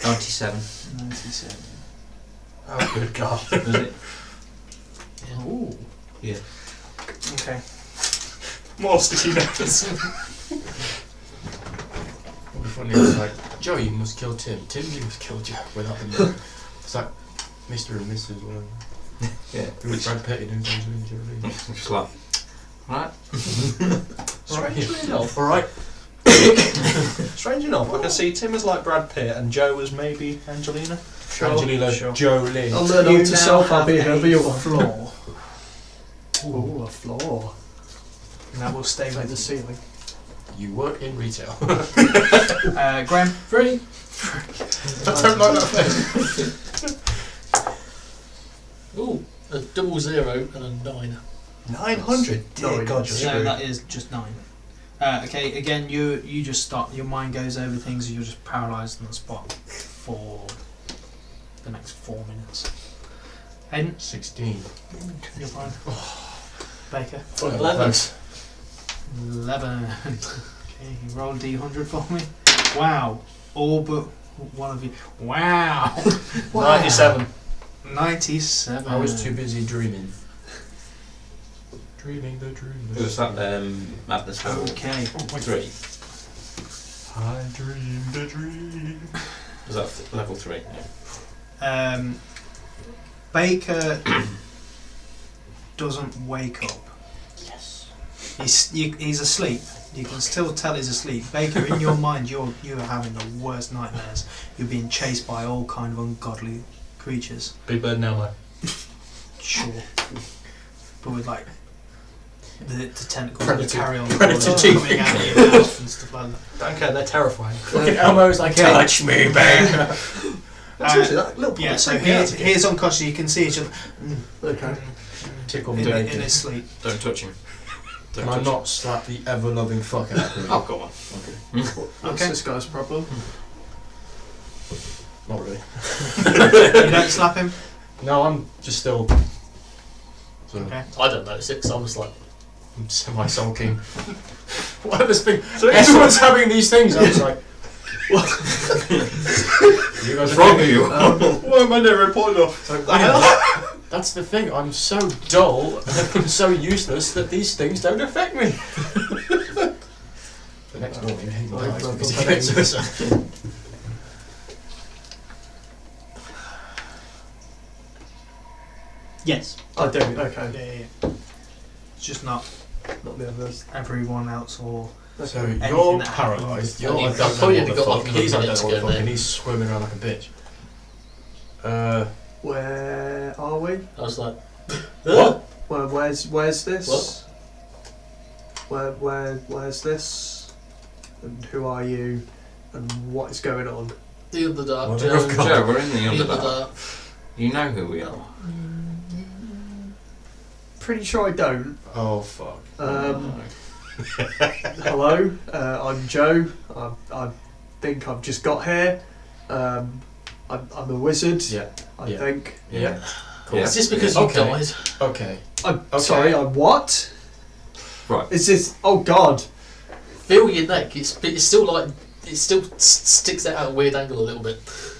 97. 97. Oh, good God. Was it? Yeah. Ooh. Yeah. Okay. More sticky notes. What would be funny is like, Joe, you must kill Tim. Tim, you must kill Joe without the name. It's like Mr. and Mrs. whatever. Yeah. Who was Brad Pitt in Angelina Jolie. Just like, right. Strangely enough, Alright. strange enough, I can see Tim as like Brad Pitt and Joe as maybe Angelina. Angelina Sure. Jolie. I'll learn You on to now self, I'll have be an a overview. floor. Ooh, a floor. And that will stay Like with the you. ceiling. You work in retail. Graham? Free. I don't like that face. Ooh, a 00 and a 9. 900? Dear No, God, No, you're screwed. that is just 9. Okay, again, you just start. Your mind goes over things, and you're just paralysed on the spot for the next 4 minutes. Hayden, 16. you're fine. Baker, 11. 11. Okay, you roll D100 for me. Wow, all but one of you. Wow. 97. 97. I was too busy dreaming. Dreaming the dream. It was that madness level. Okay. 3. I dreamed a dream. Was that level 3? Yeah. Baker doesn't wake up. Yes. He's asleep. You can still tell he's asleep. Baker, in your mind, you're having the worst nightmares. You're being chased by all kind of ungodly creatures. Big Bird and Elmo. Sure. But with like the tentacles, Predator. the carry-on Predator claws teeth. coming out of your mouth and stuff like that. Don't care, they're terrifying. Fucking Elmo's like, touch me, Baker. Seriously, that little Yeah, so freaked me out again. he's unconscious. You can see each other Okay. Tickle in me. his sleep. Don't touch him. Don't Can I touch not slap the ever-loving fuck out of him? Oh, go on. That's this guy's problem. Not really. You don't slap him. No, I'm just still... sort of Okay. I don't notice it because I was like, semi-sulking. What this thing? Everyone's having these things. I was like... What? You guys What's are wrong with you? Why am I never reported off? It's like, wait, that's the thing. I'm so dull and I'm so useless that these things don't affect me. The next morning, he dies because he gets suicide. yes. I do, okay. Yeah. It's just not Not the others. everyone else or. So Anything you're that paralysed. happens. You're I've I don't know probably what only the got fuck. like He's I minutes don't know what the to go fuck, and there. he's swimming around like a bitch. Where are we? I was like, What? Where's this? What? Where's this? And who are you? And what is going on? the Underdark. Well, Joe, of course. Joe, we're in the the Underdark. Underdark. You know who we are. Pretty sure I don't. Oh fuck. Um, Hello, I'm Joe. I think I've just got here. I'm a wizard. Yeah. I think. Yeah. Yeah. Is this because you Okay. died? Okay. I'm Okay. sorry. I'm what? Right. Is this? Oh God. Feel your neck. It's still like it still sticks out at a weird angle a little bit.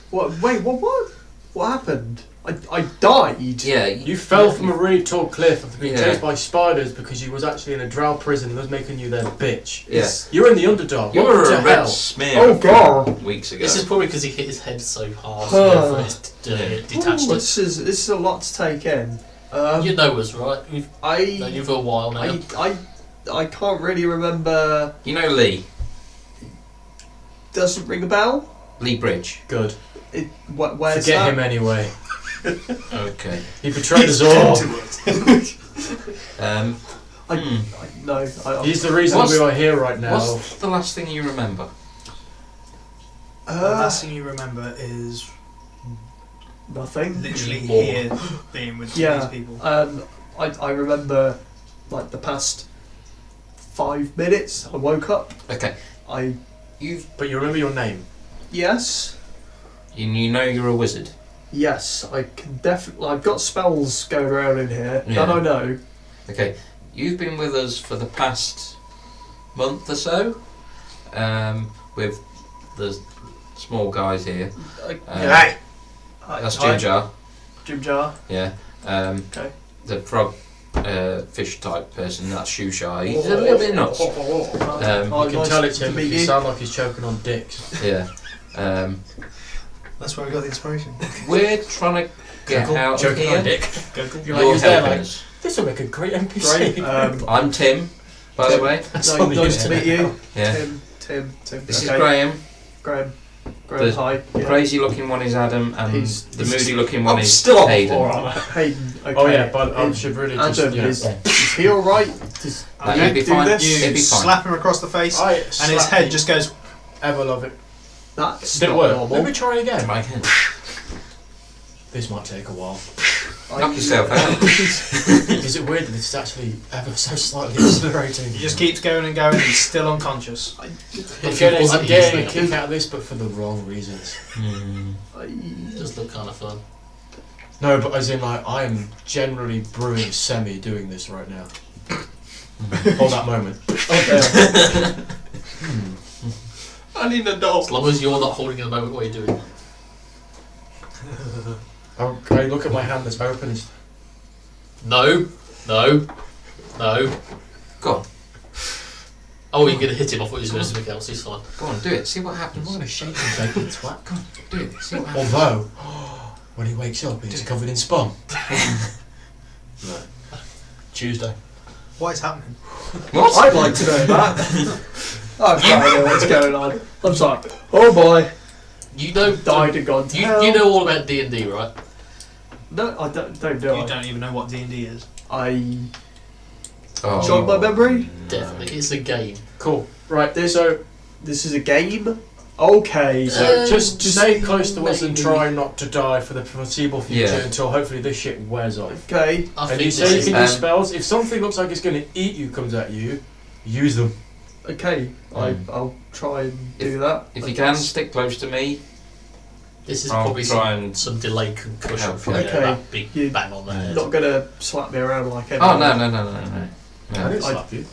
What? Wait. What? What happened? I died. Yeah. You fell from a really tall cliff after being Yeah. chased by spiders because you was actually in a drow prison that was making you their bitch. Yeah. You're in the underdog. You What were the a red hell? smear Oh God. weeks ago. This is probably because he hit his head so hard. Huh. It detached Ooh, it. this is a lot to take in. You know us, right? We've known you for a while now. I can't really remember. You know Leigh? Doesn't ring a bell. Leigh Bridge. Good. Where's Forget that? him anyway. Okay. He betrayed us all. No. He's the reason What's- we are here right now. What's the last thing you remember? The last thing you remember is nothing. literally More. here being with Yeah. these people. I remember like the past 5 minutes. I woke up. Okay. But you remember your name. Yes. You know you're a wizard. Yes. I can definitely. I've got spells going around in here. Yeah. That I know. Okay. You've been with us for the past month or so, with the small guys here. Hey! That's Jimjar. Jim Jar. Yeah. Okay. The frog, fish type person. That's Shusha. He's a little bit nuts. You can tell it's him because you sound like he's choking on dicks. Yeah. That's where I got the inspiration. We're trying to get out of Choking here. on dick. Google. Like, he was there helping like, us. this will make a great NPC. Great. I'm Tim, by the way. Nice to meet you. Yeah. Tim. This Okay. is Graham. Graham. The Hi. Yeah. Crazy looking one is Adam, and He's- the he's- moody looking one I'm is still on the Hayden. floor, aren't I? Hayden. Okay. Oh yeah, but I should really just... Adam, yeah. is he alright? Does That he would be do fine. this? It'd You be fine. slap him across the face, and his head just goes. Ever love it. That's Didn't not work. normal. Let me try again. Right, Hayden. This might take a while. Knock yourself out. Is it weird that it's actually ever so slightly accelerating? He just keeps going and going. He's still unconscious. I'm If getting, it wasn't I'm getting a easy, kick out of this, but for the wrong reasons. it does look kind of fun. No, but as in, like, I am generally brewing semi doing this right now. Hold that moment. Okay. I need a doll. As long as you're not holding in the moment what you're doing. I look at my hand that's open. It's, No. Go on. Oh, you're going to hit him. I thought you were going to do something else. He's fine. Go on, do it. See what I'm happens. not going to shake him, bacon twat. Go on, do it. See what happens. Although, when he wakes up, he's covered in spum. Tuesday. What is happening? What? I'd like to know that. I don't know what's going on. I'm sorry. Oh boy. You know, Died and gone to hell. you know all about D&D, right? No, I don't do You I? don't even know what D&D is. I Oh. jog my memory. Definitely. It's a game. Cool. Right, This so this is a game. Okay. just stay close to us and maybe. try not to die for the foreseeable future Yeah. until hopefully this shit wears off. Okay. I And think you this say you is... can Um, use spells. If something looks like it's going to eat you comes at you, use them. Okay. I'll try and do that. If you can, stick close to me. This is I'll probably try and some delayed concussion help from you. Okay. that big You- bang on the You're head. not gonna slap me around like Oh anyone. no. I didn't slap you.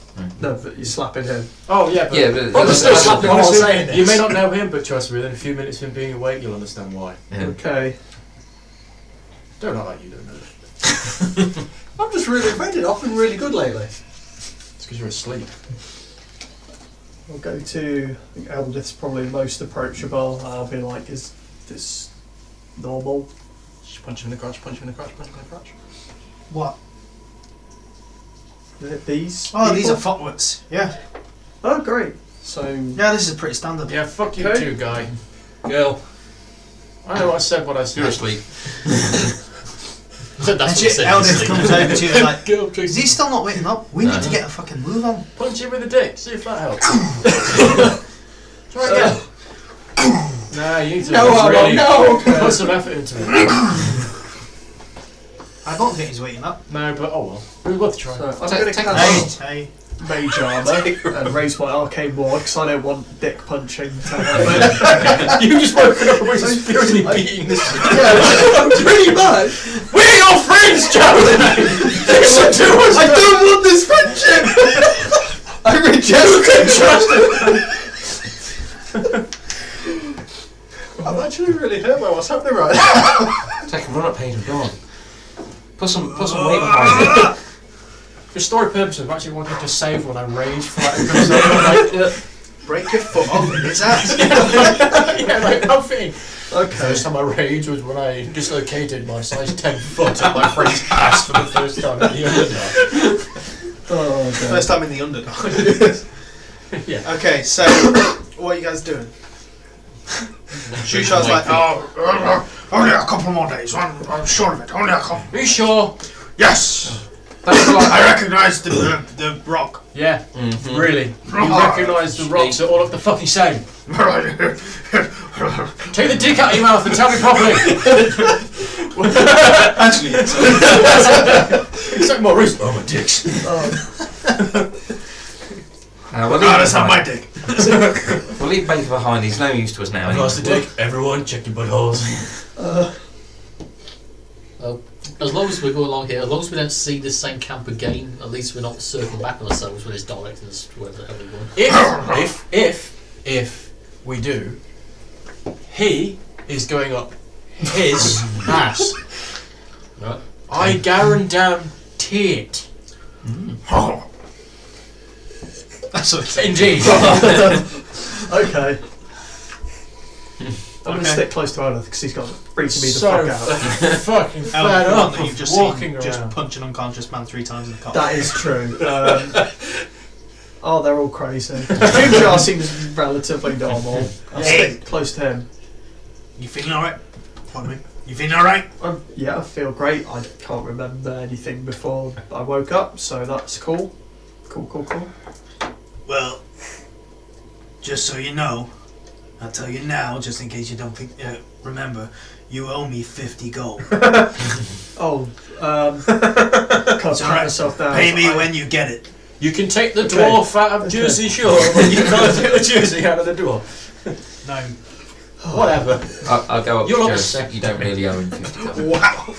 No, but you're slapping him. Oh yeah, but Yeah, but Well, that's- still that's- slapping while honestly, saying this. you may not know him, but trust me, within a few minutes of him being awake, you'll understand why. Yeah. Okay. Don't act like you don't know. I'm just really offended. I've been really good lately. It's because you're asleep. I'll go to. I think Eldith's probably the most approachable. I'll be like, is this normal? Just punch him in the crotch, punch him in the crotch, punch him in the crotch. What? These? Oh, these are people? fuckwits. Yeah. Oh, great. So. Yeah, this is pretty standard. Yeah, fuck you Okay. too, guy. Girl. I know I said what I said. You're asleep. That's what he said. Eldith comes over to you and is like, Girl, is he still not waking up? We need to get a fucking move on. punch him with a dick, see if that helps. Try again. Nah, you need to really no. put some effort into it. I don't think he's waking up. No, but oh well. We've got to try. So I'm Take- gonna take cast. Hey. mage armour and raise my arcane ward because I don't want dick punching to happen. You just woken up and we're spiritually beating this. Yeah, pretty much. We're your friends, Joe! Listen to us! I don't want this friendship! I reject it! I'm actually really hurt by what's happening right now. Take a run up, Hayden. Go on. Put some weight behind it. For story purposes, I'm actually wanting to save when I rage for that. Break your foot off in his ass. Yeah, like nothing. Okay. First time I raged was when I dislocated my size 10 foot at my friend's ass for the first time in the Underdark. Oh, God. First time in the Underdark. Yeah. Okay, so what are you guys doing? Shushar's like, Only a couple more days. I'm sure of it. Only a couple. Are you sure? Yes. That's like I recognise the rock. Yeah. Mhm. Really? You recognise the rocks are all look the fucking same. Take the dick out of your mouth and tell me properly. actually, It's like more reason. Oh, my dicks. That's not my dick. We'll leave Baker behind. He's no use to us now. I lost the dick. Everyone, check your buttholes. As long as we go along here, as long as we don't see this same camp again, at least we're not circling back on ourselves when it's directing us to wherever the hell we're going. If we do, he is going up his ass. Right. I guarantee it. Oh, that's what it's Indeed. Okay. I'm going to Okay. stick close to Olaf because he's got freaking me the So fuck out. fucking fed Alan, up that of you've just walking seen around. just punch an unconscious man 3 times in the car. That is true. Oh, they're all crazy. Jimjar seems relatively normal. I'll Hey. stick close to him. you feeling alright? Pardon me. You feeling alright? Yeah, I feel great. I can't remember anything before I woke up, so that's cool. Cool. Well, just so you know, I'll tell you now, just in case you don't remember, you owe me 50 gold. Oh, can't It's pat alright. myself down. Pay me I- when you get it. You can take the Okay. dwarf out of Jersey Shore, but you can't take the Jersey out of the dwarf. No. Whatever. I'll go up You're to not Joe. sick. You don't really owe him 50 gold. Wow.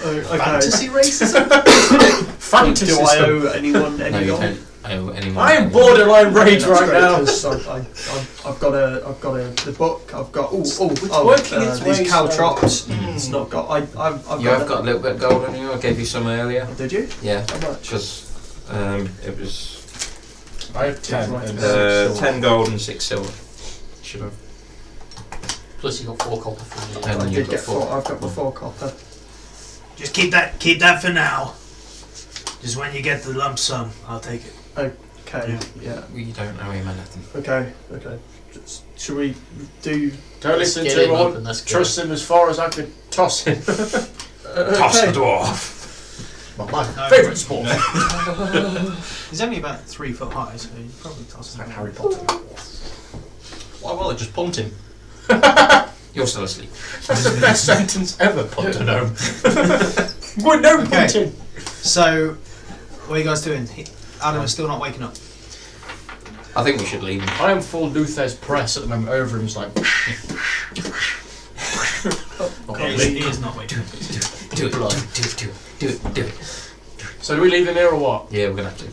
Okay. Fantasy racism? Fantasy. Do I owe anyone No, any you gold? don't owe anyone. I am any borderline rage That's right great, now. 'cause I've got the book. I've got It's working its way these caltrops. Mm. It's not got. I've You have got a little bit of gold on you. I gave you some earlier. Did you? Yeah, How much? because it was I have 10. and 10 gold and 6 silver. Should have. Plus you got 4 copper from the. And I then did you've got get 4. 4. I've got my 4 copper. Just keep that for now. Just when you get the lump sum, I'll take it. Okay. Yeah. We don't owe him anything. Okay. Should we do? Don't Let's listen get to him him. up and let's go. Trust him as far as I could toss him. Toss the dwarf. My favourite sport. He's only about 3 foot high, so you probably toss him. Harry Potter. Why will it just punt him? You're still asleep. That's the best sentence ever, Pontonome. We're no Okay. punting. So, what are you guys doing? Adam is still not waking up. I think we should leave him. I am full Luther's press at the moment over him. It's like. He is not waking up. Do it. So do we leave him here or what? Yeah, we're gonna have to.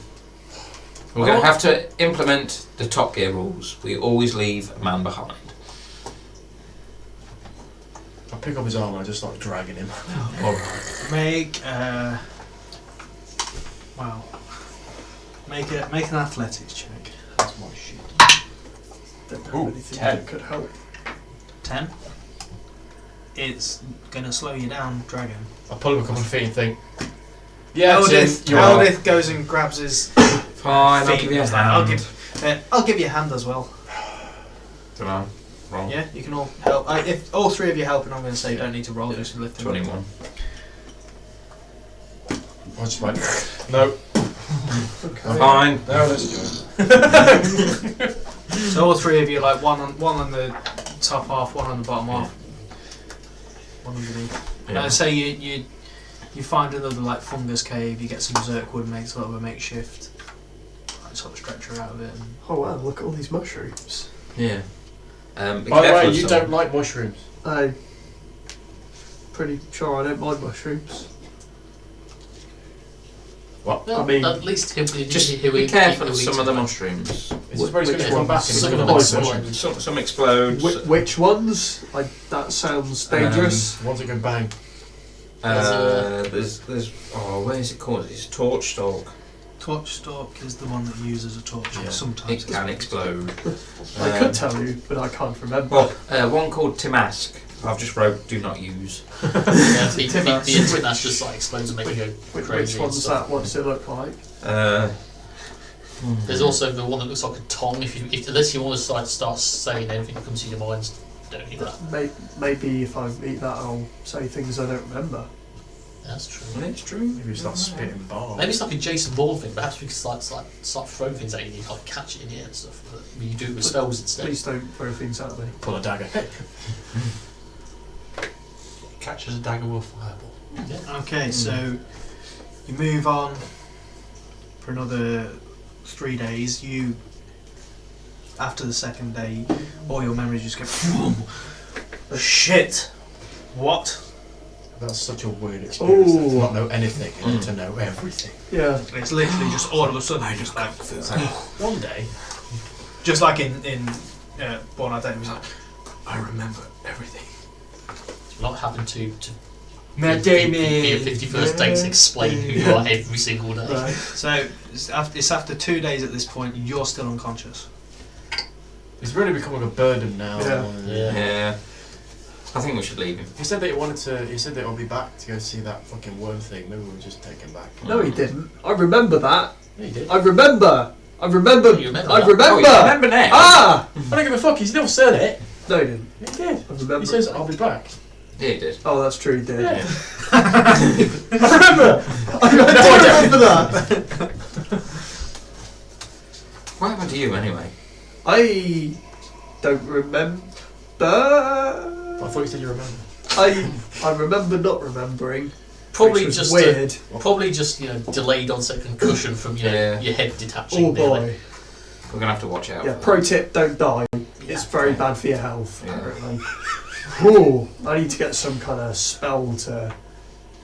We're gonna have to implement the Top Gear rules. We always leave a man behind. I pick up his arm and I just start dragging him. Alright. Make wow. Make an athletics check. That's my shit. Don't Ooh, have anything 10. that could help. 10. It's gonna slow you down, dragon. I pull him a couple of feet and think. Yeah, Tim, you're Eldith goes and grabs his Fine, I'll feet. give you a I'll hand. I'll give you a hand as well. Don't know. Wrong. Yeah, you can all help. If all 3 of you help, and I'm going to say you don't need to roll, just lift him. 21. I just went. No. Fine. No, let's do it. So all 3 of you, like one on the top half, one on the bottom half, one underneath. Yeah. Say you find another like fungus cave. You get some zerk wood, makes a little bit of makeshift like sort of stretcher out of it. And Oh wow, look at all these mushrooms. Yeah. Be By the careful way, of you someone. don't like mushrooms. I'm pretty sure I don't mind mushrooms. What? Well, I mean, at least Just be careful of some of the mushrooms. Is this where he's going Which to come back and Some of make them a explode. Some explode. Which ones? That sounds dangerous. One's a good bang. There's what is it called? It's torch stalk. torch stalk is the one that uses a torch. Yeah. Sometimes It can explode. I could tell you, but I can't remember. Well, one called Timask. I've just wrote do not use. Yeah, the internet just like explodes and make you go Which crazy. one's and stuff. that? What does it look like? There's also the one that looks like a tongue. Unless you want to start saying anything that comes to your mind, don't eat that. Maybe if I eat that, I'll say things I don't remember. That's true. It's true. Maybe it's not spitting balls. Maybe it's like a Jason Bourne thing. Perhaps we could start throwing things at you and you can't catch it in the air and stuff. But you do it with spells instead. Please don't throw things at me. Pull a dagger. Catches a dagger with a fireball. Yeah. Okay, so you move on for another 3 days. After the second day, all your memories just go. Shit! What? That's such a weird experience. Ooh. To not know anything and to know everything. Yeah. It's literally just all of a sudden. I just like One day, just like in Born Identity, it was like I remember everything. Not having to Matt be a Damon. 51st date to explain who you are every single day. Right. So it's after 2 days at this point. You're still unconscious. It's really becoming a burden now. Yeah. Yeah. I think we should leave him. He said that he wanted to. He said that he'll be back to go see that fucking worm thing. Maybe we'll just take him back. No, he didn't. I remember that. Yeah, he did. I remember. You remember I that? remember. Oh, you remember now? Ah! I don't give a fuck. He's never said it. No, he didn't. He did. I remember. He says I'll be back. Yeah, he did. Oh, that's true. He did. Yeah. I remember. I do remember that. What happened to you anyway? I don't remember. I thought you said you remember. I remember not remembering. Probably which was just weird. probably just delayed onset concussion from Yeah. your head detaching. Oh boy. nearly. We're gonna have to watch out. Yeah. for Pro tip: don't die. It's very bad for your health. Yeah. Apparently. Ooh, I need to get some kind of spell to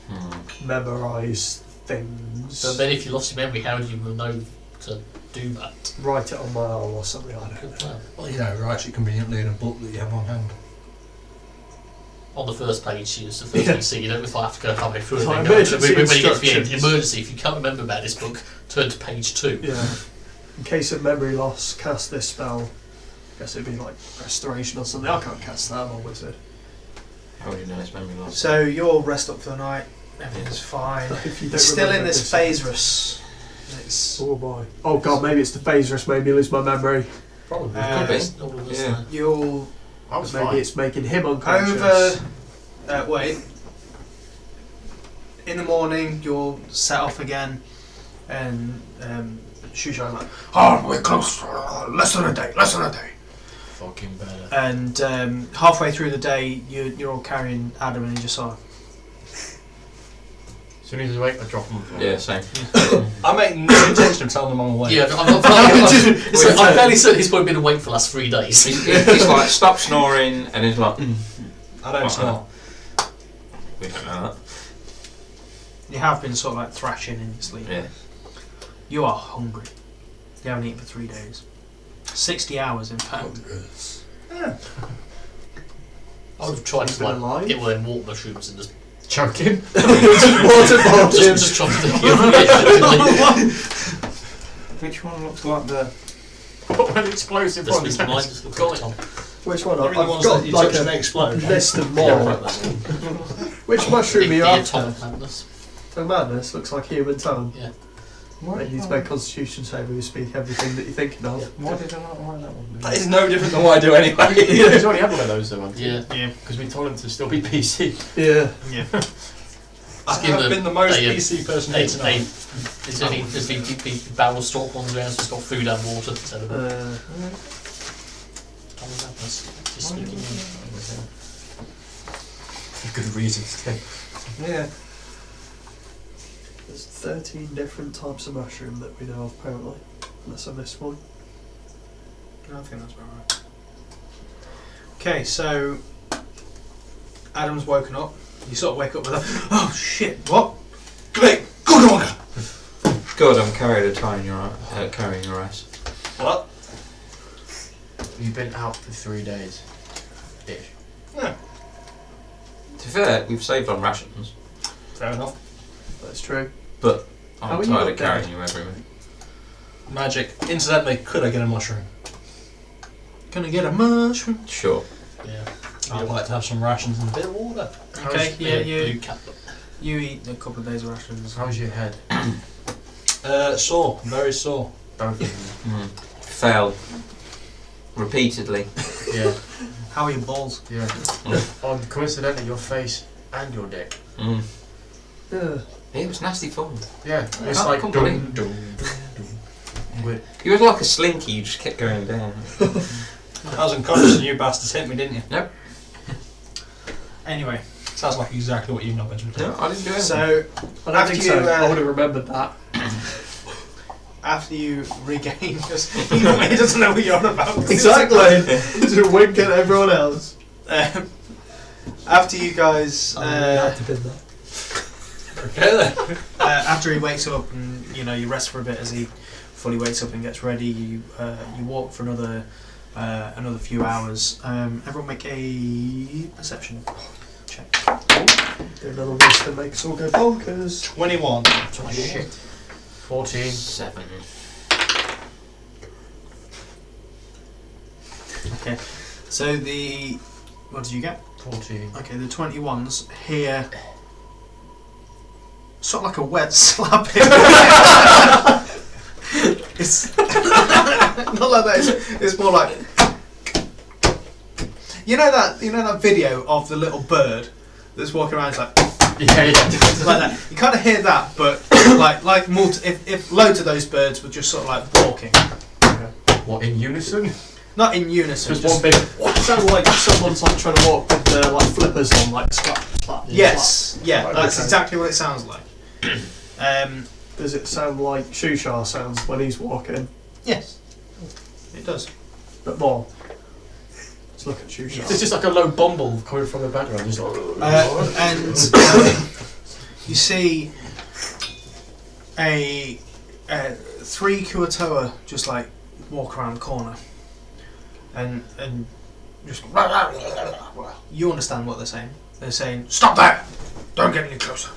that. memorise things. But then if you lost your memory, how do you know to do that? Write it on my arm or something. I don't know. Good plan. Well, you know, write it conveniently in a book that you have on hand. On the first page, it's the first thing you see. You don't have to go halfway through it. Like Then go, emergency when you get to the end, instructions. emergency. If you can't remember about this book, turn to page 2. Yeah. In case of memory loss, cast this spell. I guess it'd be like restoration or something. I can't cast that. I'm a wizard. How would you know it's memory loss? So you'll rest up for the night. Everything's fine. If you don't It's still in remember this Phaserus. It's Oh boy. Oh god, maybe it's the Phaserus made me lose my memory. Probably. Uh, Could be. All of us Yeah. there. you'll I was Maybe fine. it's making him unconscious. wait. In the morning, you'll set off again, and Shushan's like, Oh, we're close. Less than a day. Fucking better. and halfway through the day, you're all carrying Adam, and you just sort of. As soon as he's awake, I drop him. Yeah, same. I make no intention of telling them I'm awake. Yeah, I'm fairly certain he's probably been awake for the last 3 days. He's like, stop snoring, and he's like, I don't snore. we don't know that. You have been sort of like thrashing in your sleep. Yeah. You are hungry. You haven't eaten for 3 days. 60 hours, in fact. I would have tried to Been alive? get one of them water mushrooms and just Choke him. just try to kill Which one looks like the... Put an explosive This on is his mine. head. Just look at Tom. Which one? They're I've the ones got that you like touch and a they explode. list of more. Which mushroom are you The after? atomic madness. Tongue madness looks like human tongue. Yeah. You need to make constitution save where you speak everything that you're thinking of. Why did I not write that one? That is no different than what I do anyway. He's already had one of those though, hasn't he? Yeah. Because we told him to still be PC. Yeah. I give have them been the most a, PC person There's tonight. the barrel stock ones around, so it's got food and water instead of atomic madness. Just sneaking in. Good reasons too. Yeah. There's 13 different types of mushroom that we know of apparently. Unless I missed one. No, I think that's about right. Okay, so Adam's woken up. You sort of wake up with a, oh shit, what? Good order. God, I'm carrying carrying your ass. What? You've been out for 3 days. Ish. Yeah, To be fair, we've saved on rations, fair enough. That's true. but How I'm are you tired not of carrying you everywhere. Magic. Incidentally, could I get a mushroom? Gonna get a mushroom. Sure. Yeah. I'd like to have some rations and a bit of water. Okay, yeah, Blue you cat. you eat a couple of days of rations. How's your head? Sore. Very sore. Both of you. Fail. Repeatedly. Yeah. How are your balls? Yeah. Coincidentally, your face and your dick. Mm. Yeah. It was nasty fun. Yeah. It's can't like complain. dum, dum, dum, dum. You had like a slinky, you just kept going down. I was unconscious and you bastards hit me, didn't you? Nope. Anyway, Sounds like exactly what you know better to do. No, I didn't do anything. so I don't After think you, so. I would have remembered that. after you regain, just even he doesn't know what you're on about. Exactly. Just wink at everyone else. After you guys, Had to been that. Okay then. after he wakes up and you rest for a bit as he fully wakes up and gets ready, you walk for another few hours. Everyone make a perception check. Do another wisdom makes all go bonkers. 21. Shit. 14. 7. Okay, so what did you get? 14. Okay, the 21s here. Sort of like a wet slapping. It's not like that. It's more like you know that video of the little bird that's walking around. It's like Yeah. it's like that. You kind of hear that, but like if loads of those birds were just sort of like walking, What, in unison? not in unison. Just one big. It sounds like someone's like trying to walk with the like flippers on, like slap, slap. Yes, yeah, Right, that's okay. exactly what it sounds like. Does it sound like Shushar sounds when he's walking? Yes, it does. But more. Let's look at Shushar. It's just like a low bumble coming from the background. Just like, And you see a 3 Kuatoa just like walk around the corner, and just you understand what they're saying. They're saying, Stop that! Don't get any closer.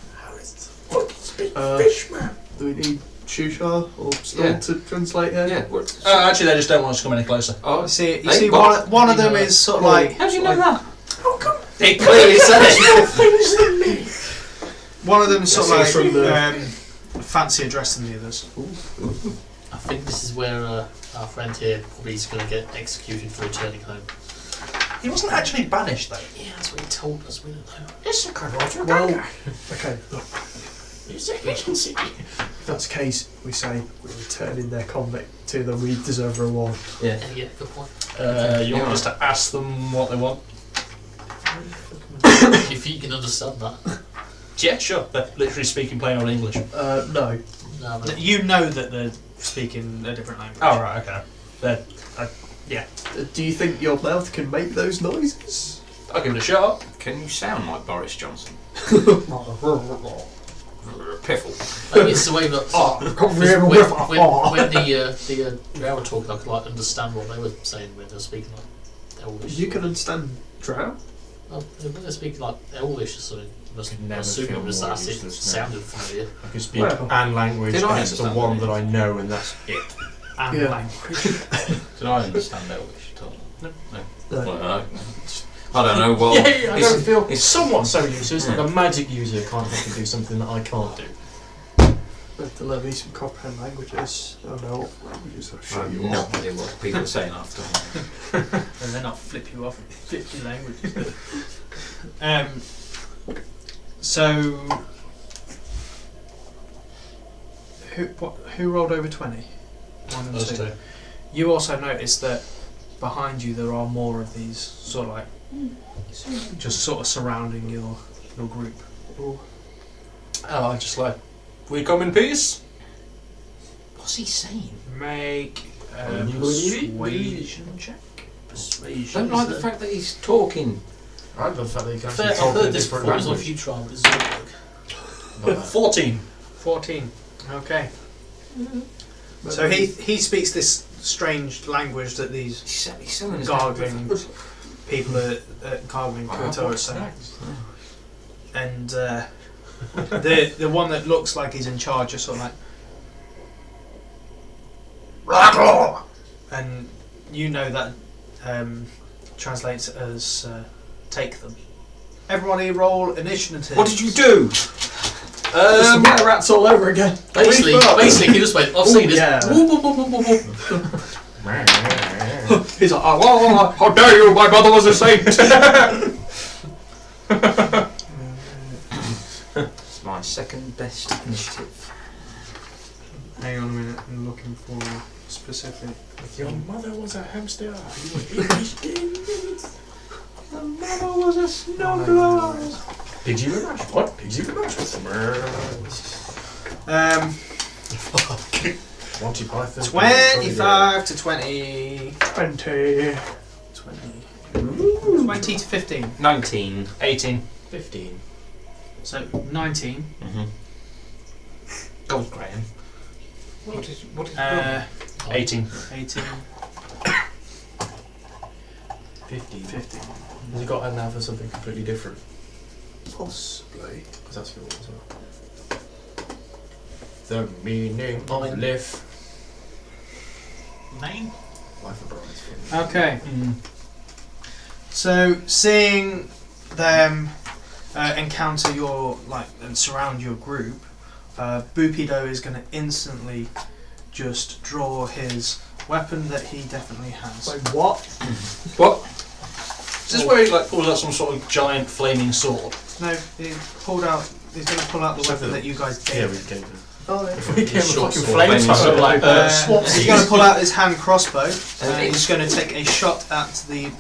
Fish man. Do we need Shushar or Storm Yeah. to translate here? Yeah. Actually, they just don't want us to come any closer. Oh, you see Hey, one of them is sort of like how do you know that? They clearly said it. one of them is sort of Yes, like it's from fancier dressed than the others. I think this is where our friend here probably is going to get executed for returning home. He wasn't actually banished though. Yeah, that's what he told us. We don't know. It's a corrupt Well, okay, look. It's a agency. If that's the case, we say we're returning their convict to them. We deserve a reward. Yeah. Yeah, good point. You want us to ask them what they want? If you can understand that. Yeah, sure. They're literally speaking plain old English. No. No, but You know that they're speaking a different language. Oh, right, okay. They're, Do you think your mouth can make those noises? I'll give it a shot. Can you sound like Boris Johnson? Piffle. I think it's the way that when the Drow were talking, I could like understand what they were saying when they were speaking like Elvish. You can understand Drow? Well, when they're speaking like Elvish or something, you must Never assume feel it was more that it useless now. sounded familiar. I can speak Well, an language, did I and it's the understand one that? that I know, and that's it. And Yeah. language. Did I understand Elvish at all? No. No. Well, I don't know. Well, I don't feel it's- somewhat so useless. Like a magic user can't fucking do something that I can't do. We have to learn me some comprehend languages. I don't know what languages I'll I show have you no all. idea what people are saying after. And then I'll flip you off 50 languages. So who rolled over 20? 1 and Those 2. two. You also notice that behind you there are more of these sort of like just sort of surrounding your group. Oh, I just like, we come in peace? What's he saying? Make a You persuasion check. Don't like the fact that he's talking. I love the fact that you can Fair, actually I've talk in a heard this different before, so if language. you try, but it's not work. Like that. 14. 14. Okay. So he speaks this strange language that these He's selling his gargling people are gargling Kurtoa saying. And the one that looks like he's in charge is sort of like, and you know that translates as take them. Everybody roll initiative. What did you do? Some meta rats all over again. Basically, he just went, I've seen this. Yeah. Whoop, whoop, whoop, whoop, whoop, whoop. He's like, oh, how dare you? My mother was a saint. It's my second best initiative. Hang on a minute, I'm looking for specific. If your mother was a hamster, you would eat these things. My mother was a snuggler. Pigsy Revenge. What? Pigsy Revenge. Monty Python. 25 to 20. 20. 20 to 15. 19. 18. 15. So 19. Mm-hmm. Go on, Graham. What did you 18. 18. 15. 15. Has he got a now for something completely different? Possibly. Because that's your one as well. The meaning of life. 9? Life of Brides. Okay. So seeing them encounter your and surround your group, Boopido is going to instantly just draw his weapon that he definitely has. Wait, what? What? Is this where he pulls out some sort of giant flaming sword? No, he's going to pull out the weapon that you guys Yeah, gave. we gave him. Oh, yeah. If we gave him a Short fucking sword. flamethrower, He's going to pull out his hand crossbow and he's going to take a shot at the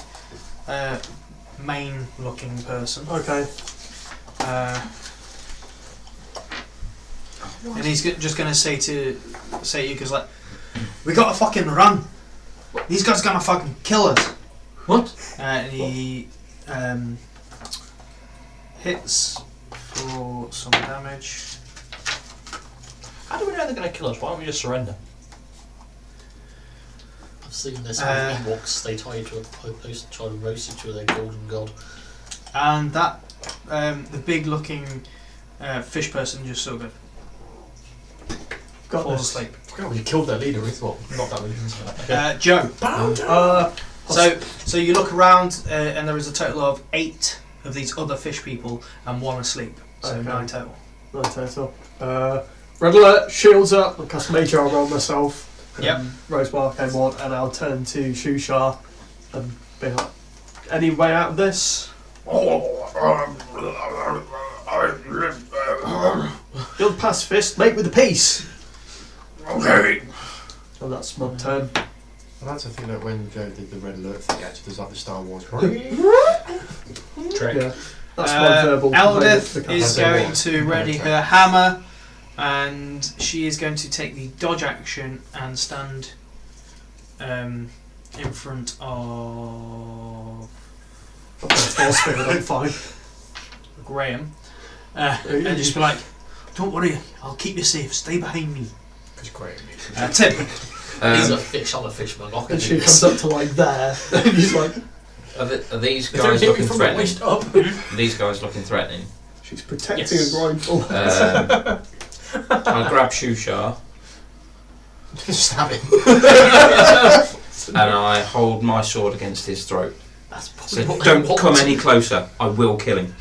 main looking person. Okay. And he's just going to say to you, because we gotta fucking run. These guys are gonna fucking kill us. What? And he hits for some damage. How do we know they're going to kill us? Why don't we just surrender? I've seen this with Ewoks, they tie you to a post and try to roast you to their golden god. And that the big looking fish person just sort of Got falls this. asleep. God, we killed their leader with what? Not that leader. Joe. Uh, So you look around and there is a total of 8 of these other fish people and 1 asleep. So Okay. 9 total. no total. Red alert, shields up, I'll cast Mage Armor on myself. Yep. Rosebar came on, and I'll turn to Shushar and be like, any way out of this? Build pacifist, make with the peace! Okay. Oh, that's my turn. I like to think that when Joe did the red alert thing, actually, there's like the Star Wars. Trick. Yeah, that's my verbal. Eldith component. is going to ready her hammer, and she is going to take the dodge action and stand in front of Force field, I'm fine. Graham, and just be like, "Don't worry, I'll keep you safe. Stay behind me." Because Graham needs Tim. He's a fish, I'm a fisherman. I can And do she this. comes up to like there, and he's like, Are these If they're guys hitting looking from the threatening? waist up. Are these guys looking threatening? she's protecting Yes. a rifle. I grab Shushar Stab him. and I hold my sword against his throat. That's probably So what they don't want. come any closer. I will kill him.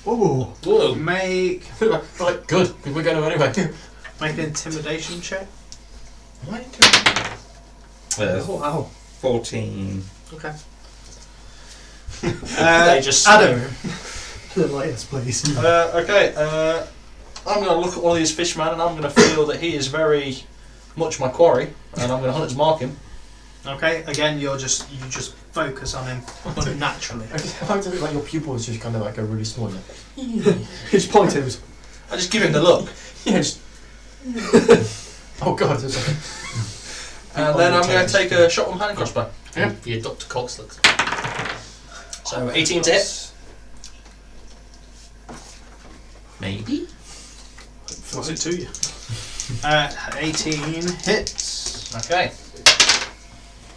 Whoa. Whoa. Make Right, good. We're going to anyway. an intimidation check. Why are you doing that? Oh, wow. 14. Okay. They just Adam. Like, yes, please. Okay, I'm going to look at one of these fishmen and I'm going to feel that he is very much my quarry, and I'm going to hunt his mark him. Okay. Again, you just focus on him unnaturally. I like to think like your pupils just kind of like go really small. Like, His point is, I just give him the look. yeah, just Oh god, there's a... And then I'm going to take a shot with my hand crossbow. Yeah. Via Dr. Cox looks. So 18 to hit. Maybe. What's it to you? 18 hits. Okay.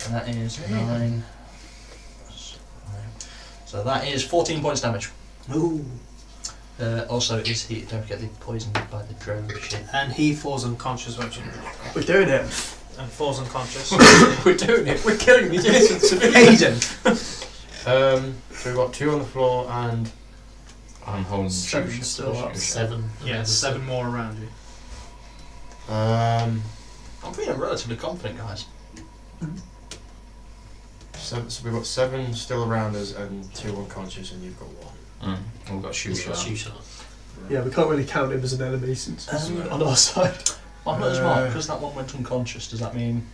And that is 9. So that is 14 points damage. Ooh. Also, is he? Don't forget the poisoned by the Drow shit. And he falls unconscious, We're doing it. and falls unconscious. We're doing it. We're killing these innocent civilians. Hayden. So we've got 2 on the floor and... I'm holding Seven shoes. still up. 7. Yeah, there's 7 more around you. I'm feeling relatively confident, guys. So we've got 7 still around us and 2 unconscious, and you've got 1. We've got shoe shot. Shoe shot. Yeah, we can't really count him as an enemy since he's on our side. Well, not as much, because that one went unconscious. Does that mean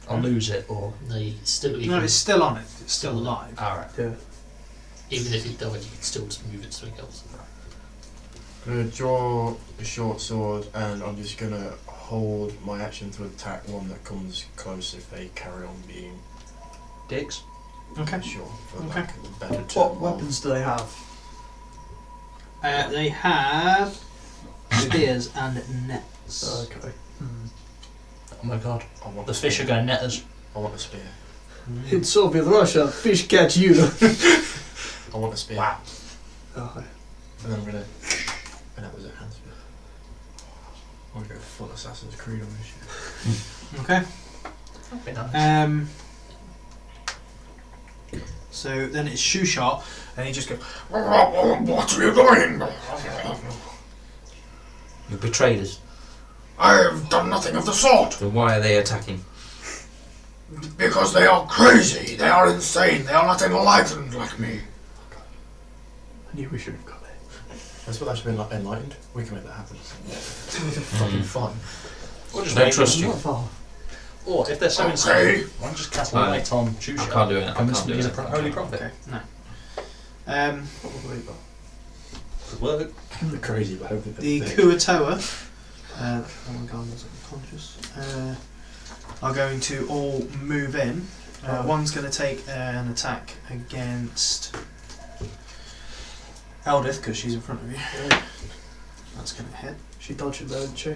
I'll lose it, or...? No, you can still. You No, can, it's still on it. It's still alive. Alright. Yeah. even if it died, you can still just move it to something else. I'm going to draw a short sword, and I'm just going to hold my action to attack one that comes close if they carry on being Dicks. Okay. sure, for Okay. lack of a better term. What weapons do they have? They have spears and nets. Okay. Oh my god. I want The a fish are spear. going to net us. I want a spear. In Soviet Russia, fish catch you. I want a spear. Wow. Oh, And then I'm going to... And that was a hand spear. I'm going to go full Assassin's Creed on this shit. Okay. That'd be nice. So then it's shoe shot, and he just goes. What are you doing? You betrayed us. I have done nothing of the sort. Then why are they attacking? Because they are crazy. They are insane. They are not enlightened like me. I knew we should have got it. That's what I should have been enlightened. We can make that happen. Fucking fun. We'll just Don't wait. trust you. Not far. Or if they're so Okay. insane, I'll just cast Right. light on shoe I shot. can't do it. I And this can't will do be it. the holy prophet. Okay. No. Probably, but Good work. The crazy, but hopefully The they're thick. Kuatoa. Oh my god, was unconscious. Are going to all move in. One's going to take an attack against Eldith because she's in front of you. That's going to hit. she dodged it though, didn't she?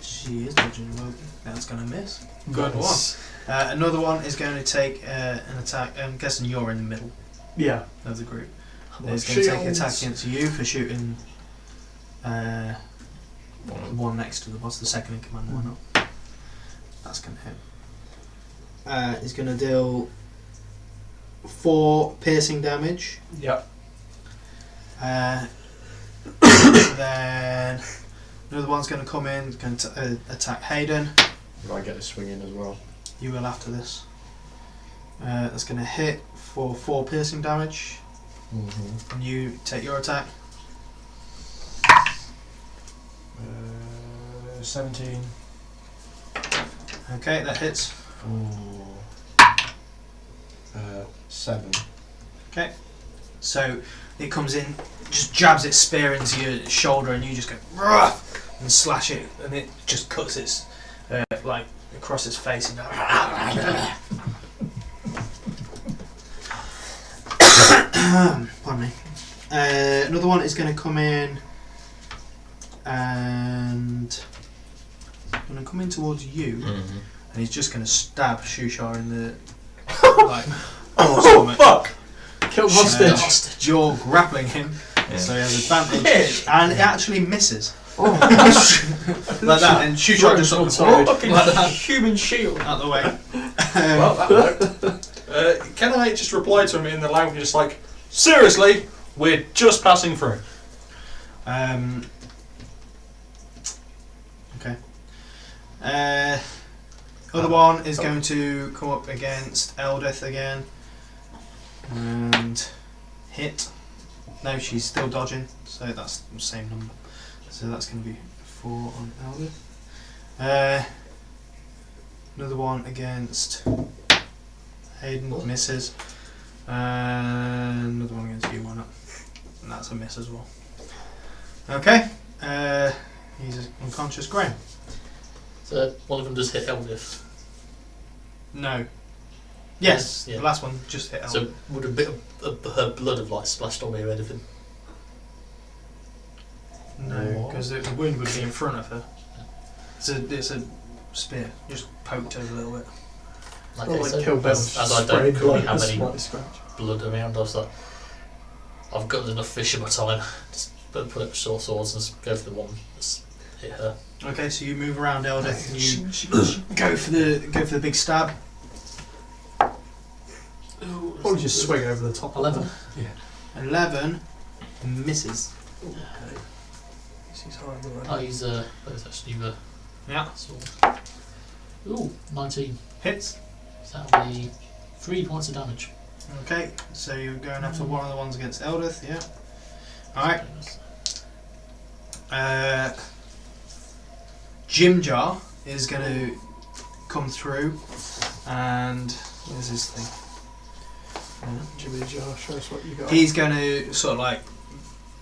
She is dodging a low. That's going to miss. Good Nice. one. Another one is going to take an attack. I'm guessing you're in the middle Yeah. of the group. I'm He's like, going to take an shields. attack against you for shooting the one next to the boss, the second in command one up. That's going to hit. He's going to deal 4 piercing damage. Yep. Then another one's going to come in, going to attack Hayden. Do I get a swing in as well? You will after this. That's going to hit for 4 piercing damage. Mm-hmm. And you take your attack. 17. Okay, that hits. Ooh. 7. Okay. So it comes in, just jabs its spear into your shoulder, and you just go "Ruh!" and slash it, and it just cuts its like across its face. And pardon me. Another one is going to come in and going to come in towards you, Mm-hmm. and he's just going to stab Shushar in the like. Oh, fuck! Kill hostage. You're grappling him, Yeah. so he has advantage, and it actually misses Oh, like that, and Shushar just sort of Fucking like that human shield. out the way. Well, that worked. Can I just reply to him in the language just like, seriously, we're just passing through. Okay. Other one is going to come up against Eldith again and hit. No, she's still dodging, so that's the same number. So that's going to be 4 on Eldith. Another one against Hayden, misses. Another one against you, why not? And that's a miss as well. Okay. He's unconscious. Graham. So one of them just hit Eldith. No. Yes, Yeah. the last one just hit Eldith. So would a bit of her blood have like splashed on me or anything? No, because the wound would be in front of her. It's a spear, just poked over a little bit. Not Okay, like so Kill Bill, as I don't spraying currently blood, have a any slight scratch. blood around, I was like, I've got enough fish in my time. Just put up short swords and go for the one that's hit her. Okay, so you move around Eldith and you go for the big stab. Or just swing over the top. 11. 11 misses. Okay. She's hard Oh, already. he's that's actually the Yeah. sword. Ooh, 19. Hits. So that'll be 3 points of damage. Okay, so you're going after one of the ones against Eldith, yeah. Alright. Jim Jar is going to come through and where's his thing? Jimmy Jar, show us what you got. He's going to sort of like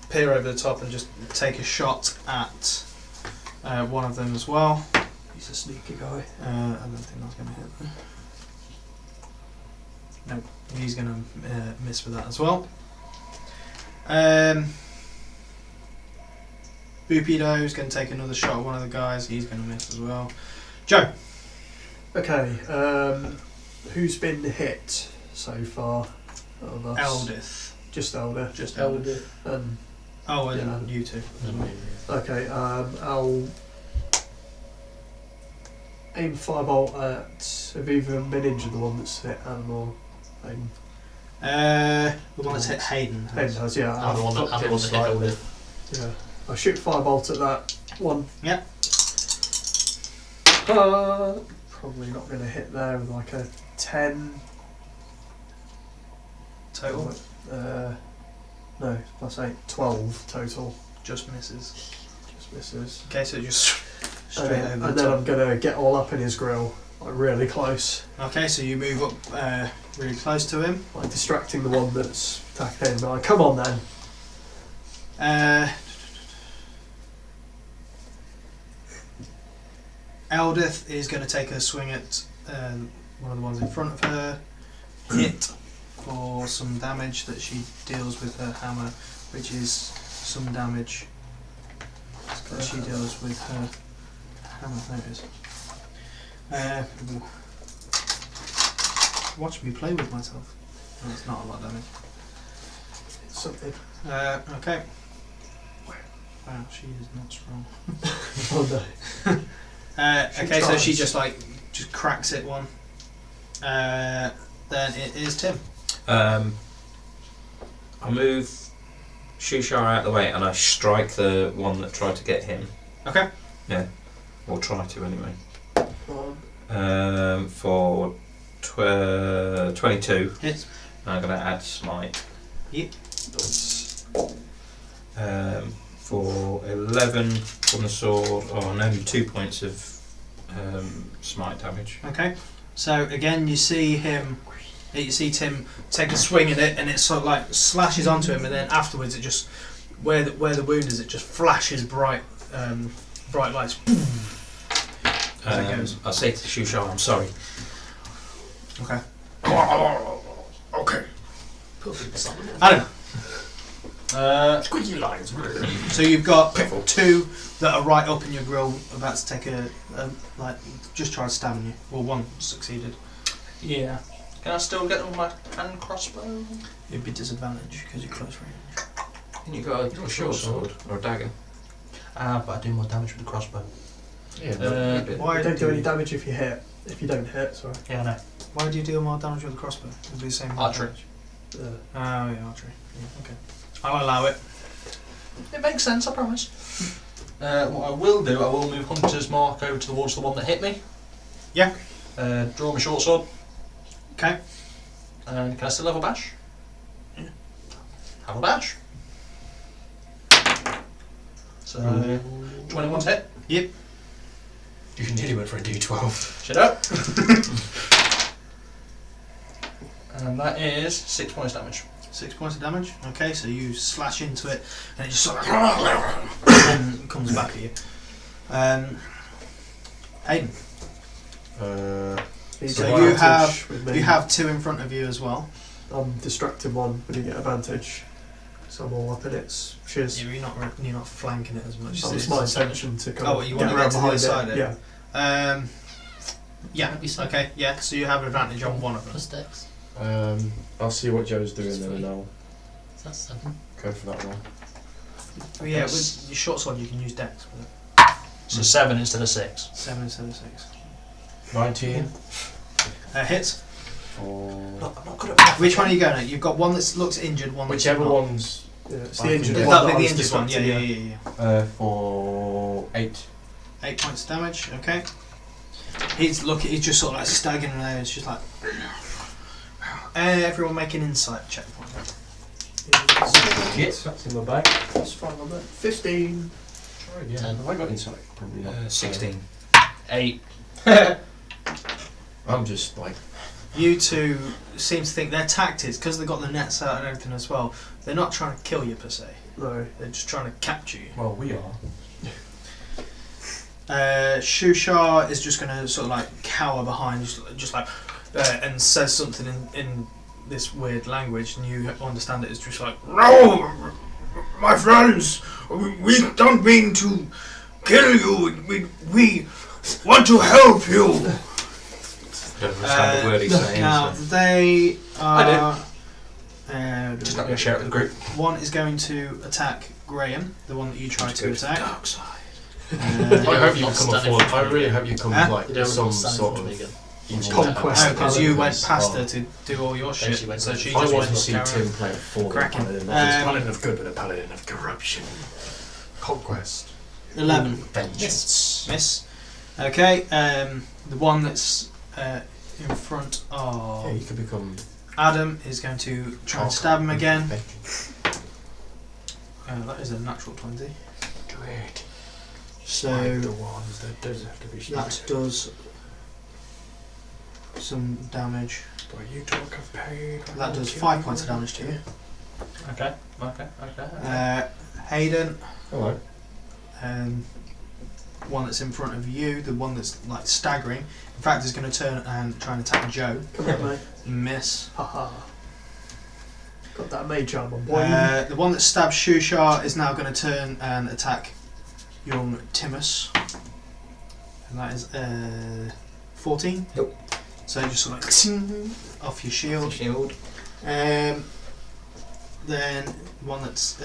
peer over the top and just take a shot at one of them as well. He's a sneaky guy. I don't think that's going to hit. Nope, he's going to miss with that as well. Boopido is going to take another shot at one of the guys. He's going to miss as well. Joe. Okay, who's been hit so far? Out of us? Eldith. Just Elder. Just Eldith. Elder. Oh, and Yeah. you two as well. Okay, I'll aim firebolt at have either Minage the one that's hit Animal. Hayden. The one that's hit Hayden. Hayden has, yeah. And the one that I'll hit slightly. Eldith. Yeah. I'll shoot firebolt at that one. Yep. Probably not going to hit there with like a 10. Total. No, plus 8. 12 total. Just misses. Just misses. Okay, so just straight over And the then top. I'm going to get all up in his grill. Like really close. Okay, so you move up really close to him. Like distracting the one that's attacking him. Like, come on then. Eldith is going to take a swing at one of the ones in front of her. Hit for some damage that she deals with her hammer, which is some damage that she deals with her hammer. There it is. Watch me play with myself. That's not a lot of damage. Something. Okay. Wow, she is not strong. Oh no. Okay, so tries. she just cracks it one. Then it is Tim. I move Shushar out of the way and I strike the one that tried to get him. Okay. Yeah. Or try to anyway. Um, For 22. Hits. I'm going to add smite. that's For 11 from the sword. Oh, and only 2 points of smite damage. Okay. So again, you see Tim take a swing at it, and it sort of like slashes onto him, and then afterwards, it just where the wound is, it just flashes bright lights. As it goes. I say to Shushar, I'm sorry. Okay. Okay. Adam. Squeaky lines. So you've got two that are right up in your grill, about to take a just try stabbing you. Well, one succeeded. Yeah. Can I still get them with my hand crossbow? It'd be disadvantage because you're close range. Can you got a short sword or a dagger? But I do more damage with the crossbow. Yeah. Why you don't do any damage if you hit. If you don't hit, sorry. Yeah, I know. Why do you deal more damage with the crossbow? It'd be the same. Archery. Oh yeah, archery. Yeah, okay. I'll allow it. It makes sense, I promise. What I will do, I will move Hunter's Mark over towards the one that hit me. Yeah. Draw my short sword. Okay. And can I still have a bash? Yeah. Have a bash. So, 21's hit. Yep. You nearly went for a D12. Shut up. And that is 6 points damage. 6 points of damage. Okay, so you slash into it, and it just sort of and comes back at you. Hayden. He's So got you advantage with me. You have 2 in front of you as well. I'm distracting one, but you get advantage. So I'm all up in its shiz. You're not flanking it as much. That was my intention to come. Oh, you want to around get to the other behind side? it. Yeah. Yeah. That'd be so. Okay. Yeah. So you have advantage on one of them. Plus Dex. I'll see what Joe's doing then, and I'll So that's 7. go for that one. Oh, yeah. With your short sword, you can use dex with it. So 7 instead of 6. 7 instead of 6. 19. Hits. Or I'm not good at Which one are you going at? You've got one that looks injured, one that's whichever not. one's Yeah, it's I the can injured do one. That'll that be I the was injured one. Yeah, distracting, yeah. for 8. 8 points of damage. Okay. He's just sort of like staggering there. It's just like. Everyone make an insight check. Yes, that's in my bag. That's fine on that. 15. Try again. 10. Have I got insight? Probably not. 16. 8. I'm just like. You two seem to think their tactics, because they've got the nets out and everything as well, they're not trying to kill you per se. No. They're just trying to capture you. Well, we are. Shushar is just going to sort of like cower behind, just like, and says something in this weird language, and you understand it. It's just like, No, my friends, we don't mean to kill you. We want to help you. Don't understand the word he's saying. now So. they are. Just not going to share it with the group. One is going to attack Graham, the one that you tried to attack. Dark side. I hope you Not come standing afford. for I me really again. hope you come Huh? with like You don't some want to stand sort for me of again. evil Conquest. Oh, because you went paladin. past her to do all your shit, she went so with she it. I just want went to see carry Tim on. play a full Cracking. paladin, not just Um, paladin of good, but a paladin of corruption. Conquest. 11. Vengeance. Miss. Okay, the one that's in front of Yeah, you could become. Adam is going to try and stab him again. That is a natural 20. Do it. So the ones that does have to be that does some damage. But you talk of pain. That does 5 points of damage to you. Okay. Hayden, Hello. one that's in front of you, the one that's like staggering. In fact, is going to turn and try and attack Joe. Come on, mate. Miss. Haha. Got that mage arm on, boy. The one that stabs Shushar is now going to turn and attack young Timus. And that is 14. Nope. So just sort of like off your shield. Shield. Then one that's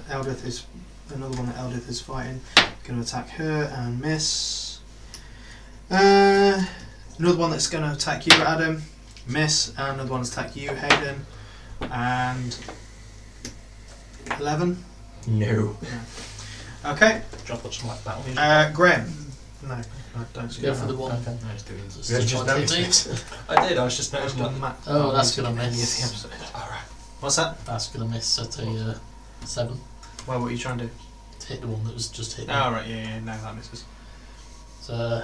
Eldith is another one that Eldith is fighting. Going to attack her and miss. Another one that's going to attack you, Adam. Miss. And another one to attack you, Hayden. And 11. No. Okay. Drop up some like battle music. Graham. No, I don't. Go for the one. Okay. No, he's doing this. You Just just trying to noticed hit me. this. I did, I was just I've noticing done that. that. Oh, that's gonna Any of miss. the episode. Alright. What's that? That's gonna miss at a 7 Well, what are you trying to do? to hit the one that was just hit. me. Oh, right, yeah, no, that misses. So,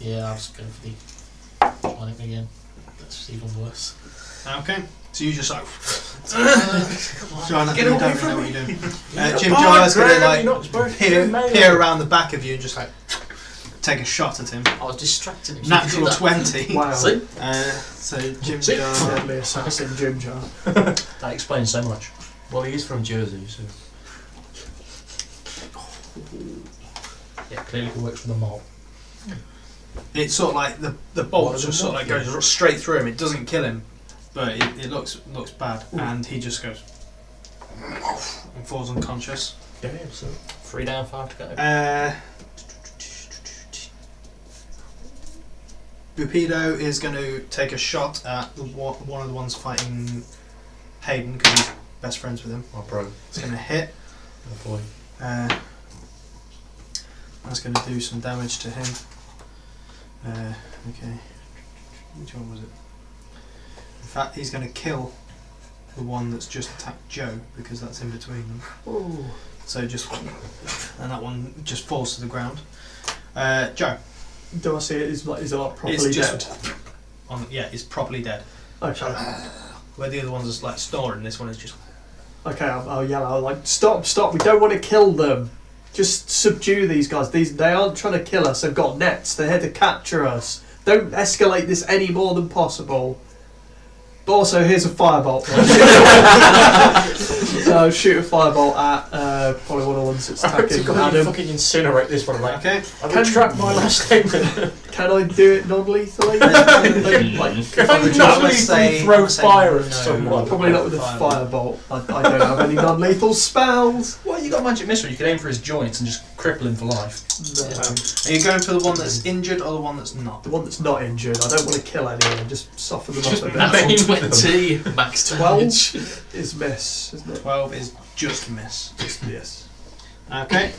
yeah, I was going for the trying it again. That's even worse. Okay. So you just like Come on. trying to Get you away don't from know what me. you're doing. You're Jim a bard, Jar's gonna Graham, like you're not supposed to do melee. peer around the back of you and just like take a shot at him. I was distracting him. Natural So you do 20. Wow. See? So Jim See? Jar. Deadly assassin Jim Jar. That explains so much. Well, he is from Jersey, so. Yeah, clearly he works for the mob. It's sort of like the bolt just sort of like goes straight through him. It doesn't kill him, but it looks bad, and he just goes and falls unconscious. Damn, so. 3 down, 5 to go. Bupido is going to take a shot at one of the ones fighting Hayden because he's best friends with him. My bro. It's going to hit. My boy. That's going to do some damage to him. Okay. Which one was it? In fact, he's going to kill the one that's just attacked Joe because that's in between them. Ooh. So just, and that one just falls to the ground. Joe. Do I see it? Is it like properly It's just dead? yeah, it's properly dead. Okay. Where the other one's just like snoring, this one is just. Okay, I'll yell out like, stop, we don't want to kill them. Just subdue these guys. They aren't trying to kill us. They've got nets. They're here to capture us. Don't escalate this any more than possible. But also, here's a firebolt. Shoot a firebolt at probably one of the ones that's attacking Adam. Fucking incinerate this one. Like, Okay. I retract my last statement. Can I do it non-lethally? Can I not lethally throw fire at someone? Probably not with a firebolt. I don't have any non-lethal spells. Well, you got magic missile. You can aim for his joints and just cripple him for life. No. Are you going for the one that's injured or the one that's not? The one that's not injured. I don't want to kill anyone. Just soften them up a bit. Max 20, max 12 damage. is miss, isn't it? 12 is just miss. Yes. Okay.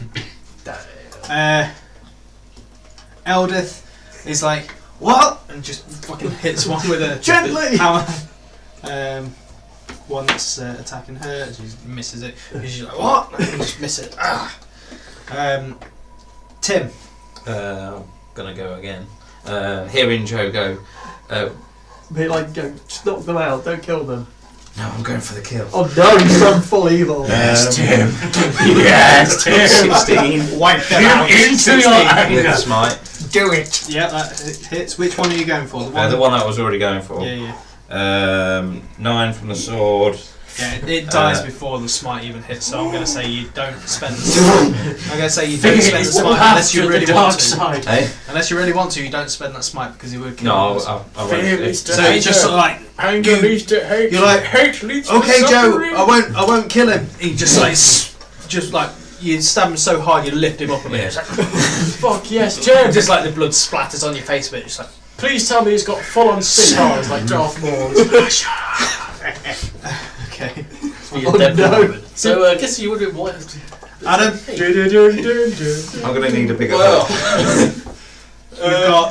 Eldith is like, what? And just fucking hits one with a Gently! hammer. One that's attacking her, she misses it. She's like, what? And just miss it. Ah. Tim. I'm gonna go again. Hearing Joe go. Be like, just knock them out. Don't kill them. No, I'm going for the kill. Oh no, he's gone full evil. Yes, Tim. Yes, Tim. 16. Wipe them out. Into your anger. With smite. Do it. Yeah, that hits. Which one are you going for? The one I was already going for. Yeah. 9 from the sword. Yeah, it dies before the smite even hits. So I'm going to say you don't spend. I'm going to say you don't spend the smite unless you really want to. Hey? Unless you really want to, you don't spend that smite because you would kill. No, us. I won't. So you just sort of like Anger leads to hate. you're like, hate leads to okay, Joe, suffering. I won't kill him. He just like you stab him so hard you lift him up a bit. Yeah. It's like, Fuck yes, Joe. just like the blood splatters on your face a bit. Just like Please tell me he's got full-on stick eyes like Darth Maul. okay. You're dead no. So I guess you would have wanted. Adam, I'm going to need a bigger Well,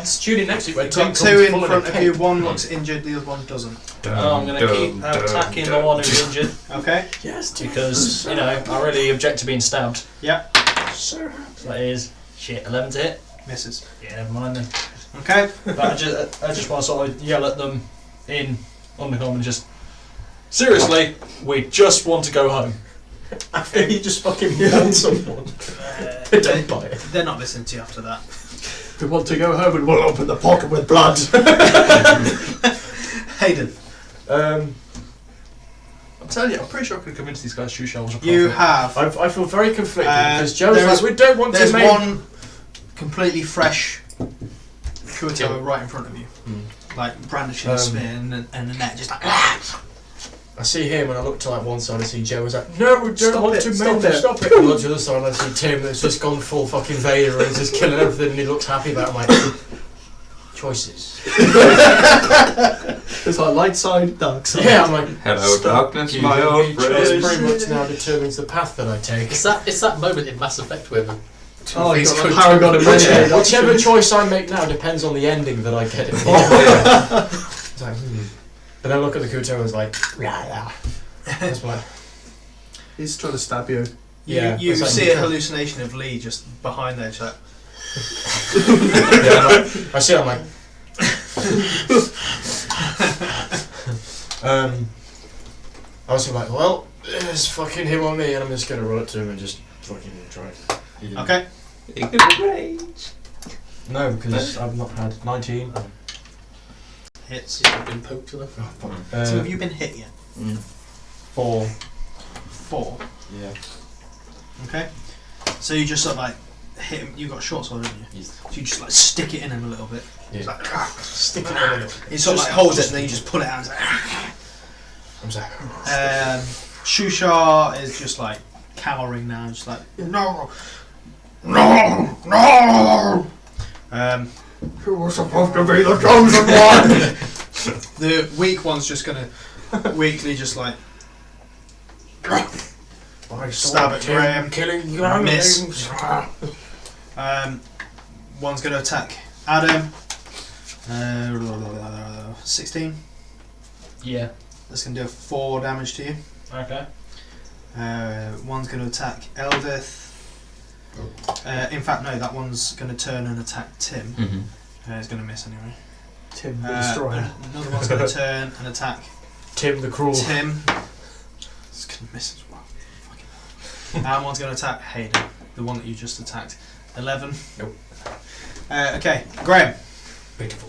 you've tune in next week. Where got Tim two comes in full of front a of you. cake. One looks injured, the other one doesn't. I'm going to keep attacking the one who's injured Okay. Yes, because, you know, I really object to being stabbed. Yeah. So sir. that is, 11 to hit. Misses. Yeah, never mind then. Okay. But I just want to sort of yell at them in Undercommon and just, seriously, we just want to go home. After you just fucking killed someone. They don't buy it. They're not listening to you after that. We want to go home and we'll open the pocket with blood. Hayden, I'm telling you, I'm pretty sure I could convince these guys shoe shells. you have. I feel very conflicted because Joe's there like, is- we don't want to There's make... one completely fresh Kuto right in front of you, like brandishing a spear and a net, just like. I see him and I look to like one side, I see Joe was like, no, we don't Stop want it, to stop make it. stop it. And I look to the other side and I see Tim that's just gone full fucking Vader and is just killing everything and he looks happy about it. I'm like, choices. It's like light side, dark side. Yeah, I'm like, Hello, darkness, you my old choice friend. pretty much now determines the path that I take. It's that moment in Mass Effect where the two Oh, things you've got go the Paragon of Renegade. Whichever choice I make now depends on the ending that I get. It's like, But then I look at the Kuto and it's like, yeah. That's like, He's trying to stab you. Yeah, You it's like- see a hallucination of Leigh just behind there, just like. I see it, I'm like, I was like, well, it's fucking him or me, and I'm just gonna run up to him and just fucking try. Okay. You can rage. No, because I've not had 19. Hits. You've been poked to them. So have you been hit yet? 4. 4. Yeah. Okay. So you just sort of like hit him. You got a short sword, haven't you? Yes. So you just like stick it in him a little bit. Yeah. It's like, Stick it in it. he sort of like holds it and then you just pull it out. And it's like, I'm sorry. Shushar is just like cowering now, just like No! You were supposed to be the chosen one! the weak one's just gonna weakly just like stab at Graham. Killing you. Miss. One's gonna attack Adam. 16. Yeah. That's gonna do 4 damage to you. Okay. One's going to attack Eldith. In fact, no, that one's going to turn and attack Tim. It's going to miss anyway. Tim the Destroyer. Another one's going to turn and attack Tim the Cruel. Tim. It's going to miss as well. And one's going to attack Hayden. the one that you just attacked. 11. Nope. Okay, Graham. Beautiful.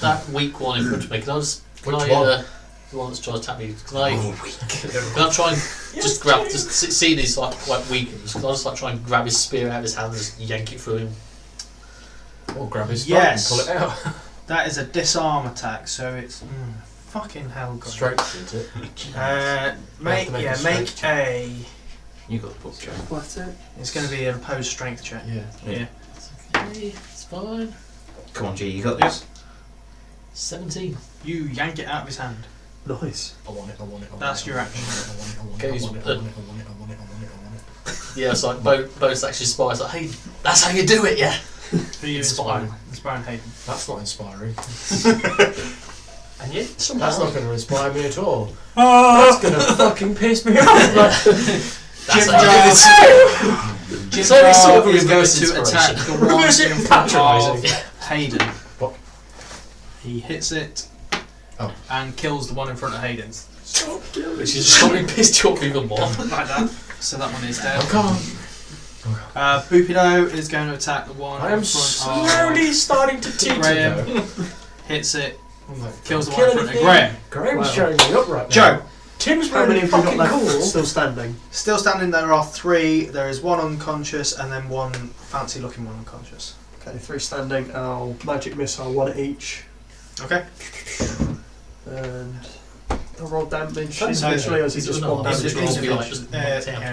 That weak one in front of me. Can I just? Can Which I, one? the one that's trying to attack me. Can I try and just grab? Just see these like quite weakens. Can I just like try and grab his spear out of his hand and just yank it through him? Or grab his throat Yes. and pull it out. That is a disarm attack, so it's fucking hell. Graham. Strength, isn't it? Make make a make strength check. a. You got the book, Joe. What's it? It's going to be an opposed strength check. Yeah. Yeah. Okay, it's fine. Come on, G, you got this. 17. You yank it out of his hand. Nice. I want it. That's your action. Yeah, it's like both actually inspires like, hey, that's how you do it, yeah. Who are you inspiring? Inspiring Hayden. That's not inspiring. And yet That's not going to inspire me at all. That's going to fucking piss me off. That's Jim how you do Jar- it. Jim So it's sort of a Jar is going reverse to attack inspiration. the one Reverse in front patronising. of Hayden. What? He hits it Oh. and kills the one in front of Hayden. Which is probably pissed you off even more. Like that. So that one is dead. Oh, come on. Boopido is going to attack the one I am in front slowly starting to teeter. Graham. though. Hits it, I'm like, kills the one kill in front of anything. Graham. Graham's Wow. showing me up right now. Joe. Tim's How many really have we got fucking left cool. still standing? Still standing, there are 3. There is one unconscious and then one fancy looking one unconscious. Okay, 3 standing. I'll magic missile 1 at each. Okay. And I'll roll damage So- individually, or is it Is it just not? one Is damage? it roll? just be like just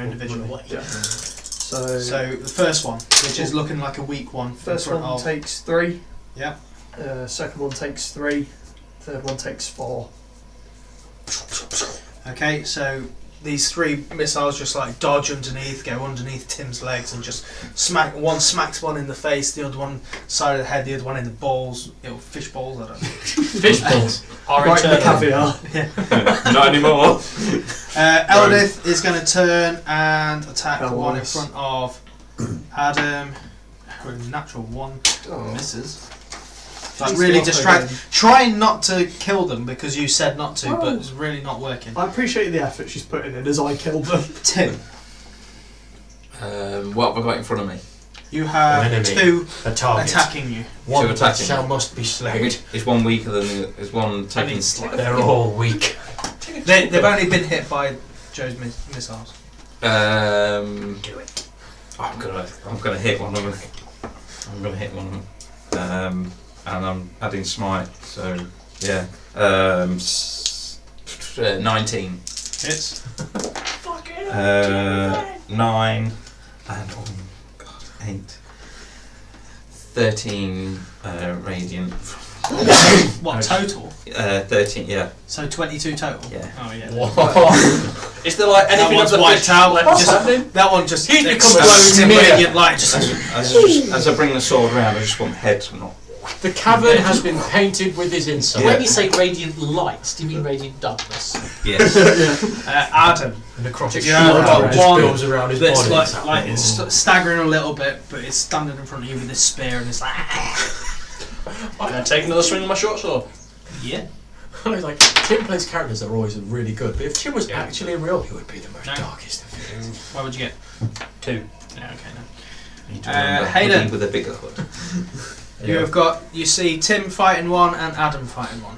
individual. away? Yeah. So, So the first one, which is looking like a weak one, first in front one of, takes 3. Yeah. Second one takes 3. Third one takes 4. Okay, so these 3 missiles just like dodge underneath, go underneath Tim's legs, and just smack. One smacks one in the face, the other one side of the head, the other one in the balls. Fish balls. I don't know. Fish balls are Right in the internal. caviar. Not anymore. Eldith is going to turn and attack the How one in nice. front of Adam. Natural 1 Oh. misses. Like Please really stop distract. again. Trying not to kill them because you said not to, but Oh. it's really not working. I appreciate the effort she's putting in as I killed them. Tim, What have I got in front of me? you have An enemy. 2 A target. attacking you. One Two that attacking. shall must be slain. Is one weaker than the? Is one taking? They're all weak. They've only been hit by Joe's missiles. Do it. I'm gonna hit one of them. I'm gonna hit one of them. And I'm adding smite. So yeah. 19. Hits. Fucking 9 and 8. 13 radiant. What total? 13, yeah. So 22 total. Yeah. Oh yeah. Is there like That anything one's of the wiped fish out. left? That one just He'd become a explodes in smear. radiant light. Just As I bring the sword around, I just want head, not. The cavern has been painted with his insides. When you say radiant light, do you mean radiant darkness? Yes. Adam. The necrotic Yeah, I've got just one builds around his That's body. like it's staggering a little bit, but it's standing in front of you with this spear, and it's like, Can I take another swing with my short sword? yeah. I was like, Tim plays characters that are always really good, but if Tim was actually real, he would be the most No. darkest of villains. What would you get? 2. Yeah, okay. No. Need to remember Hayden. hoodie with a bigger hood. You have got. You see Tim fighting one and Adam fighting one.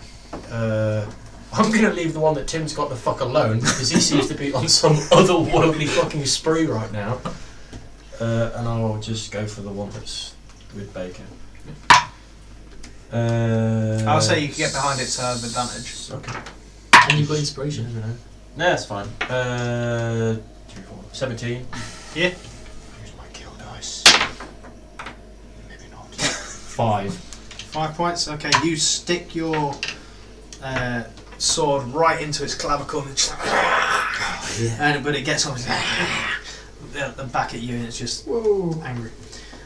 I'm gonna leave the one that Tim's got the fuck alone because he seems to be on some otherworldly fucking spree right now. And I'll just go for the one that's with Baker. I'll say you can get behind it to have advantage. Okay. And you've got inspiration. No, No, that's fine. 17. Yeah. Here's my kill dice. Maybe not. 5. 5 points. Okay. You stick your sword right into its clavicle, and, it's but it gets off and back at you, and it's just angry.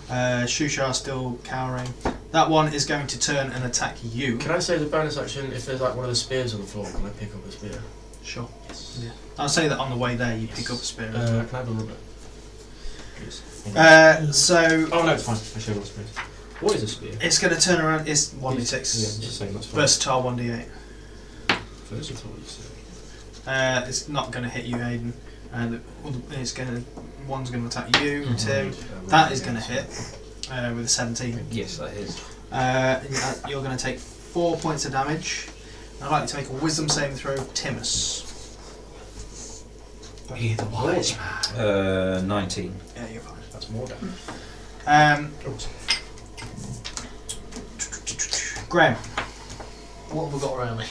Shushar's still cowering. That one is going to turn and attack you. Can I say as a bonus action, if there's like one of the spears on the floor, can I pick up a spear? Sure. Yes. Yeah. I'll say that on the way there you pick up a spear. Can I have a rubber? So Oh no, it's fine. I should have spears. What is a spear? it's going to turn around. It's Yeah, 1d6. just saying that's fine. Versatile 1d8. Versatile, you say. It's not going to hit you, Hayden. And it's going to one's going to attack you, Tim. That is going to hit with a 17. Yes, that is. You're going to take 4 points of damage. I'd like you to make a wisdom saving throw, Timus. Be the wise man. 19. Yeah, you're fine. That's more damage. Graham. What have we got around me?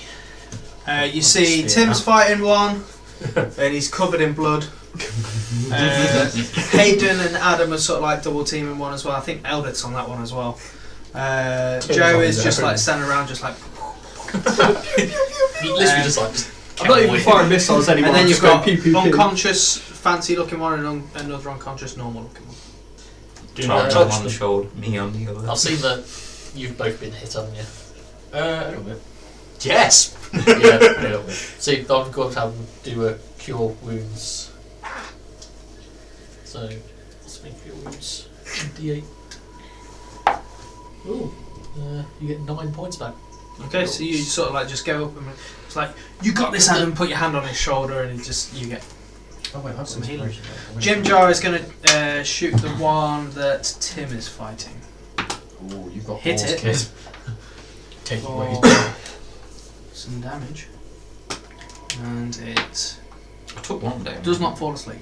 You see Tim's fighting one, and he's covered in blood. Hayden and Adam are sort of like double teaming one as well. I think Eldith's on that one as well. Joe is just like standing around, just like. He literally just like. I'm not even firing missiles anymore. And then I'm you've just going got pew, pew, pew. unconscious, fancy looking one, and another unconscious, normal looking one. Do not Tom touch on the them. shoulder, me on the other. I've seen that you've both been hit, haven't you? A little bit. Yes! Yeah, a little bit. See, I've got to have them do a cure wounds. So, what's my cure wounds? D8. Ooh, you get 9 points back. Okay, so you sort of like just go up and it's like, you got this, Adam, put your hand on his shoulder, and you get. Oh wait, that's Some healing. inspiration. Jim Jar is going to shoot the one that Tim is fighting. Ooh, you've got Hit balls, it. kid. Take it away. For some damage. And it I took one down. does not fall asleep.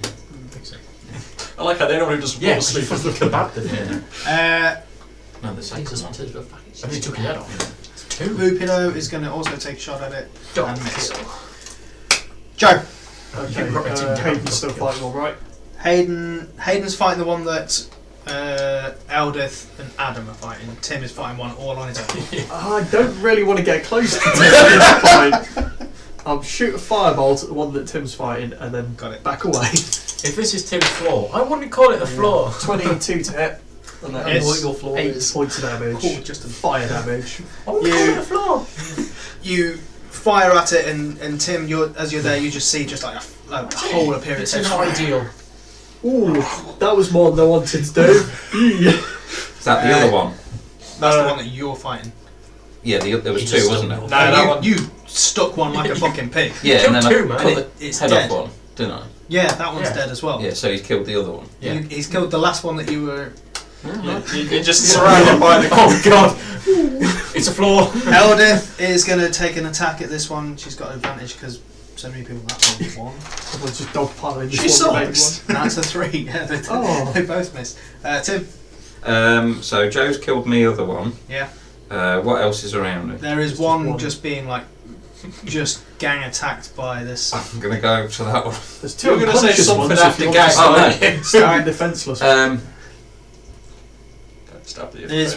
I like how they know who doesn't Yeah, fall asleep. because the kebab did it. No, the second Takes us one. to the package. And you took your head off. Two. Lupido is going to also take a shot at it Don't and miss. kill. Joe. Okay, You got it in Hayden's still fighting all right. Hayden's fighting the one that Eldith and Adam are fighting. Tim is fighting one all on his own. I don't really want to get close to this fight. I'll shoot a firebolt at the one that Tim's fighting and then Got it. back away. If this is Tim's floor, I wouldn't call it a floor. 22 to hit. And I that know Yes. what is your floor 8 is. points of damage. Cool, just a Fire damage. I wouldn't call it a floor. You fire at it, and Tim, as you're there, you just see just like a hole appear. It's It an says, ideal. Ooh, that was more than I wanted to do. Is that the other one? That's the one that you're fighting. Yeah, there was He two, just wasn't stole it? your- And that one. you stuck one like a fucking pig. Yeah, and then Killed two, I man. cut And the it's head dead. off one, didn't I? Yeah, that one's Yeah. dead as well. Yeah, so he's killed the other one. Yeah. He's killed the last one that you were. You're just surrounded by the. Oh god! It's a floor. Eldith is going to take an attack at this one. She's got advantage because so many people. That one. Everyone's just dogpiling She this one big sucks. That's a 3. Yeah, Oh. they both missed. Tim. So Joe's killed me other one. Yeah. What else is around it? There is Just one one. just being like, just gang attacked by this. I'm gonna go to that one. There's 2 You're gonna say unconscious something ones after if you gang. want to Oh no. stand defenceless. Stab the There's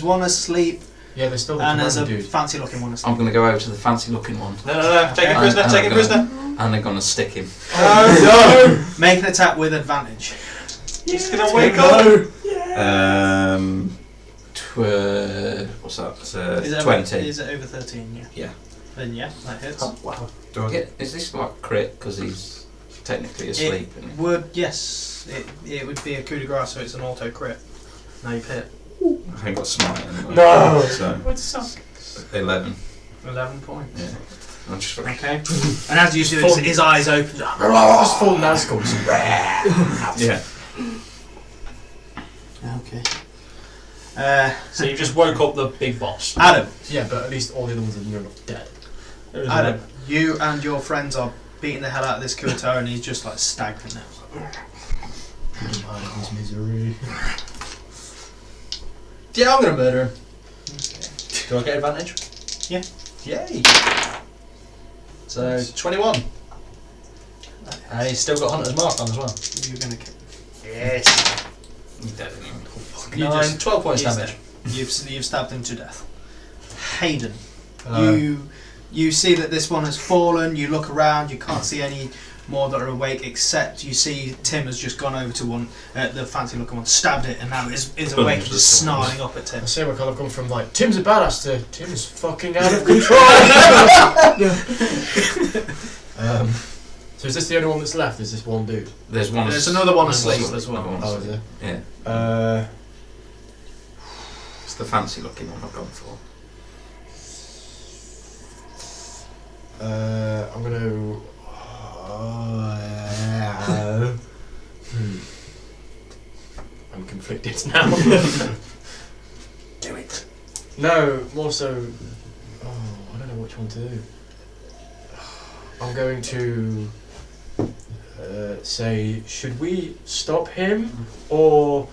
one asleep, Yeah, there's still the and there's a commander dude. fancy looking one asleep. I'm gonna go over to the fancy looking one. No. Take a Okay. prisoner. And Take a I'm prisoner. And they're gonna stick him. Oh Make an attack with advantage. no! He's gonna wake up. What's that? Is it 20. Is it over 13? Yeah. Yeah. Then yeah, that hits. Oh, wow. Yeah, is this like crit? Because he's technically asleep. isn't he? Would yes, it would be a coup de grace, so it's an auto crit. Now you've hit I haven't got smite anyway. No. So 11. 11 points. Yeah. I'm just Okay. And as you see, his eyes open. Just full Nazgul. Yeah. Okay. So you just woke up the big boss. Adam, Yeah, but at least all the other ones are near enough dead. Adam, you and your friends are beating the hell out of this Kuatar, and he's just like staggering now. His misery. Yeah, I'm gonna murder him. Do I get advantage? Yeah. Yay! So 21. And he's still got Hunter's Mark on as well. You're gonna kill. Yes. He's dead anyway. 12 points he's damage. dead. You've stabbed him to death. Hayden, you see that this one has fallen. You look around. You can't see any more that are awake, except you see Tim has just gone over to one, the fancy looking one, stabbed it, and now is awake, just snarling up at Tim. I say we kind of gone from like Tim's a badass to Tim's fucking out of control. So is this the only one that's left? Is this one dude? There's one. There's another one There's asleep one as well. another one Oh, is asleep. there? Yeah. It's the fancy looking one I've gone for. I'm gonna. inflicted now. Do it. No, more so. Oh, I don't know which one to do. I'm going to say, should we stop him, or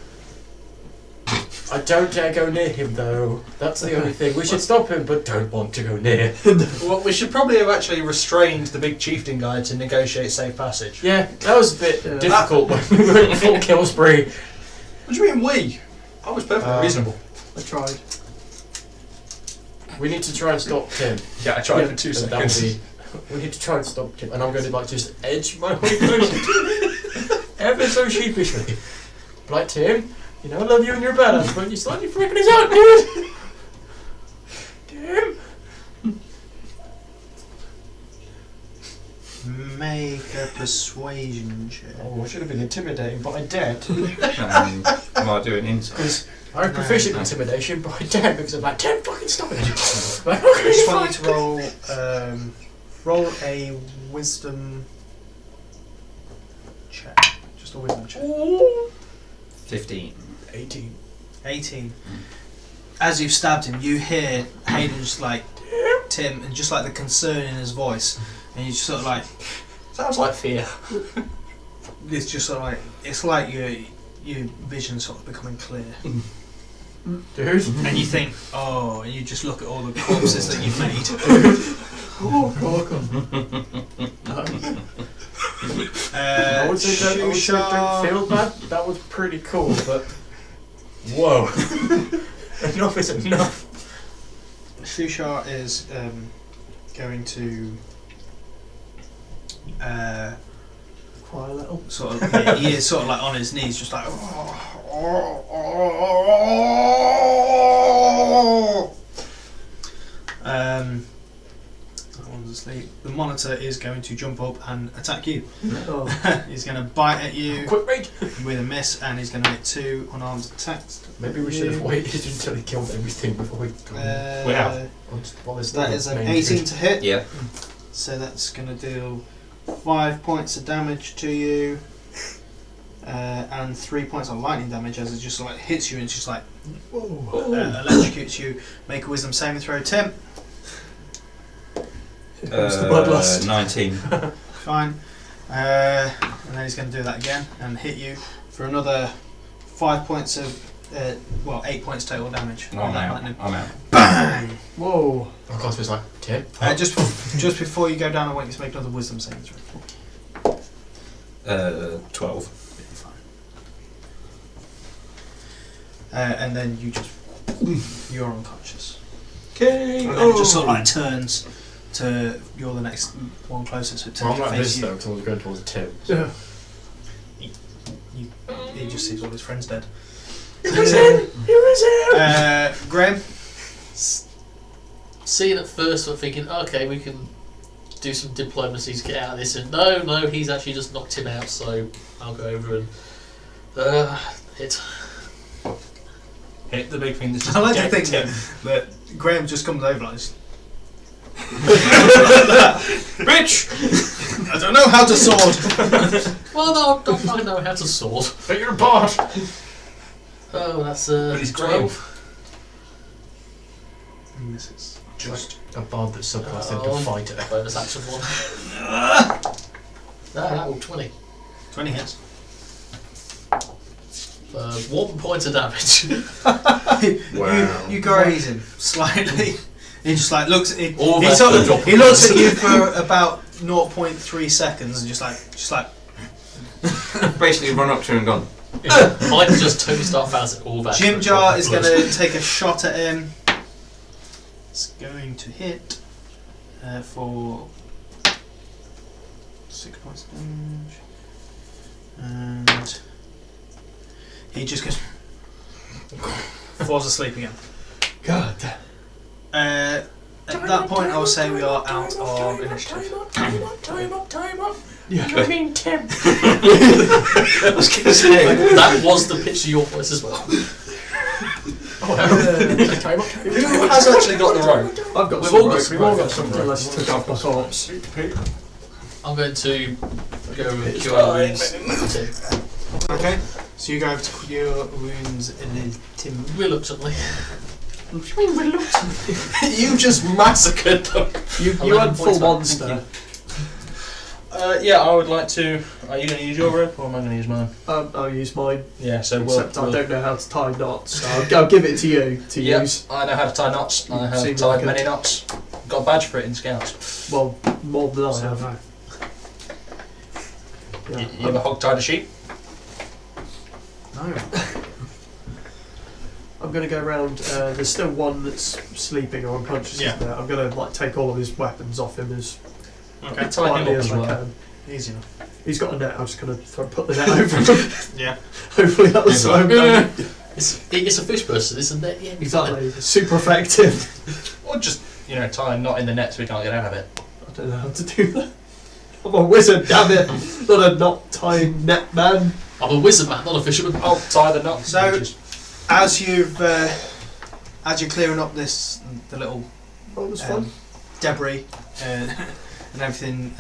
I don't dare go near him though. That's the only thing. We should stop him, but don't want to go near. Well, we should probably have actually restrained the big chieftain guy to negotiate safe passage. Yeah, that was a bit difficult when we were in full kill spree. What do you mean we? I was perfectly reasonable. I tried. We need to try and stop Tim. Yeah, I tried for 2 And that would seconds. be, we need to try and stop Tim, and I'm going to like just edge my way closer to him, ever so sheepishly. Like, Tim, you know I love you and you're badass, but you're slightly freaking us out, dude. Tim. Make a persuasion check. Oh, I should have been intimidating, but I dared. Am I doing insight? Because I'm proficient in intimidation, but I dared because I'm like, Tim, fucking stop it. Like, I okay, just want fine. you to roll a wisdom check. Just a wisdom check. 15. 18. 18. As you've stabbed him, you hear Hayden just like Tim, and just like the concern in his voice, and you just sort of like, Sounds like fear. it's just sort of like, it's like your vision sort of becoming clear, Dude. and you think, oh, and you just look at all the corpses that you've made. Oh, God. I would say don't feel bad. That was pretty cool, but whoa. Enough is enough. Shushar is going to Quite a little. sort of, yeah, he is sort of like on his knees, just like. That one's asleep. The monitor is going to jump up and attack you. Oh. He's going to bite at you Quick rage. with a miss, and he's going to make 2 unarmed attacks. Maybe we should have waited until he killed everything before we. We have. That is an 18 to hit. Yeah. So that's going to deal 5 points of damage to you, and 3 points of lightning damage as it just like hits you and it's just like electrocutes you. Make a wisdom saving throw, Tim. Here comes the bloodlust. 19. Fine. And then he's going to do that again and hit you for another 5 points of, 8 points total damage. I'm on that out. lightning. I'm out. Bang! Whoa. Of course, it's like Tim. Just before you go down, I want you to make another wisdom saving throw. 12. And then you're unconscious. Okay. And then it just sort of like turns to you're the next one closest. So it Well, I'm turns to like face this you. though, because I was going towards Tim. Yeah. He just sees all his friends dead. He was him! Graham. Seeing at first, I'm thinking, okay, we can do some diplomacy to get out of this. And no, he's actually just knocked him out. So I'll go over and hit. Hit the big thing that's just I like to decked think him. that Graham just comes over like this. Bitch! I don't know how to sword. Well, no, I know how to sword. But you're a bard! Oh, that's But he's 12. Misses. Just a bard that's subclassed into Oh, fighter. bonus action 1. That will 20. 20 hits. 1 point of damage. Wow. You graze him slightly. He just like looks. He Almost sort a of- drop he looks at you for about 0.3 seconds and just like. Basically, run up to him and gone. Mine just totally start bouncing all that. Jim Jar is going to take a shot at him. It's going to hit for 6 points of damage, and he just goes falls asleep again. God. At that point, I will say we are out of initiative. Time up. Yeah. I mean, Tim. I was going to say. That was the pitch of your voice as well. Time up. Who has actually got the rope? I've got We've some all got rope. some We've all rope. got some rope. Unless you took off the corpse. I'm going to go with QR wounds. Tim. Okay. So you go over to Cure Wounds Tim. Reluctantly. What do you mean reluctantly? You just massacred them. You had full monster. Yeah, I would like to. Are you going to use your rope or am I going to use mine? I'll use mine. Yeah, so Except I don't know how to tie knots, so I'll give it to you to use. I know how to tie knots. I have Seems tied like many knots. Got a badge for it in Scouts. Well, more than I have. You Yeah. ever hog tied a sheep? No. I'm going to go around. There's still one that's sleeping or unconscious. Yeah. Isn't there? I'm going to like take all of his weapons off him as Okay. Tie him quietly up as as I well. can. Easy enough. He's got a net. I'm just going to put the net over him. Yeah. Hopefully that'll slow him down. It's a fish person, isn't it? Yeah, Exactly. Super effective. Or just, tie a knot in the net so we can't get out of it. I don't know how to do that. I'm a wizard, damn it! Not a knot tying net man. I'm a wizard man, not a fisherman. I'll tie the knot. So, as you're clearing up the little Oh, it was fun. debris and everything,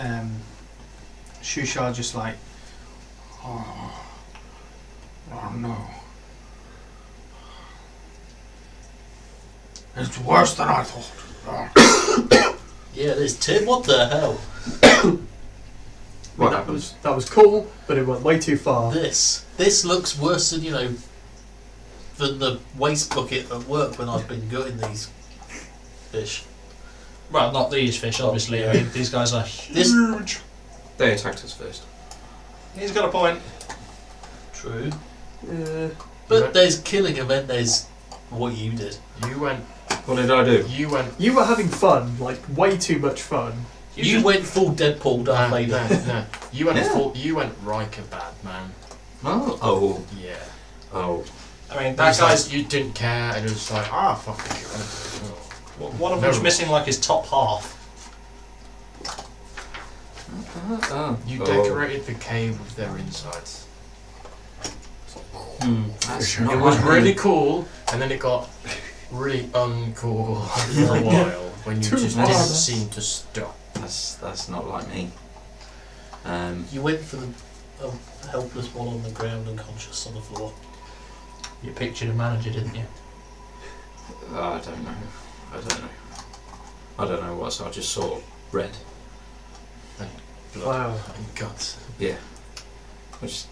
Shushar just like, Oh no. It's worse than I thought. Yeah, it is. Tim, what the hell? I mean, that was cool, but it went way too far. This looks worse than than the waste bucket at work when I've been gutting these fish. Well, not these fish, obviously. I mean, these guys are This huge. They attacked us first. He's got a point. true, Yeah. but there's killing and then there's what you did. You went. What did I do? You went. You were having fun, like way too much fun. You went full Deadpool, Darth No, Vader. no. You went Yeah. full. You went Riker bad, man. Oh. Yeah. Oh. I mean, That that guy's. you didn't care, and it was like, fuck it. One of them's missing like his top half. You decorated the cave with their insides. That's It not was like really me. cool, and then it got really uncool for a while when you just didn't seem to stop. That's not like me. You went for the helpless one on the ground, unconscious on the floor. You pictured a manager, didn't you? I don't know. I don't know what. So I just saw red. Blood Wow. and guts. Yeah. Which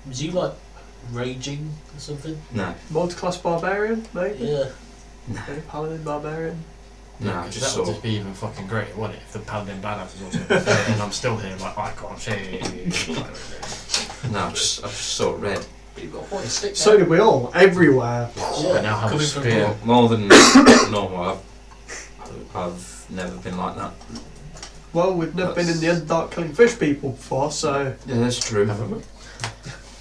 Was you like raging or something? no. Multi-class barbarian, maybe? Yeah. Okay, paladin barbarian. No, I Because just that would saw. just be even fucking great, wouldn't it? If the paladin badass was also there, and I'm still here, like I can't say. No, I just saw red. But you've got a point of stick So did we all, everywhere. I now have a coming from spear. More than normal. I've never been like that. Well, we've never been in the Underdark killing fish people before, so Yeah, that's true.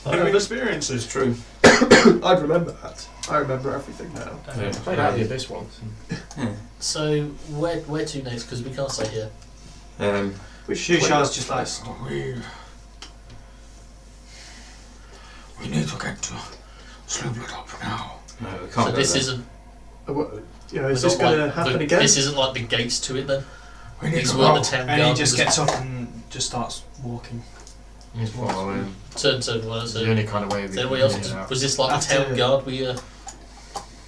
New experiences. True. I'd remember that. I remember everything now. Yeah. Played out of this once. So where to next? Because we can't stay here. Shushar's just like, We need to get to Slooblet up now. No, we can't So go this there. isn't. Is we're this not going to like happen the- again? This isn't like the gates to it then. We need These to were the go. town and he guard. just gets up and just starts walking. He's following. Turn. It's the So only kind of way we anybody can else? get it out. Was this like the After- town guard? We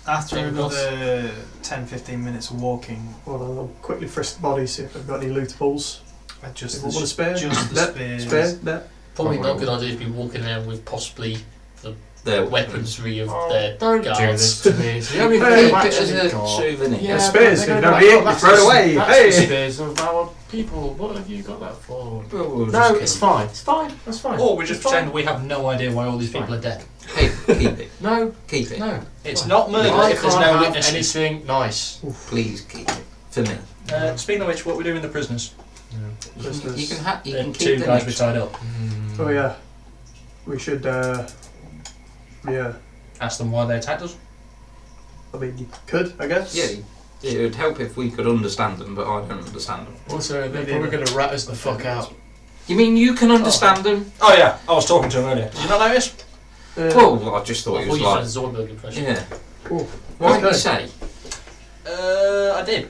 After Came across. another 10-15 minutes of walking, Well, I'll quickly frisk the body, see if I've got any lootables. just Anyone want a spare? just the Net? spears. Spare? Net? probably not a good Probably. idea to be walking around with possibly Their weaponry of Oh, their don't guards. do this to me. It's the only Hey, thing Keep I've it as actually a got. souvenir. Yeah, spears, but so you they're don't gonna be hit, like, you that's throw it the- away, That's hey. the spears of our people. What have you got that for? Well, we'll No, just it's keep fine. It's fine. That's fine. Or we just It's fine. pretend we have no idea why all these people are dead. Hey, keep it. No, Keep it. no. It's not murder I if there's can't no have witnesses. anything nice. Please keep it. For me. Speaking of which, what we do in the prisoners? You Prisoners. can, you can And keep two them guys we next. tied up. Oh yeah. We should, yeah. Ask them why they attacked us. I mean, you could, I guess. Yeah, it would help if we could understand them, but I don't understand them. Also, they're Maybe probably not. going to rat us the fuck out. You mean you can understand them? Oh yeah, I was talking to him earlier. Did you not notice? Well, I just thought I he thought was you like... said Zoidberg impression. Yeah. Cool. What did Okay. you say? I did.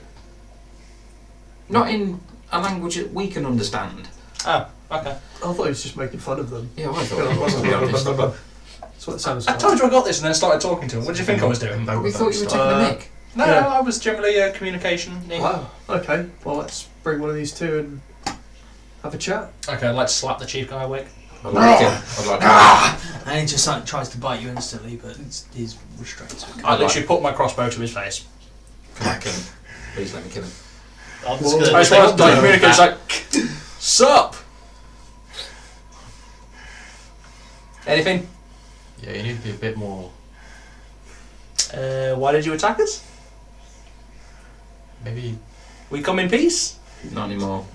Not in a language that we can understand. Oh, okay. I thought he was just making fun of them. Yeah, I thought he was, to be honest. That's what it sounds I like. told you I got this and then started talking to him. What do you think I was doing? We thought you were taking a mick. No, Yeah. I was generally communication. Wow. Okay, well let's bring one of these two and have a chat. Okay, I'd like to slap the chief guy awake. I'd like to. And he just like tries to bite you instantly, but he's restrained. I literally put my crossbow to his face. Can I kill him? Please let me kill him. I'm just Well, gonna I just want to communicate. It's like, sup? Anything? Yeah, you need to be a bit more. Why did you attack us? Maybe. We come in peace. Not anymore.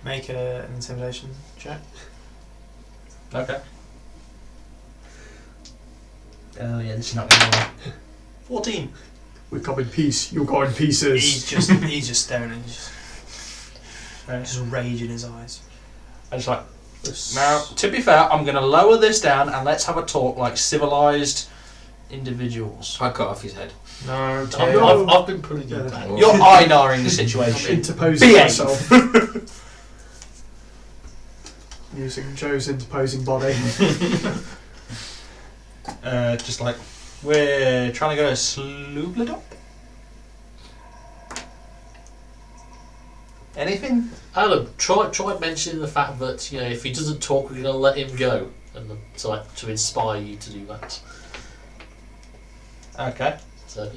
Make an intimidation check. Okay. Oh yeah, this is not going to work. 14. We come in peace. You'll go in pieces. He's just staring at you, just rage in his eyes. I just like. Now, to be fair, I'm going to lower this down and let's have a talk like civilized individuals. I cut off his head. No, I've been pulling you Yeah. down. You're eye-narring the I'm situation. interposing Behave. myself. Using Joe's interposing body. Just like, we're trying to go to Sloobladop? Anything? Alan, try mentioning the fact that if he doesn't talk, we're going to let him go, and to inspire you to do that. Okay. So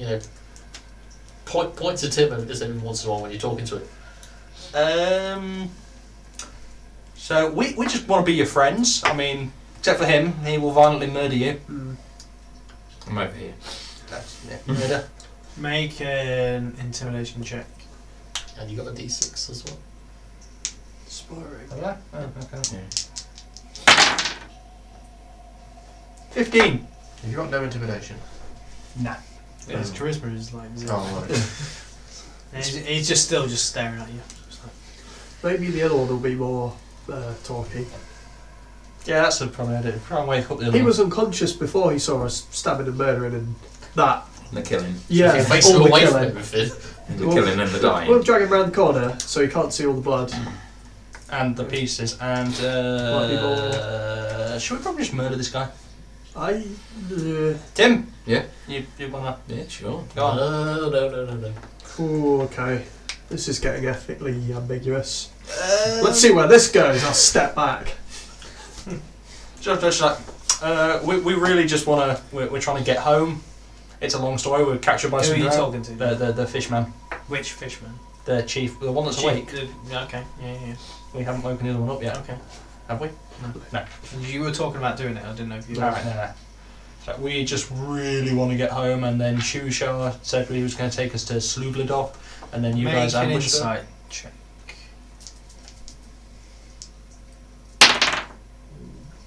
point to Tim every once in a while when you're talking to him. So we just want to be your friends. I mean, except for him, he will violently murder you. I'm over here. That's murder. Make an intimidation check. And you got a D6 as well. Spyring. Oh, yeah? Oh, okay. Yeah. 15. Have you got no intimidation? No. His charisma is like zero. Oh, right. And he's just still staring at you. Just like, Maybe the other one will be more talky. Yeah, that's a probably idea. Try and wake up the other He one. was unconscious before he saw us stabbing and murdering and that. The killing. Yeah, If you face him all the away from killing. everything. The killing and the dying. We'll drag him round the corner so he can't see all the blood. And the pieces. And, should we probably just murder this guy? Tim? Yeah? You wanna... Yeah, sure. Go on. No. Ooh, okay. This is getting ethically ambiguous. Let's see where this goes. I'll step back. Just like, we really just want to... We're trying to get home. It's a long story. We're captured by who some are you drow. talking to? The fishman. Which fishman? The chief. The one that's awake. Okay, yeah. We haven't woken the other one up yet. Okay. Have we? No. You were talking about doing it. I didn't know if you. Alright, no. So we just really want to get home, and then Shusha said he was going to take us to Sloobladop, and then you Make guys an ambushed insight check.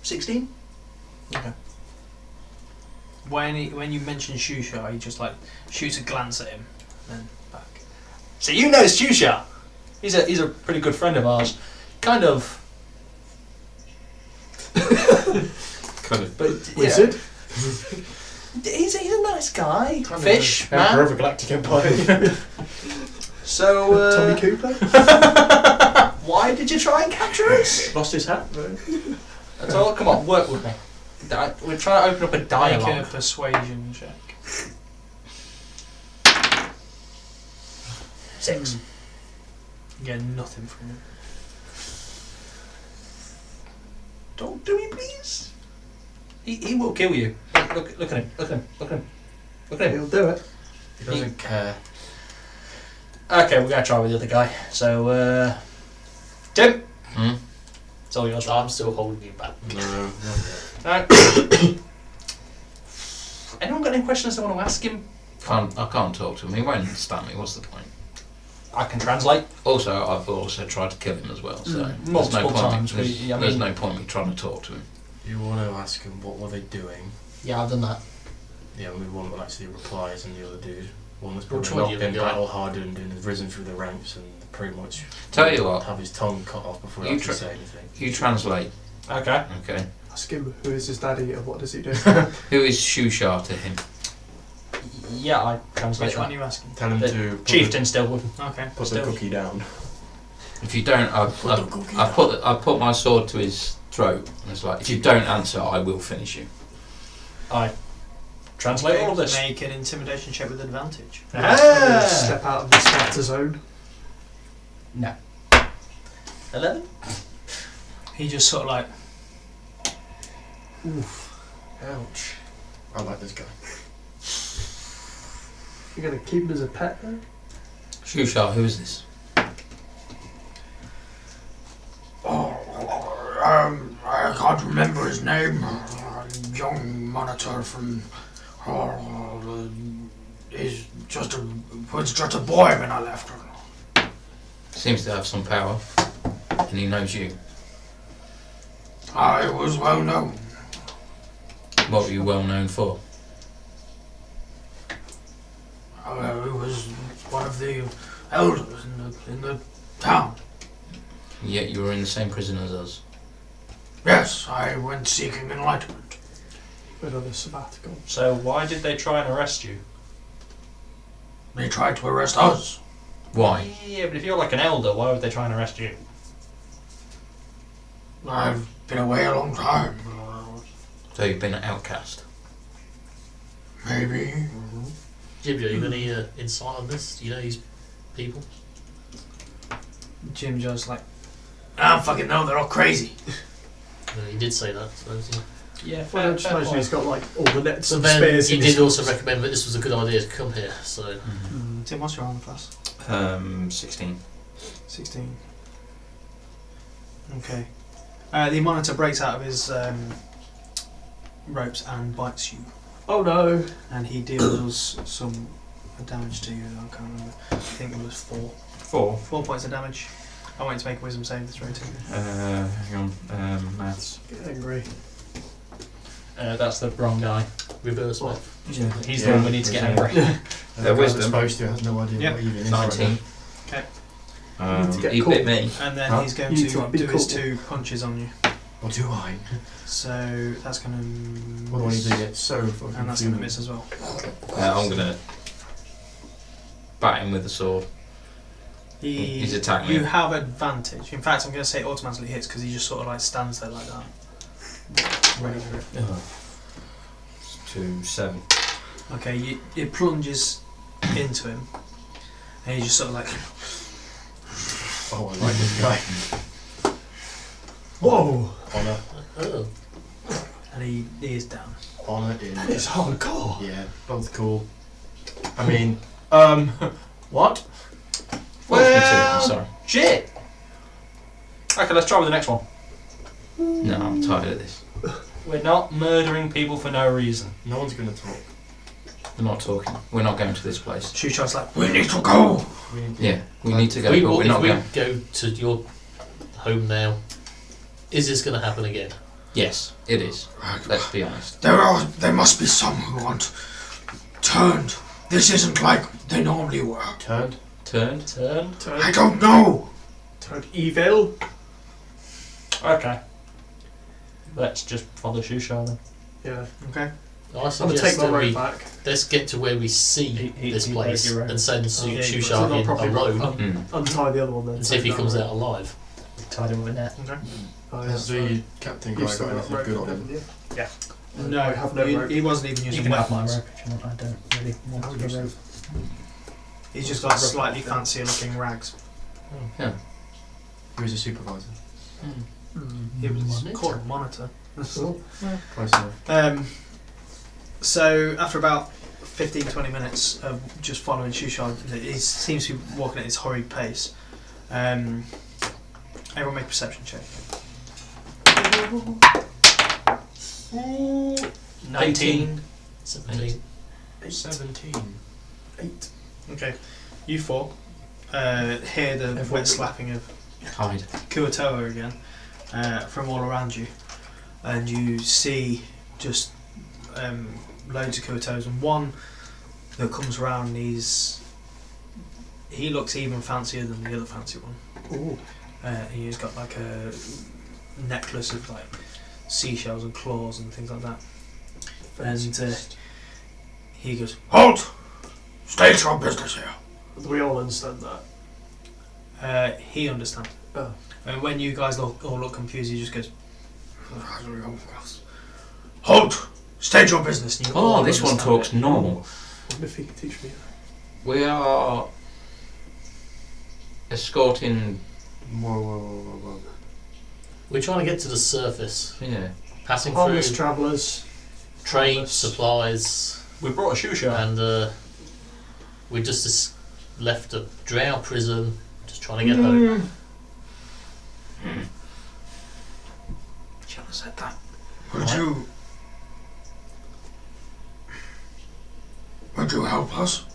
16? Okay. When you mention Shusha, he just like shoots a glance at him, then back. So you know Shusha. He's a pretty good friend of ours. Kind of. Kind of. But Wizard? He's a nice guy. Kind of Fish, Emperor man. of a Galactic Empire. So, Tommy Cooper? why did you try and capture us? Lost his hat. That's all. Come on, work with me. We're trying to open up a Make a dialogue. persuasion check. 6. You get nothing from him. Don't do it, please. He will kill you. Look at him. Look at him. Look at him. Look at him. He'll do it. He doesn't care. Okay, we're gonna try with the other guy. So, Tim, Hmm? it's all yours. I'm still holding you back. No, not yet. Right. Anyone got any questions they want to ask him? I can't talk to him. He won't understand me. What's the point? I can translate. Also, I've also tried to kill him as well. So there's no Multiple point. times, There's no point me trying to talk to him. You want to ask him what were they doing? Yeah, I've done that. Yeah, only one that actually replies, and the other dude, one that's Which probably one not do you been think? battle hardened and has risen through the ranks and pretty much Tell you what. have his tongue cut off before he You actually try- say anything. You translate. Okay. Okay. Ask him who is his daddy and what does he do. Who is Shusha to him? Yeah, I translate. Which one that. are you asking? Tell him The to put Chieftain still with him. Okay. put the still. cookie down. If you don't, I put my sword to his throat, and it's like, if you don't answer, I will finish you. I translate all of this. Make an intimidation check with advantage. Step out of the scatter zone. No. 11? He just sort of like, Oof. Ouch. I like this guy. You're going to keep him as a pet then? Shushar, who is this? I can't remember his name. Young monitor from. He's was just a boy when I left. Seems to have some power, and he knows you. I was well known. What were you well known for? He was one of the elders in the town. Yet you were in the same prison as us. Yes, I went seeking enlightenment. Went on a sabbatical. So why did they try and arrest you? They tried to arrest us. Why? Yeah, but if you're like an elder, why would they try and arrest you? I've been away a long time. So you've been an outcast. Maybe. Jim, you got any insight on this? Do you know these people? Jim Joe's like, I don't fucking know, they're all crazy. He did say that, I suppose. Yeah. Yeah, Well, I just imagine he's got like all the nets So and then spears he in did his also recommend that this was a good idea to come here. So Tim, what's your armor class? 16. 16. Okay. The monitor breaks out of his ropes and bites you. Oh no! And he deals some damage to you. I can't remember. I think it was 4. 4. 4 points of damage. I want you to make a wisdom saving throw too. Hang on. Maths. Get angry. That's the wrong guy. reverse What? map. He's the one we need to get angry. The wisdom. supposed to has no idea Yep. what even is. 19. Okay. You need to get He caught. bit me. And then Huh? he's going You to try to be do his cool. 2 punches on you. Or do I? So that's going to What do I need to get so fucking and that's going to miss as well. I'm gonna bat him with the sword. He's attacking me. You have advantage. In fact, I'm going to say it automatically hits because he just sort of like stands there like that. Ready for it. 2, 7. Okay, it plunges into him, and he just sort of like, Oh, I like this guy. Whoa! Honor. Oh, and he is down. Honor in. It's hardcore. Yeah, both cool. I mean, What? I'm sorry. Shit! Okay, let's try with the next one. No, I'm tired of this. We're not murdering people for no reason. no one's gonna talk. We're not talking. We're not going to this place. Shuchar's like, We need to go. We need to- Yeah, we need to go, we, but we're if not we going. go to your home now, is this going to happen again? Yes, it is. Let's be honest. There must be some who aren't turned. This isn't like they normally were. Turned. Turned? Turn. I don't know. Turned evil. Okay. Let's just follow Shushar then. Yeah. okay. I I'm gonna suggest take my that rope we back. let's get to where we see this he place broke your rope. and send yeah, Shushar not in properly alone Untie the other one then. and see if he take that comes rope. out alive. Tied him with a net. Okay. Oh, Has yeah, the captain guy You've got still got anything rope, good on haven't him? you? No, I have no rope. he wasn't even You using can have my weapons. rope if you want. I don't really want I'll the use rope. He's just got slightly fancier looking rags. He was a supervisor. He was Monitor. called a monitor. Cool. Close enough. So after about 15-20 minutes of just following Shushar, he seems to be walking at his hurried pace. Everyone make a perception check. 19. 17. 17. 8. Okay. You four hear the Everyone- wet slapping of Hide. Kuatoa again from all around you, and you see just loads of Kuatoas, and one that comes around and he looks even fancier than the other fancy one. Ooh. He's got like a necklace of like seashells and claws and things like that, and he goes, Halt! State your business here. We all understand that. he understands. Oh. And when you guys all look confused, he just goes, Halt! State your business. You Oh, all this one understand talks it. normal. I wonder if he can teach me. We are escorting. Whoa. We're trying to get to the surface, Yeah. passing Harmless through travellers. trade, harmless. supplies, We brought a shoe shop. and we just left a Drow prison, just trying to get home. Shouldn't have said that. Would you help us?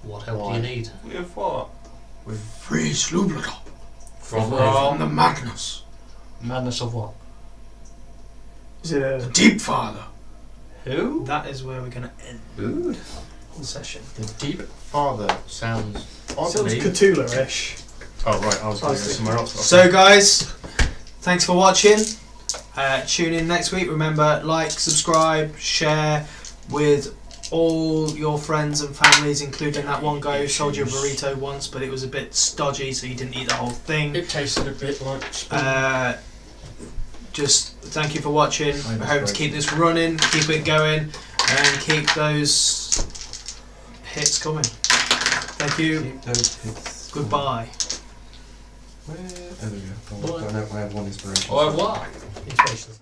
What help do Why? you need? With what? Free Slublatop From from the madness. Madness of what? Is it The a Deep Father. Who? That is where we're going to end the session. The Deep Father sounds sounds oddly. Cthulhu-ish? Oh right, I was going to go thinking. somewhere else. So, guys, thanks for watching. Tune in next week. Remember, like, subscribe, share with all your friends and families, including that one guy who sold you a burrito once, but it was a bit stodgy, so you didn't eat the whole thing. It tasted a bit like spoon. Just thank you for watching. Oh, I that's hope to great. keep this running, keep it going, and keep those hits coming. Thank you. Keep those hits. Goodbye. There we go. I don't know where one is. Au revoir. Inspirational.